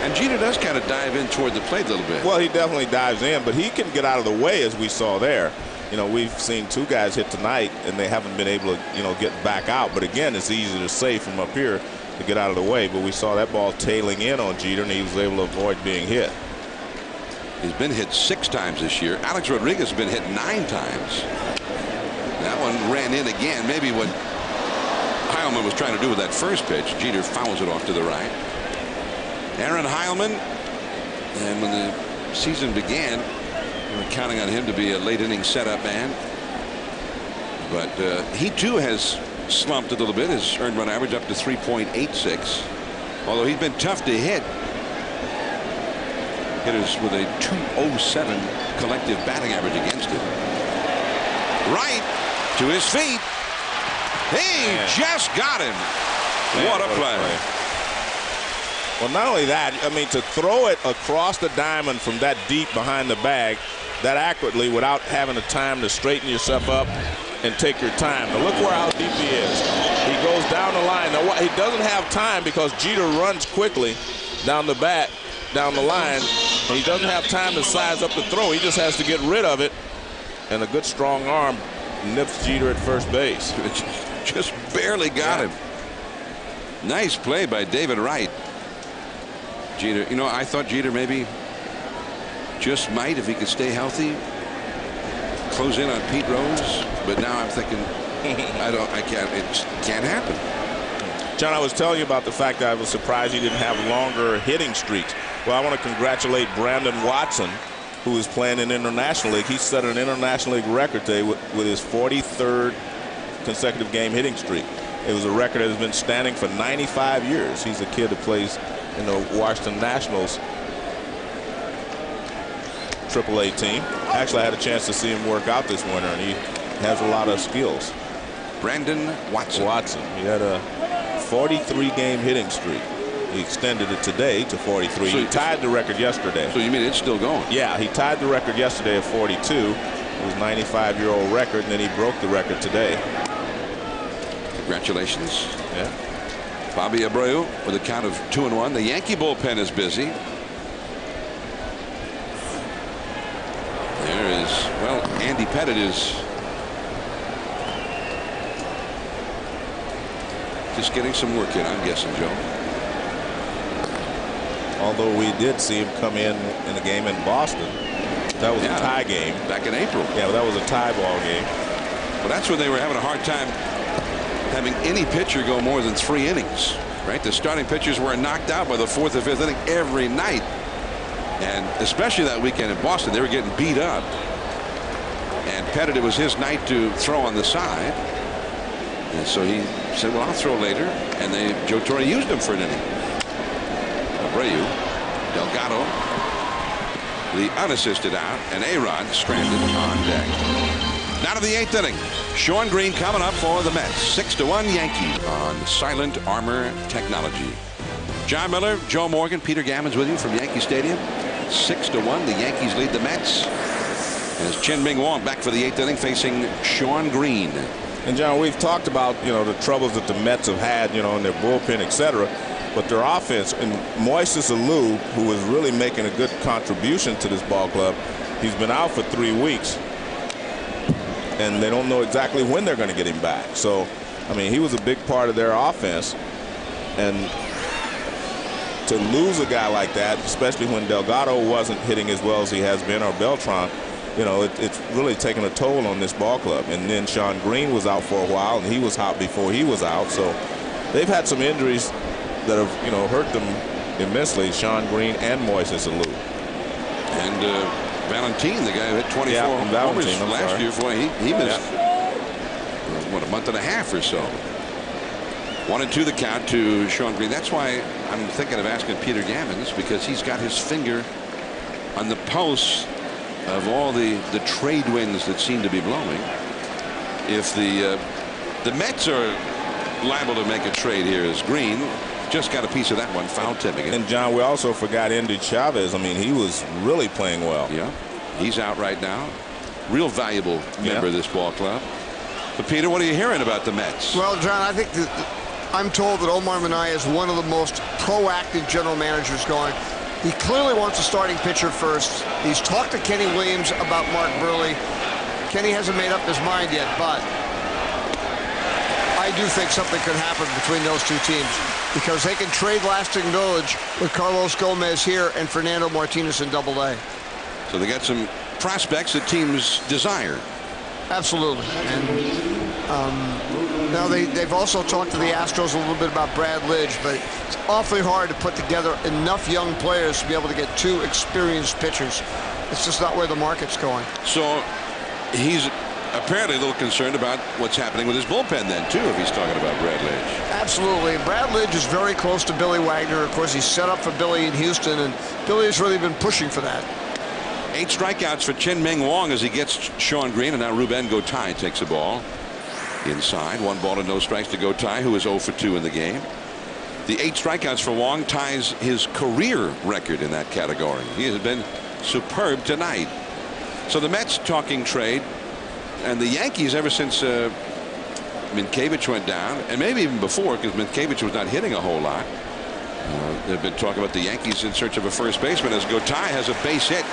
Speaker 4: And Jeter does kind of dive in toward the plate a little bit.
Speaker 3: Well, he definitely dives in, but he can get out of the way, as we saw there. You know, we've seen 2 guys hit tonight, and they haven't been able to, you know, get back out. But again, it's easy to say from up here to get out of the way. But we saw that ball tailing in on Jeter, and he was able to avoid being hit.
Speaker 4: He's been hit 6 times this year. Alex Rodriguez has been hit 9 times. That one ran in again. Maybe what Heilman was trying to do with that first pitch. Jeter fouls it off to the right. Aaron Heilman, and when the season began, we were counting on him to be a late inning setup man. But he too has slumped a little bit. His earned run average up to 3.86. Although he's been tough to hit. Hitters with a 207 collective batting average against him. Right to his feet. He just got him. What a play.
Speaker 3: Well, not only that, I mean, to throw it across the diamond from that deep behind the bag that accurately without having the time to straighten yourself up and take your time. Now look how deep he is. He goes down the line. Now he doesn't have time because Jeter runs quickly down the line, and he doesn't have time to size up the throw. He just has to get rid of it, and a good strong arm nips Jeter at first base.
Speaker 4: Just barely got him. Nice play by David Wright. Jeter, you know, I thought Jeter maybe just might, if he could stay healthy, close in on Pete Rose, but now I'm thinking it can't happen.
Speaker 3: John, I was telling you about the fact that I was surprised he didn't have longer hitting streaks. Well, I want to congratulate Brandon Watson, who is playing in International League. He set an International League record today with his 43rd consecutive game hitting streak. It was a record that has been standing for 95 years. He's a kid that plays in the Washington Nationals AAA team. Actually, I had a chance to see him work out this winter, and he has a lot of skills.
Speaker 4: Brandon Watson.
Speaker 3: He had a 43-game hitting streak. He extended it today to 43. So he tied the record yesterday.
Speaker 4: So you mean it's still going? Yeah,
Speaker 3: he tied the record yesterday at 42. It was a 95-year-old record, and then he broke the record today.
Speaker 4: Congratulations.
Speaker 3: Yeah.
Speaker 4: Bobby Abreu with a count of 2-1. The Yankee bullpen is busy. There is, well, Andy Pettit is just getting some work in, I'm guessing, Joe.
Speaker 3: Although we did see him come in a game in Boston. That was a tie game.
Speaker 4: Back in April.
Speaker 3: Yeah, well, that was a tie ball game.
Speaker 4: Well, that's when they were having a hard time having any pitcher go more than 3 innings. Right? The starting pitchers were knocked out by the 4th or 5th inning every night. And especially that weekend in Boston, they were getting beat up. And Pettit, it was his night to throw on the side. And so he said, well, I'll throw later. And Joe Torre used him for an inning. Abreu, Delgado, the unassisted out, and Aaron stranded on deck. Now to the 8th inning. Sean Green coming up for the Mets. 6-1 Yankees on Silent Armor Technology. John Miller, Joe Morgan, Peter Gammons with you from Yankee Stadium. 6-1. The Yankees lead the Mets. As Chien-Ming Wang back for the 8th inning facing Sean Green.
Speaker 3: And John, we've talked about, you know, the troubles that the Mets have had, you know, in their bullpen, etc. But their offense, and Moises Alou, who is really making a good contribution to this ball club, he's been out for 3 weeks. And they don't know exactly when they're going to get him back. So, I mean, he was a big part of their offense. And to lose a guy like that, especially when Delgado wasn't hitting as well as he has been, or Beltran, you know, it's really taken a toll on this ball club. And then Sean Green was out for a while, and he was hot before he was out. So they've had some injuries that have, you know, hurt them immensely. Sean Green and Moises Alou.
Speaker 4: And Valentin, the guy who hit 24 homers last year, boy, he missed what, a month and a half or so. 1-2 the count to Sean Green. That's why I'm thinking of asking Peter Gammons, because he's got his finger on the pulse of all the trade winds that seem to be blowing. If the Mets are liable to make a trade here, as Green just got a piece of that one, foul tipping it.
Speaker 3: And John, we also forgot Endy Chavez. I mean, he was really playing well.
Speaker 4: Yeah, he's out right now. Real valuable member of this ball club. But Peter, what are you hearing about the Mets?
Speaker 6: Well, John, I think I'm told that Omar Minaya is one of the most proactive general managers going. He clearly wants a starting pitcher first. He's talked to Kenny Williams about Mark Burley. Kenny hasn't made up his mind yet, but I do think something could happen between those two teams, because they can trade lasting knowledge with Carlos Gomez here and Fernando Martinez in Double-A.
Speaker 4: So they got some prospects that teams desire.
Speaker 6: Absolutely. And now they've also talked to the Astros a little bit about Brad Lidge, but it's awfully hard to put together enough young players to be able to get two experienced pitchers. It's just not where the market's going.
Speaker 4: So he's apparently a little concerned about what's happening with his bullpen then, too, if he's talking about Brad Lidge.
Speaker 6: Absolutely. Brad Lidge is very close to Billy Wagner. Of course, he's set up for Billy in Houston, and Billy has really been pushing for that.
Speaker 4: 8 strikeouts for Chien-Ming Wang as he gets Sean Green, and now Ruben Gotay takes the ball inside. 1 ball and no strikes to Gotay, who is 0 for 2 in the game. The 8 strikeouts for Wang ties his career record in that category. He has been superb tonight. So the Mets talking trade, and the Yankees, ever since Minkiewicz went down, and maybe even before, because Minkiewicz was not hitting a whole lot, they've been talking about the Yankees in search of a first baseman, as Gotay has a base hit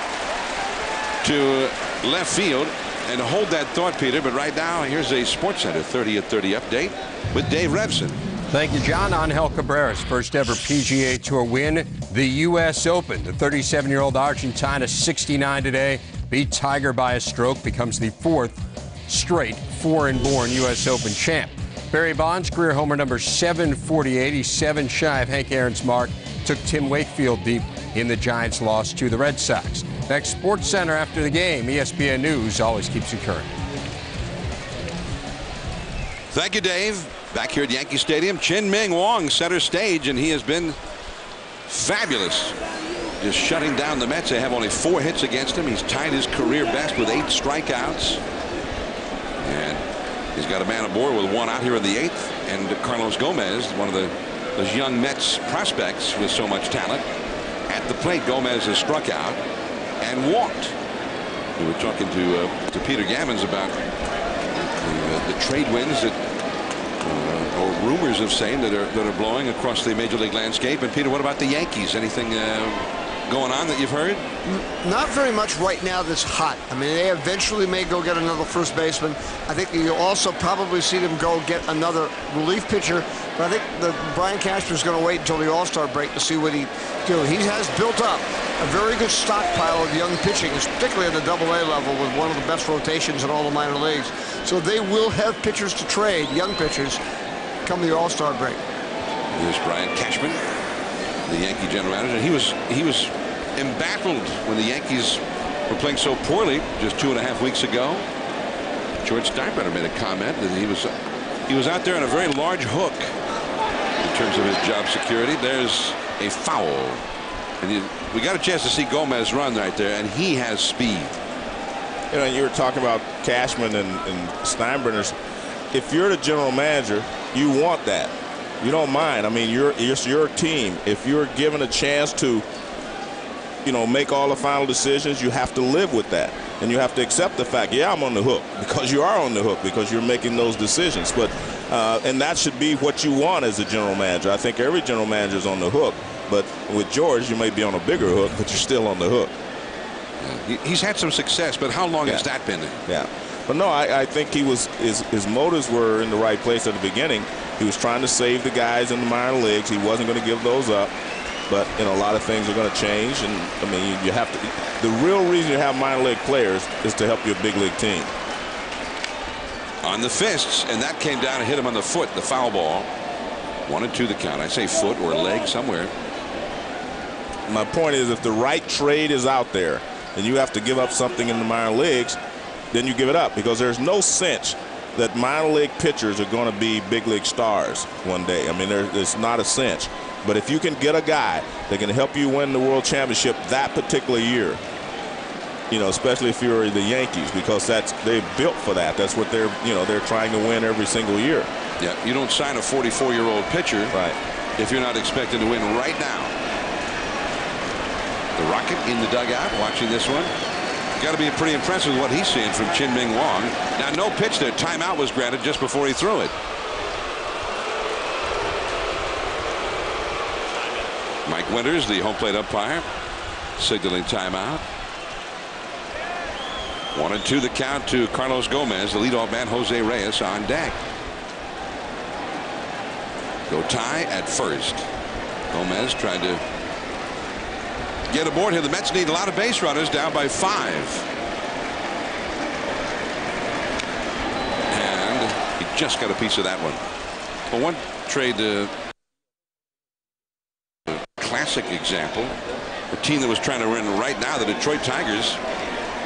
Speaker 4: to left field. And hold that thought, Peter, but right now here's a SportsCenter 30 at 30 update with Dave Revson.
Speaker 5: Thank you, John. Angel Cabrera's first ever PGA Tour win, the U.S. Open. The 37-year-old Argentine, a 69 today, beat Tiger by a stroke, becomes the 4th straight foreign-born U.S. Open champ. Barry Bonds, career homer number 748. He's 7 shy of Hank Aaron's mark. Took Tim Wakefield deep in the Giants' loss to the Red Sox. Next, SportsCenter after the game. ESPN News always keeps you current.
Speaker 4: Thank you, Dave. Back here at Yankee Stadium, Chien-Ming Wang center stage, and he has been fabulous. Just shutting down the Mets. They have only 4 hits against him. He's tied his career best with 8 strikeouts. And he's got a man aboard with 1 out here in the 8th. And Carlos Gomez, one of those young Mets prospects with so much talent. At the plate, Gomez has struck out and walked. We were talking to Peter Gammons about the trade winds that or rumors of saying that are blowing across the major league landscape. And Peter, what about the Yankees? Anything going on that you've heard?
Speaker 6: Not very much right now that's hot. I mean, they eventually may go get another first baseman. I think you'll also probably see them go get another relief pitcher. But I think Brian Cashman's going to wait until the All-Star break to see what he do. He has built up a very good stockpile of young pitching, particularly at the Double-A level, with one of the best rotations in all the minor leagues. So they will have pitchers to trade, young pitchers, come the All-Star break.
Speaker 4: Here's Brian Cashman, the Yankee general manager. He was embattled when the Yankees were playing so poorly just 2.5 weeks ago. George Steinbrenner made a comment that he was out there on a very large hook in terms of his job security. There's a foul, and we got a chance to see Gomez run right there, and he has speed.
Speaker 3: You know, you were talking about Cashman and Steinbrenner's. If you're the general manager, you want that. You don't mind. I mean, it's your team. If you're given a chance to, you know, make all the final decisions, you have to live with that. And you have to accept the fact, yeah, I'm on the hook, because you are on the hook, because you're making those decisions. But and that should be what you want as a general manager. I think every general manager is on the hook. But with George, you may be on a bigger hook, but you're still on the hook.
Speaker 4: He's had some success, but how long has that been?
Speaker 3: Yeah. But no, I think his motives were in the right place at the beginning. He was trying to save the guys in the minor leagues. He wasn't going to give those up. But a lot of things are going to change, and I mean, you have to. The real reason you have minor league players is to help your big league team.
Speaker 4: On the fists, and that came down and hit him on the foot. The foul ball. 1-2 the count. I say foot or leg somewhere.
Speaker 3: My point is, if the right trade is out there, and you have to give up something in the minor leagues, then you give it up, because there's no cinch that minor league pitchers are going to be big league stars one day. I mean, it's not a cinch. But if you can get a guy that can help you win the World Championship that particular year, especially if you're the Yankees, because they're built for that. That's what they're trying to win every single year.
Speaker 4: Yeah, you don't sign a 44-year-old pitcher,
Speaker 3: right,
Speaker 4: if you're not expected to win right now. The Rocket in the dugout watching this one. Got to be pretty impressed with what he's seeing from Chien-Ming Wang. Now, no pitch there. Timeout was granted just before he threw it. Mike Winters, the home plate umpire, signaling timeout. 1-2 the count to Carlos Gomez, the leadoff man. Jose Reyes on deck. Go tie at first. Gomez trying to get aboard here. The Mets need a lot of base runners, down by 5. And he just got a piece of that one. Well, one trade, classic example. A team that was trying to win right now, the Detroit Tigers,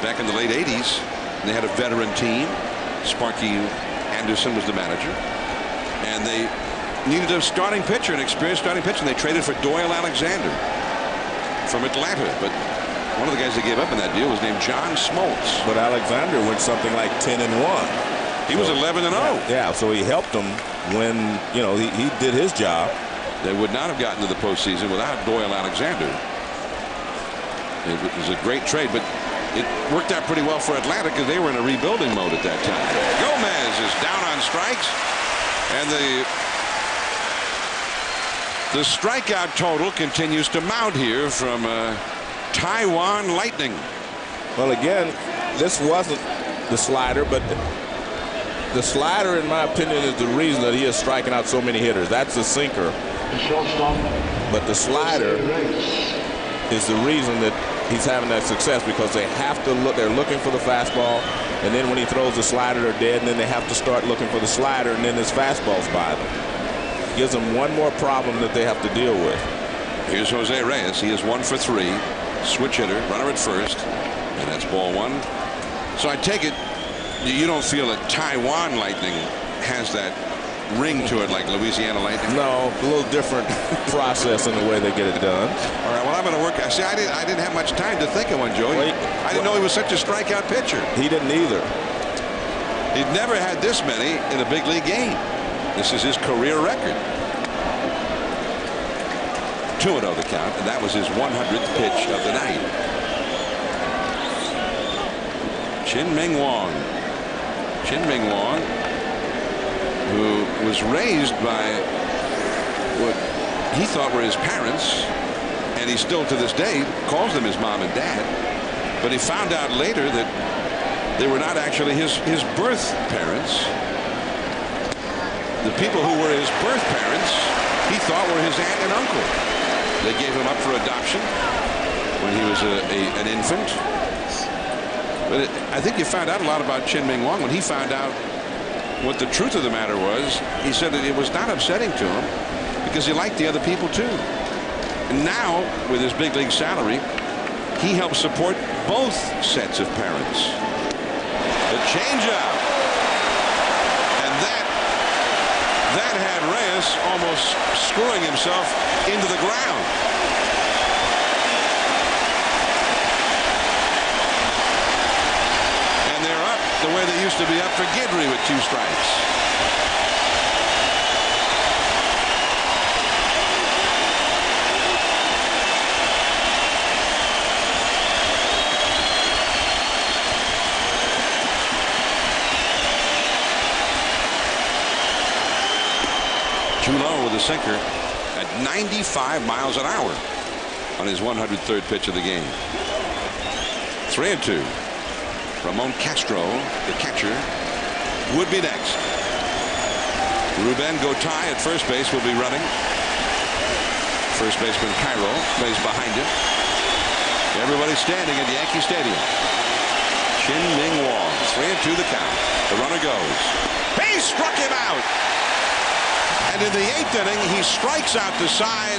Speaker 4: back in the late 80s. And they had a veteran team. Sparky Anderson was the manager. And they needed a starting pitcher, an experienced starting pitcher, and they traded for Doyle Alexander from Atlanta. But one of the guys they gave up in that deal was named John Smoltz.
Speaker 3: But Alexander went something like 10-1.
Speaker 4: He was 11-0.
Speaker 3: Yeah, so he helped them when he did his job.
Speaker 4: They would not have gotten to the postseason without Doyle Alexander. It was a great trade, but it worked out pretty well for Atlanta because they were in a rebuilding mode at that time. Gomez is down on strikes, and the strikeout total continues to mount here from Taiwan Lightning.
Speaker 3: Well, again, this wasn't the slider, but the slider, in my opinion, is the reason that he is striking out so many hitters. That's the sinker. But the slider is the reason that he's having that success, because they have to look. They're looking for the fastball, and then when he throws the slider, they're dead, and then they have to start looking for the slider, and then his fastball's by them. Gives them one more problem that they have to deal with.
Speaker 4: Here's Jose Reyes. He is 1 for 3. Switch hitter, runner at first, and that's ball 1. So I take it you don't feel that Taiwan Lightning has that ring to it like Louisiana Lightning?
Speaker 3: No, a little different process in the way they get it done.
Speaker 4: All right, well, I'm going to work. See, I didn't have much time to think of one, Joey. I didn't know he was such a strikeout pitcher.
Speaker 3: He didn't either.
Speaker 4: He'd never had this many in a big league game. This is his career record. 2-0 the count, and that was his 100th pitch of the night. Chien-Ming Wang. Chien-Ming Wang, who was raised by what he thought were his parents, and he still to this day calls them his mom and dad. But he found out later that they were not actually his birth parents. The people who were his birth parents, he thought were his aunt and uncle. They gave him up for adoption when he was an infant. But I think you found out a lot about Chien-Ming Wang when he found out what the truth of the matter was. He said that it was not upsetting to him because he liked the other people too. And now, with his big league salary, he helps support both sets of parents. The changeup. And that had Reyes almost screwing himself into the ground. And they're up the way they used to be up for Guidry with 2 strikes. Too low with a sinker at 95 miles an hour on his 103rd pitch of the game. 3-2. Ramon Castro, the catcher, would be next. Ruben Gotay at first base will be running First baseman Cairo plays behind him. Everybody standing at Yankee Stadium. Chien-Ming Wang, 3-2 the count. The runner goes. He struck him out. And in the 8th inning, he strikes out the side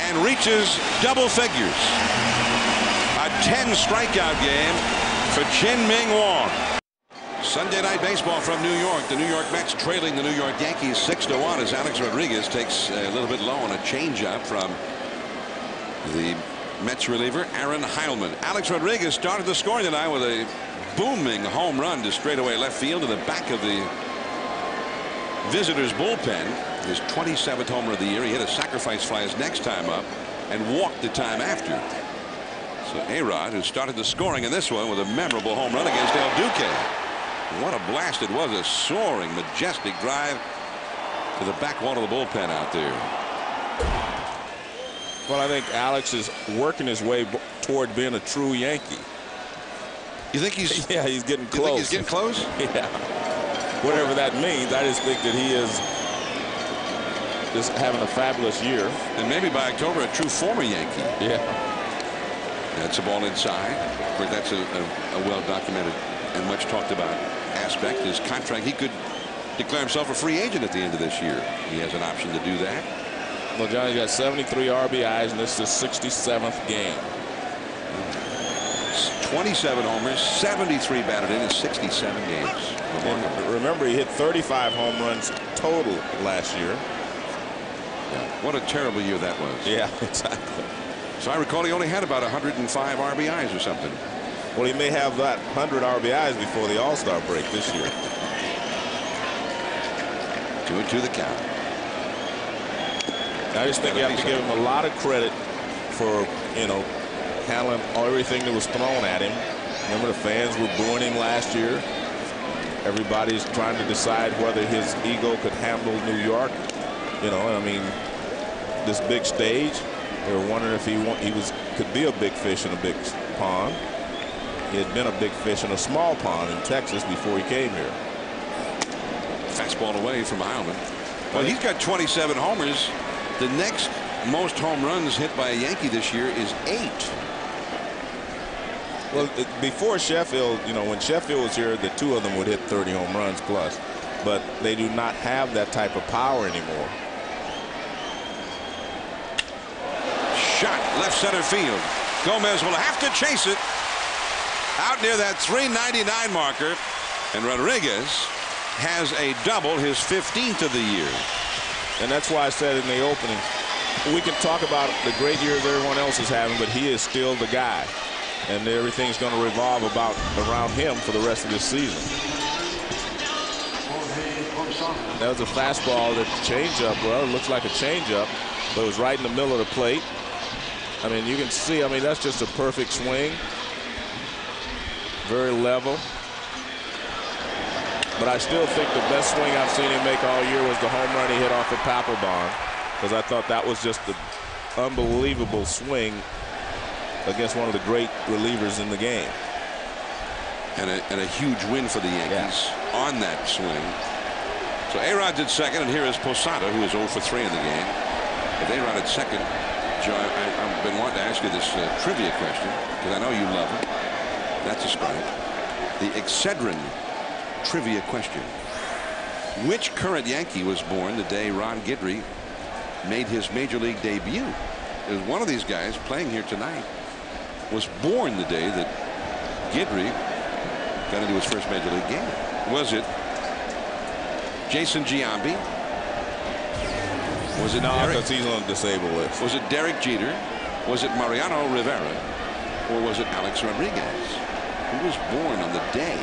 Speaker 4: and reaches double figures. A 10 strikeout game for Chien-Ming Wang. Sunday night baseball from New York. The New York Mets trailing the New York Yankees 6-1 as Alex Rodriguez takes a little bit low on a changeup from the Mets reliever Aaron Heilman. Alex Rodriguez started the scoring tonight with a booming home run to straightaway left field in the back of the visitors bullpen. His 27th homer of the year. He hit a sacrifice fly his next time up and walked the time after. So A-Rod, who started the scoring in this one with a memorable home run against El Duque. What a blast it was. A soaring, majestic drive to the back wall of the bullpen out there.
Speaker 3: Well, I think Alex is working his way toward being a true Yankee.
Speaker 4: You think he's...
Speaker 3: Yeah, he's getting close.
Speaker 4: You think he's getting close?
Speaker 3: Yeah. Whatever that means, I just think that he is just having a fabulous year.
Speaker 4: And maybe by October, a true former Yankee.
Speaker 3: Yeah.
Speaker 4: That's a ball inside. Of course, that's a well-documented and much talked about aspect. His contract, he could declare himself a free agent at the end of this year. He has an option to do that.
Speaker 3: Well, Johnny's got 73 RBIs, and this is his 67th game.
Speaker 4: 27 homers, 73 batted in 67 games.
Speaker 3: And remember, he hit 35 home runs total last year.
Speaker 4: Yeah. What a terrible year that was.
Speaker 3: Yeah, exactly.
Speaker 4: So I recall he only had about 105 RBIs or something.
Speaker 3: Well, he may have that 100 RBIs before the All-Star break this year.
Speaker 4: 2-2 the count.
Speaker 3: I just think you have to give him a lot of credit for, you know, handling everything that was thrown at him. Remember, the fans were booing him last year. Everybody's trying to decide whether his ego could handle New York. You know, I mean, this big stage. They were wondering if could be a big fish in a big pond. He had been a big fish in a small pond in Texas before he came here.
Speaker 4: Fastball away from Heilman. Well, he's got 27 homers. The next most home runs hit by a Yankee this year is 8.
Speaker 3: Well, before Sheffield, you know, when Sheffield was here, the two of them would hit 30 home runs plus. But they do not have that type of power anymore.
Speaker 4: Shot left center field. Gomez will have to chase it out near that 399 marker, and Rodriguez has a double, his 15th of the year.
Speaker 3: And that's why I said in the opening, we can talk about the great years everyone else is having, but he is still the guy, and everything's going to revolve around him for the rest of this season. That was a fastball, that changeup. Well, it looks like a changeup, but it was right in the middle of the plate. I mean, you can see, I mean, that's just a perfect swing. Very level. But I still think the best swing I've seen him make all year was the home run he hit off of Papelbon, because I thought that was just an unbelievable swing against one of the great relievers in the game.
Speaker 4: And a huge win for the Yankees on that swing. So A-Rod's at second, and here is Posada, who is 0 for 3 in the game. With A-Rod at second, Joe, I've been wanting to ask you this trivia question, because I know you love it. That's a strike. The Excedrin trivia question. Which current Yankee was born the day Ron Guidry made his major league debut? There's one of these guys playing here tonight was born the day that Guidry got into his first major league game. Was it Jason Giambi? Was it
Speaker 3: no, because he's on the disabled list.
Speaker 4: Was it Derek Jeter? Was it Mariano Rivera? Or was it Alex Rodriguez? Who was born on the day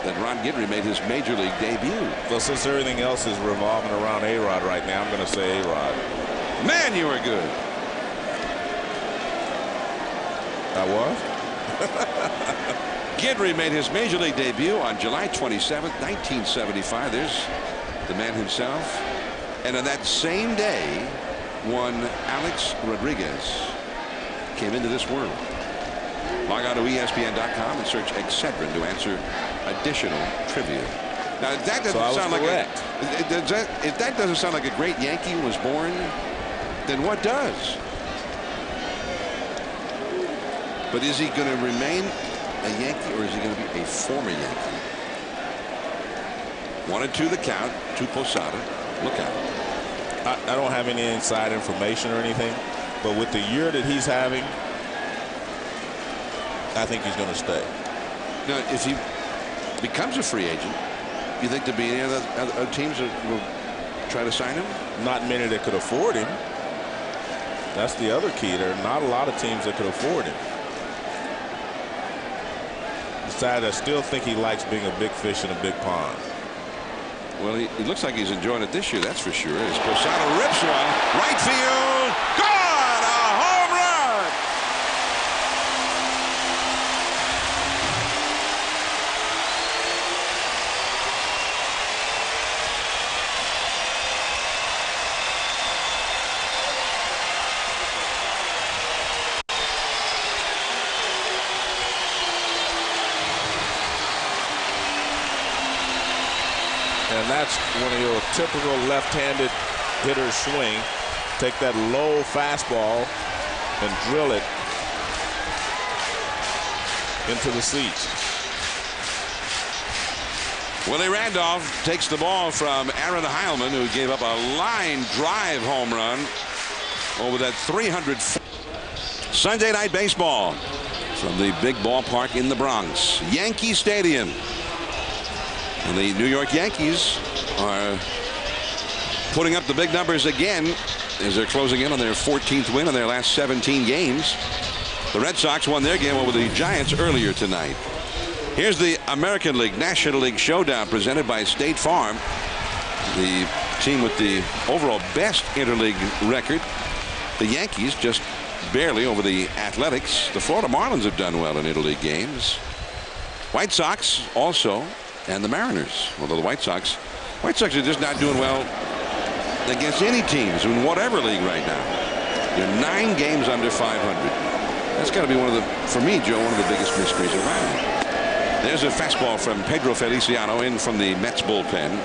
Speaker 4: that Ron Guidry made his major league debut?
Speaker 3: Well, since everything else is revolving around A-Rod right now, I'm going to say A-Rod.
Speaker 4: Man, you were good.
Speaker 3: I was?
Speaker 4: Guidry made his major league debut on July 27th, 1975. There's the man himself. And on that same day, one Alex Rodriguez came into this world. Log on to ESPN.com and search Excedrin to answer additional trivia. Now, that doesn't sound like if that doesn't sound like a great Yankee was born, then what does? But is he going to remain a Yankee, or is he going to be a former Yankee? 1-2 the count to Posada. Look out.
Speaker 3: I don't have any inside information or anything, but with the year that he's having, I think he's going to stay.
Speaker 4: Now, if he becomes a free agent, you think there'll be any other teams that will try to sign him?
Speaker 3: Not many that could afford him. That's the other key. There are not a lot of teams that could afford him. Besides, I still think he likes being a big fish in a big pond.
Speaker 4: Well, he looks like he's enjoying it this year, that's for sure. As Posada rips one, right field, gone! A home run!
Speaker 3: And that's one of your typical left-handed hitter's swing. Take that low fastball and drill it into the seats.
Speaker 4: Willie Randolph takes the ball from Aaron Heilman, who gave up a line drive home run over that 300. Sunday Night Baseball from the big ballpark in the Bronx, Yankee Stadium. And the New York Yankees are putting up the big numbers again as they're closing in on their 14th win in their last 17 games. The Red Sox won their game over the Giants earlier tonight. Here's the American League National League Showdown presented by State Farm. The team with the overall best interleague record. The Yankees just barely over the Athletics. The Florida Marlins have done well in interleague games. White Sox also. And the Mariners, although the White Sox are just not doing well against any teams in whatever league right now. They're 9 games under 500. That's got to be one of the, for me, Joe, one of the biggest mysteries around. There's a fastball from Pedro Feliciano in from the Mets bullpen.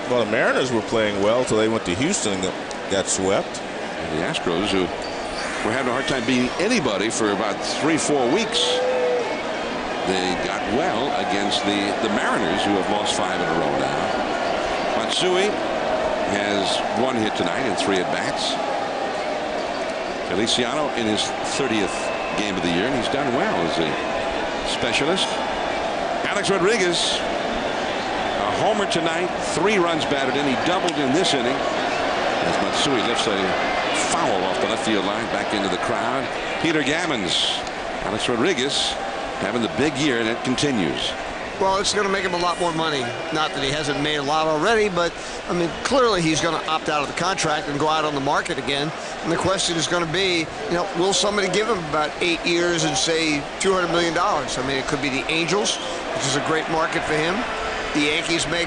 Speaker 3: Well, the Mariners were playing well until they went to Houston and got swept.
Speaker 4: And the Astros, who were having a hard time beating anybody for about 3-4 weeks. They got well against the Mariners, who have lost 5 in a row now. Matsui has 1 hit tonight in 3 at-bats. Feliciano in his 30th game of the year, and he's done well as a specialist. Alex Rodriguez, a homer tonight, 3 runs batted in. He doubled in this inning as Matsui lifts a foul off the left field line back into the crowd. Peter Gammons, Alex Rodriguez having the big year, and it continues.
Speaker 6: Well, it's going to make him a lot more money. Not that he hasn't made a lot already, but, I mean, clearly he's going to opt out of the contract and go out on the market again. And the question is going to be, you know, will somebody give him about 8 years and say $200 million? I mean, it could be the Angels, which is a great market for him. The Yankees may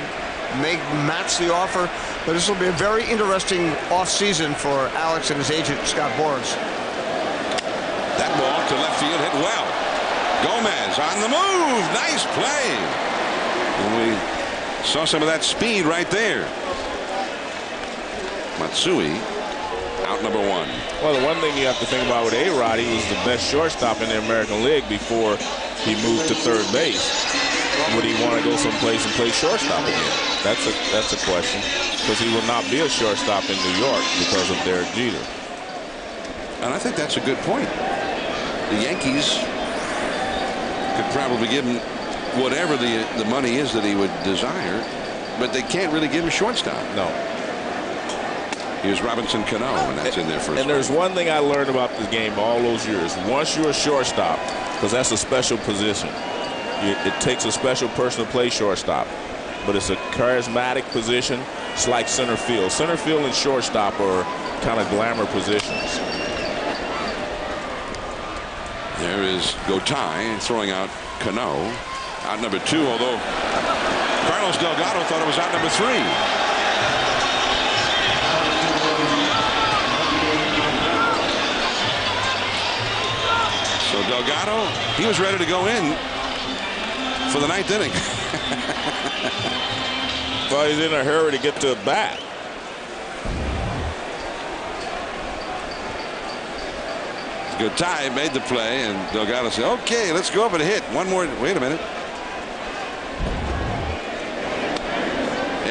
Speaker 6: match the offer, but this will be a very interesting offseason for Alex and his agent, Scott Boras.
Speaker 4: That ball to left field hit well. Gomez on the move. Nice play. And we saw some of that speed right there. Matsui out number 1.
Speaker 3: Well, the one thing you have to think about with A-Rod, he was the best shortstop in the American League before he moved to third base. Would he want to go someplace and play shortstop again? That's a question, because he will not be a shortstop in New York because of Derek Jeter.
Speaker 4: And I think that's a good point. The Yankees could probably give him whatever the money is that he would desire, but they can't really give him shortstop.
Speaker 3: No.
Speaker 4: Here's Robinson Cano, and that's in there first.
Speaker 3: And there's one thing I learned about the game all those years. Once you're a shortstop, because that's a special position, it takes a special person to play shortstop, but it's a charismatic position. It's like center field. Center field and shortstop are kind of glamour positions.
Speaker 4: There is Gotay throwing out Cano. Out number 2, although Carlos Delgado thought it was out number 3. So Delgado, he was ready to go in for the 9th inning.
Speaker 3: Well, he's in a hurry to get to a bat.
Speaker 4: Ty made the play, and Delgado said, okay, let's go up and hit. One more. Wait a minute.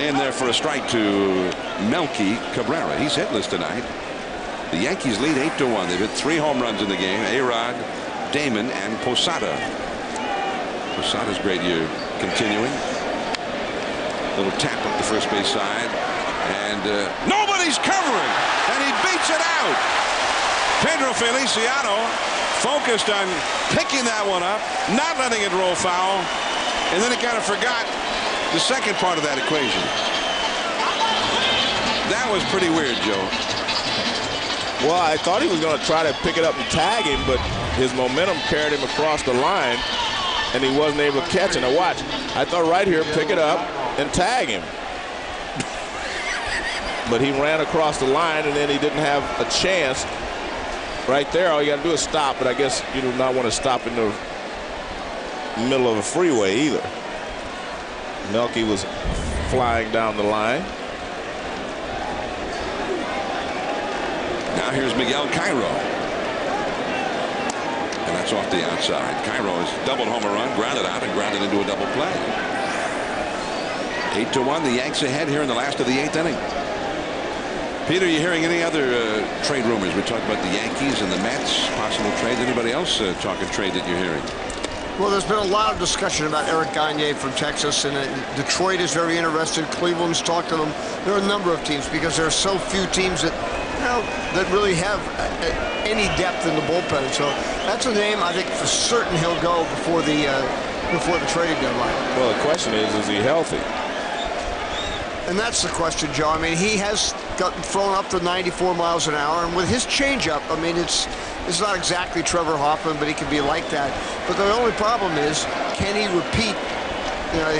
Speaker 4: And there for a strike to Melky Cabrera. He's hitless tonight. The Yankees lead 8-1. They've hit 3 home runs in the game. A-Rod, Damon, and Posada. Posada's great year continuing. Little tap up the first base side. And nobody's covering. And he beats it out. Pedro Feliciano focused on picking that one up, not letting it roll foul. And then he kind of forgot the second part of that equation. That was pretty weird, Joe.
Speaker 3: Well, I thought he was going to try to pick it up and tag him, but his momentum carried him across the line, and he wasn't able to catch it. Now watch, I thought right here, pick it up and tag him. But he ran across the line, and then he didn't have a chance. Right there, all you got to do is stop, but I guess you do not want to stop in the middle of a freeway either. Melky was flying down the line.
Speaker 4: Now here's Miguel Cairo. And that's off the outside. Cairo has doubled home a run, grounded out, and grounded into a double play. 8-1, the Yanks ahead here in the last of the 8th inning. Peter, you hearing any other trade rumors? We talked about the Yankees and the Mets, possible trades. Anybody else talking trade that you're hearing?
Speaker 6: Well, there's been a lot of discussion about Eric Gagne from Texas, and Detroit is very interested. Cleveland's talked to them. There are a number of teams because there are so few teams that, you know, that really have any depth in the bullpen. So that's a name I think for certain he'll go before the trading deadline.
Speaker 3: Well, the question is he healthy?
Speaker 6: And that's the question, Joe. I mean, he has gotten thrown up to 94 miles an hour, and with his changeup, I mean, it's not exactly Trevor Hoffman, but he can be like that. But the only problem is, can he repeat? You know,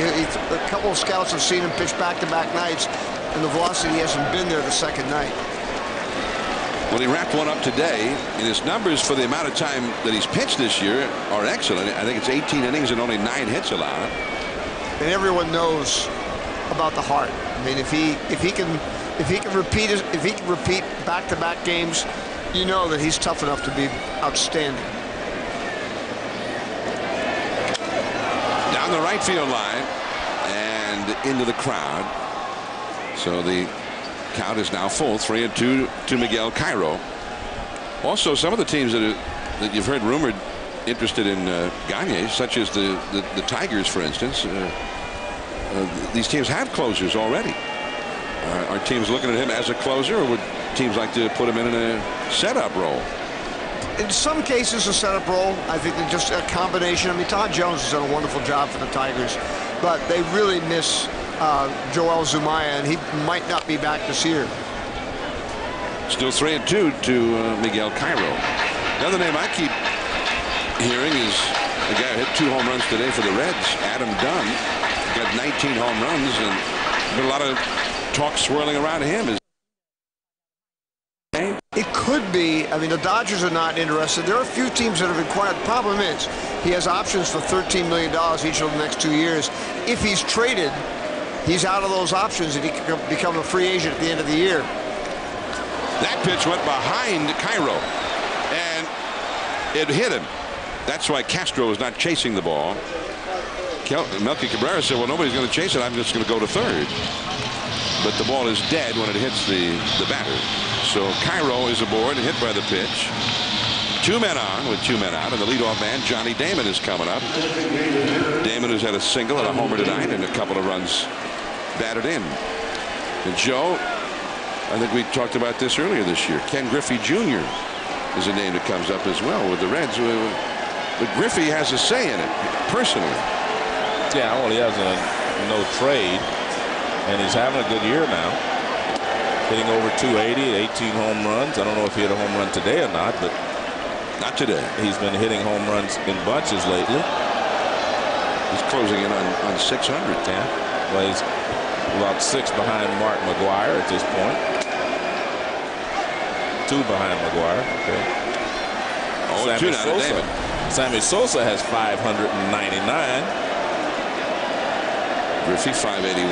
Speaker 6: a couple of scouts have seen him pitch back-to-back nights, and the velocity hasn't been there the second night.
Speaker 4: Well, he wrapped one up today, and his numbers for the amount of time that he's pitched this year are excellent. I think it's 18 innings and only 9 hits allowed.
Speaker 6: And everyone knows about the heart. I mean, if he can repeat back-to-back games, you know that he's tough enough to be outstanding.
Speaker 4: Down the right field line and into the crowd. So the count is now full, 3-2 to Miguel Cairo. Also, some of the teams that you've heard rumored interested in Gagne, such as the Tigers, for instance. These teams have closers already. Are teams looking at him as a closer, or would teams like to put him in a setup role?
Speaker 6: In some cases, a setup role. I think they're just a combination. I mean, Todd Jones has done a wonderful job for the Tigers, but they really miss Joel Zumaya, and he might not be back this year.
Speaker 4: Still 3-2 to Miguel Cairo. Another name I keep hearing is a guy who hit 2 home runs today for the Reds, Adam Dunn. Got 19 home runs, and been a lot of talk swirling around him.
Speaker 6: It could be. I mean, the Dodgers are not interested. There are a few teams that have inquired. The problem is he has options for $13 million each of the next 2 years. If he's traded, he's out of those options, and he can become a free agent at the end of the year.
Speaker 4: That pitch went behind Cairo, and it hit him. That's why Castro was not chasing the ball. Melky Cabrera said, well, nobody's going to chase it. I'm just going to go to third. But the ball is dead when it hits the batter. So Cairo is aboard and hit by the pitch. 2 men on with 2 men out, and the leadoff man, Johnny Damon, is coming up. Damon has had a single and a homer tonight and a couple of runs batted in. And Joe, I think we talked about this earlier this year. Ken Griffey Jr. is a name that comes up as well with the Reds. But Griffey has a say in it, personally.
Speaker 3: Yeah, well, he has a no trade, and he's having a good year now. Hitting over 280, 18 home runs. I don't know if he hit a home run today or not, but
Speaker 4: not today.
Speaker 3: He's been hitting home runs in bunches lately.
Speaker 4: He's closing in on 600.
Speaker 3: Yeah, well, he's about 6 behind Mark McGwire at this point. 2 behind McGwire. Okay.
Speaker 4: Oh, 2 now to David.
Speaker 3: Sammy Sosa has 599.
Speaker 4: Griffey 581.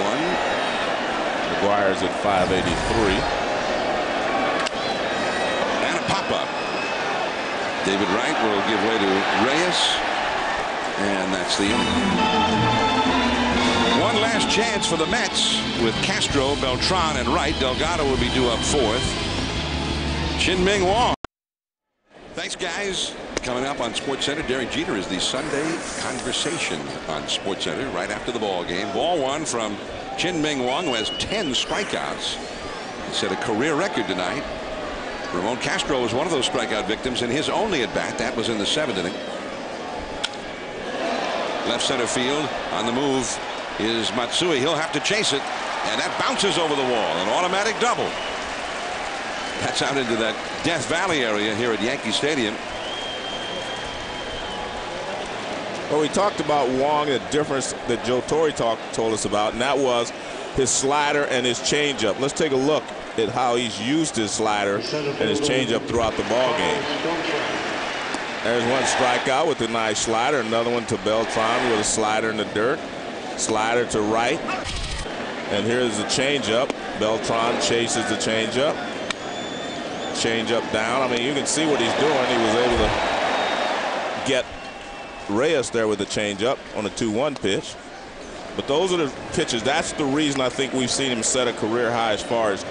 Speaker 3: McGuire's at 583.
Speaker 4: And a pop-up. David Wright will give way to Reyes, and that's the inning. One last chance for the Mets with Castro, Beltran, and Wright. Delgado will be due up fourth. Chien-Ming Wang. Thanks, guys. Coming up on SportsCenter, Derek Jeter is the Sunday conversation on SportsCenter right after the ball game. Ball one from Chien-Ming Wang, who has 10 strikeouts. He set a career record tonight. Ramon Castro was one of those strikeout victims in his only at bat. That was in the 7th inning. Left center field on the move is Matsui. He'll have to chase it, and that bounces over the wall. An automatic double. That's out into that Death Valley area here at Yankee Stadium.
Speaker 3: Well, we talked about Wang, the difference that Joe Torre told us about, and that was his slider and his changeup. Let's take a look at how he's used his slider and his changeup throughout the ball game. There's one strikeout with a nice slider, another one to Beltran with a slider in the dirt. Slider to Wright, and here's the changeup. Beltran chases the changeup. Changeup down. I mean, you can see what he's doing. He was able to get Reyes there with the changeup on a 2-1 pitch. But those are the pitches. That's the reason I think we've seen him set a career high as far as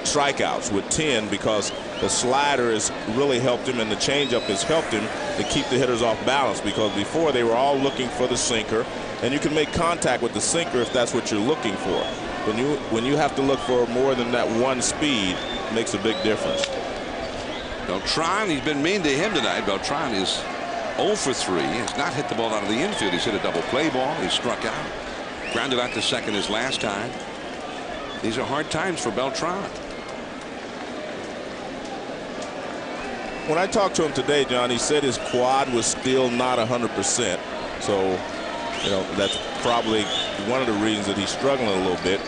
Speaker 3: strikeouts with 10, because the slider has really helped him and the changeup has helped him to keep the hitters off balance, because before they were all looking for the sinker. And you can make contact with the sinker if that's what you're looking for. When you have to look for more than that one speed, it makes a big difference.
Speaker 4: Beltran, he's been mean to him tonight. Beltran is 0 for 3. He has not hit the ball out of the infield. He's hit a double play ball. He struck out. Grounded out to second his last time. These are hard times for Beltran.
Speaker 3: When I talked to him today, John, he said his quad was still not 100%. So, you know, that's probably one of the reasons that he's struggling a little bit,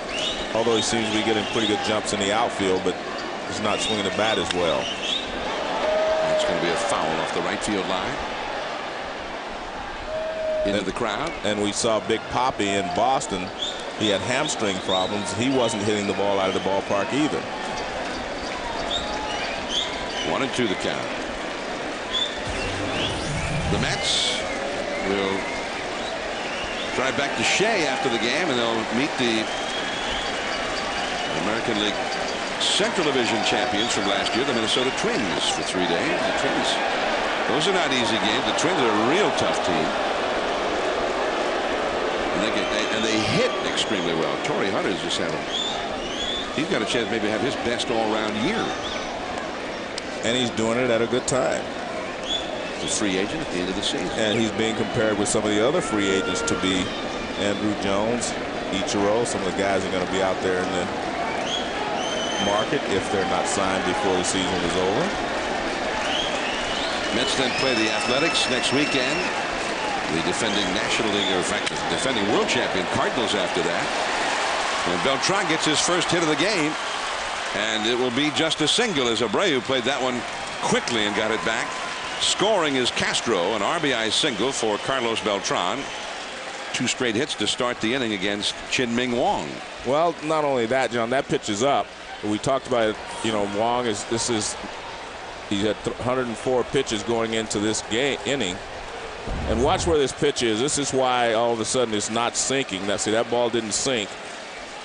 Speaker 3: although he seems to be getting pretty good jumps in the outfield, but he's not swinging the bat as well.
Speaker 4: It's going to be a foul off the right field line. Into the crowd. And we saw Big Papi in Boston. He had hamstring problems. He wasn't hitting the ball out of the ballpark either. 1-2 the count. The Mets will drive back to Shea after the game, and they'll meet the American League Central Division champions from last year, the Minnesota Twins, for 3 days. The Twins, those are not easy games. The Twins are a real tough team, and they hit extremely well. Torrey Hunter's just had he's got a chance maybe to have his best all-around year, and he's doing it at a good time. A free agent at the end of the season, and he's being compared with some of the other free agents to be Andrew Jones, Ichiro. Some of the guys are going to be out there in the market if they're not signed before the season is over. Mets then play the Athletics next weekend. The defending National League, or in fact, the defending world champion Cardinals after that. And Beltran gets his first hit of the game, and it will be just a single as Abreu played that one quickly and got it back. Scoring is Castro, an RBI single for Carlos Beltran. 2 straight hits to start the inning against Chien-Ming Wang. Well, not only that, John, that pitch is up. We talked about it, you know, Wang he's had 104 pitches going into this inning. And watch where this pitch is. This is why all of a sudden it's not sinking. Now, see, that ball didn't sink,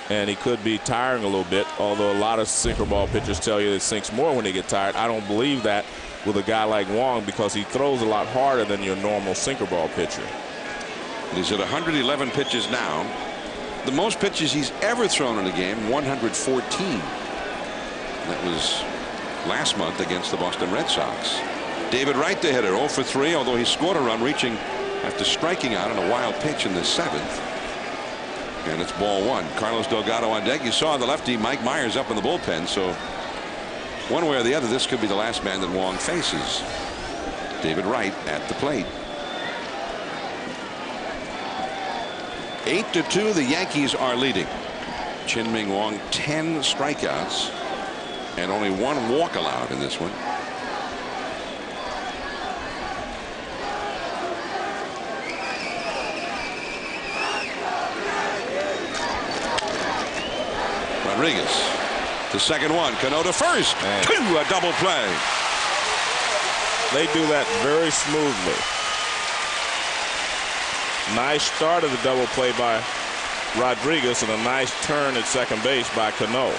Speaker 4: and he could be tiring a little bit, although a lot of sinker ball pitchers tell you it sinks more when they get tired. I don't believe that with a guy like Wang, because he throws a lot harder than your normal sinker ball pitcher. He's at 111 pitches now. The most pitches he's ever thrown in a game, 114. That was last month against the Boston Red Sox. David Wright, the hitter, 0 for 3, although he scored a run reaching after striking out on a wild pitch in the 7th. And it's ball 1. Carlos Delgado on deck. You saw the lefty Mike Myers up in the bullpen, so one way or the other, this could be the last man that Wang faces. David Wright at the plate. 8-2, the Yankees are leading. Chien-Ming Wang, 10 strikeouts, and only 1 walk allowed in this one. Rodriguez to second 1. Cano to first. 2, a double play.
Speaker 3: They do that very smoothly. Nice start of the double play by Rodriguez and a nice turn at second base by Cano.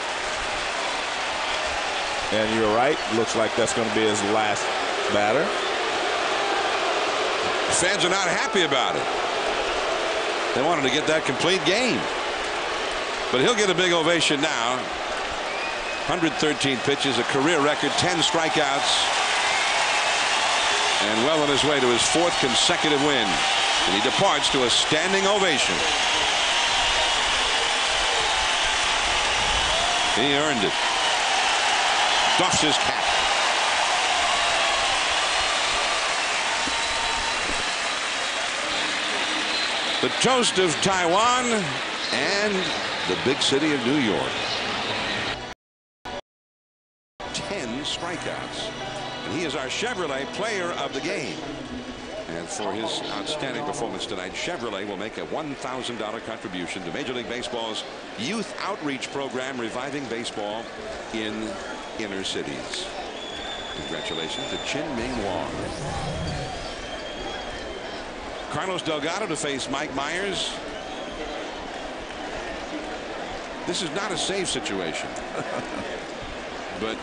Speaker 3: And you're right, looks like that's going to be his last batter.
Speaker 4: Fans are not happy about it. They wanted to get that complete game. But he'll get a big ovation now. 113 pitches, a career record, 10 strikeouts. And well on his way to his 4th consecutive win. And he departs to a standing ovation. He earned it. Doffs his cap. The toast of Taiwan and the big city of New York. 10 strikeouts. And he is our Chevrolet player of the game. And for his outstanding performance tonight, Chevrolet will make a $1,000 contribution to Major League Baseball's youth outreach program, reviving baseball in inner cities. Congratulations to Chien-Ming Wang. Carlos Delgado to face Mike Myers. This is not a safe situation. But,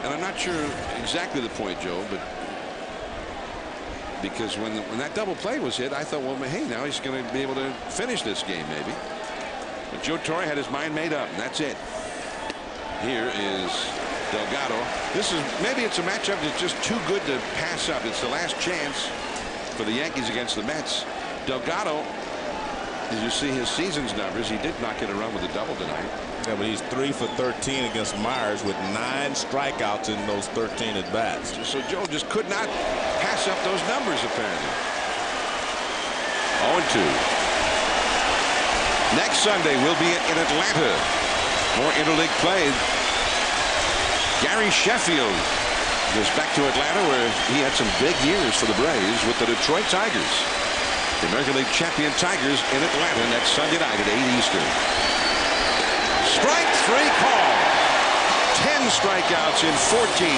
Speaker 4: and I'm not sure exactly the point, Joe, but because when that double play was hit, I thought, well, hey, now he's going to be able to finish this game, maybe. But Joe Torre had his mind made up, and that's it. Here is Delgado. This is, maybe it's a matchup that's just too good to pass up. It's the last chance for the Yankees against the Mets. Delgado, as you see his season's numbers, he did not get a run with a double tonight.
Speaker 3: Yeah, but he's 3 for 13 against Myers with 9 strikeouts in those 13 at bats.
Speaker 4: So Joe just could not pass up those numbers, apparently. 0-2. Next Sunday we'll be in Atlanta. More interleague play. Gary Sheffield goes back to Atlanta, where he had some big years for the Braves with the Detroit Tigers. The American League champion Tigers in Atlanta next Sunday night at 8 Eastern. Strike 3 call. 10 strikeouts in 14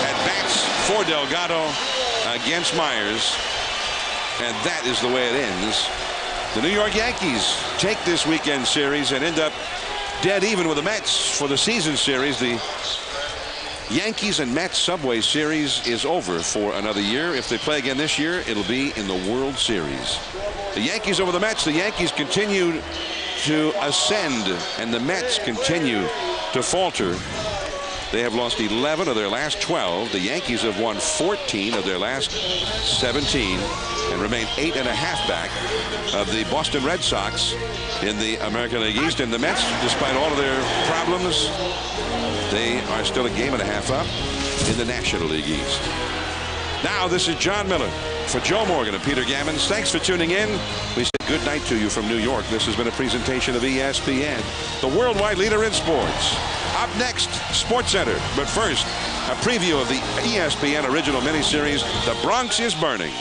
Speaker 4: at bats for Delgado against Myers. And that is the way it ends. The New York Yankees take this weekend series and end up dead even with the Mets for the season series. The Yankees and Mets Subway Series is over for another year. If they play again this year, it'll be in the World Series. The Yankees over the Mets. The Yankees continue to ascend, and the Mets continue to falter. They have lost 11 of their last 12. The Yankees have won 14 of their last 17 and remain 8.5 back of the Boston Red Sox in the American League East. And the Mets, despite all of their problems, they are still a game and a half up in the National League East. Now, this is John Miller for Joe Morgan and Peter Gammons. Thanks for tuning in. We say good night to you from New York. This has been a presentation of ESPN, the worldwide leader in sports. Up next, SportsCenter. But first, a preview of the ESPN original miniseries, The Bronx is Burning.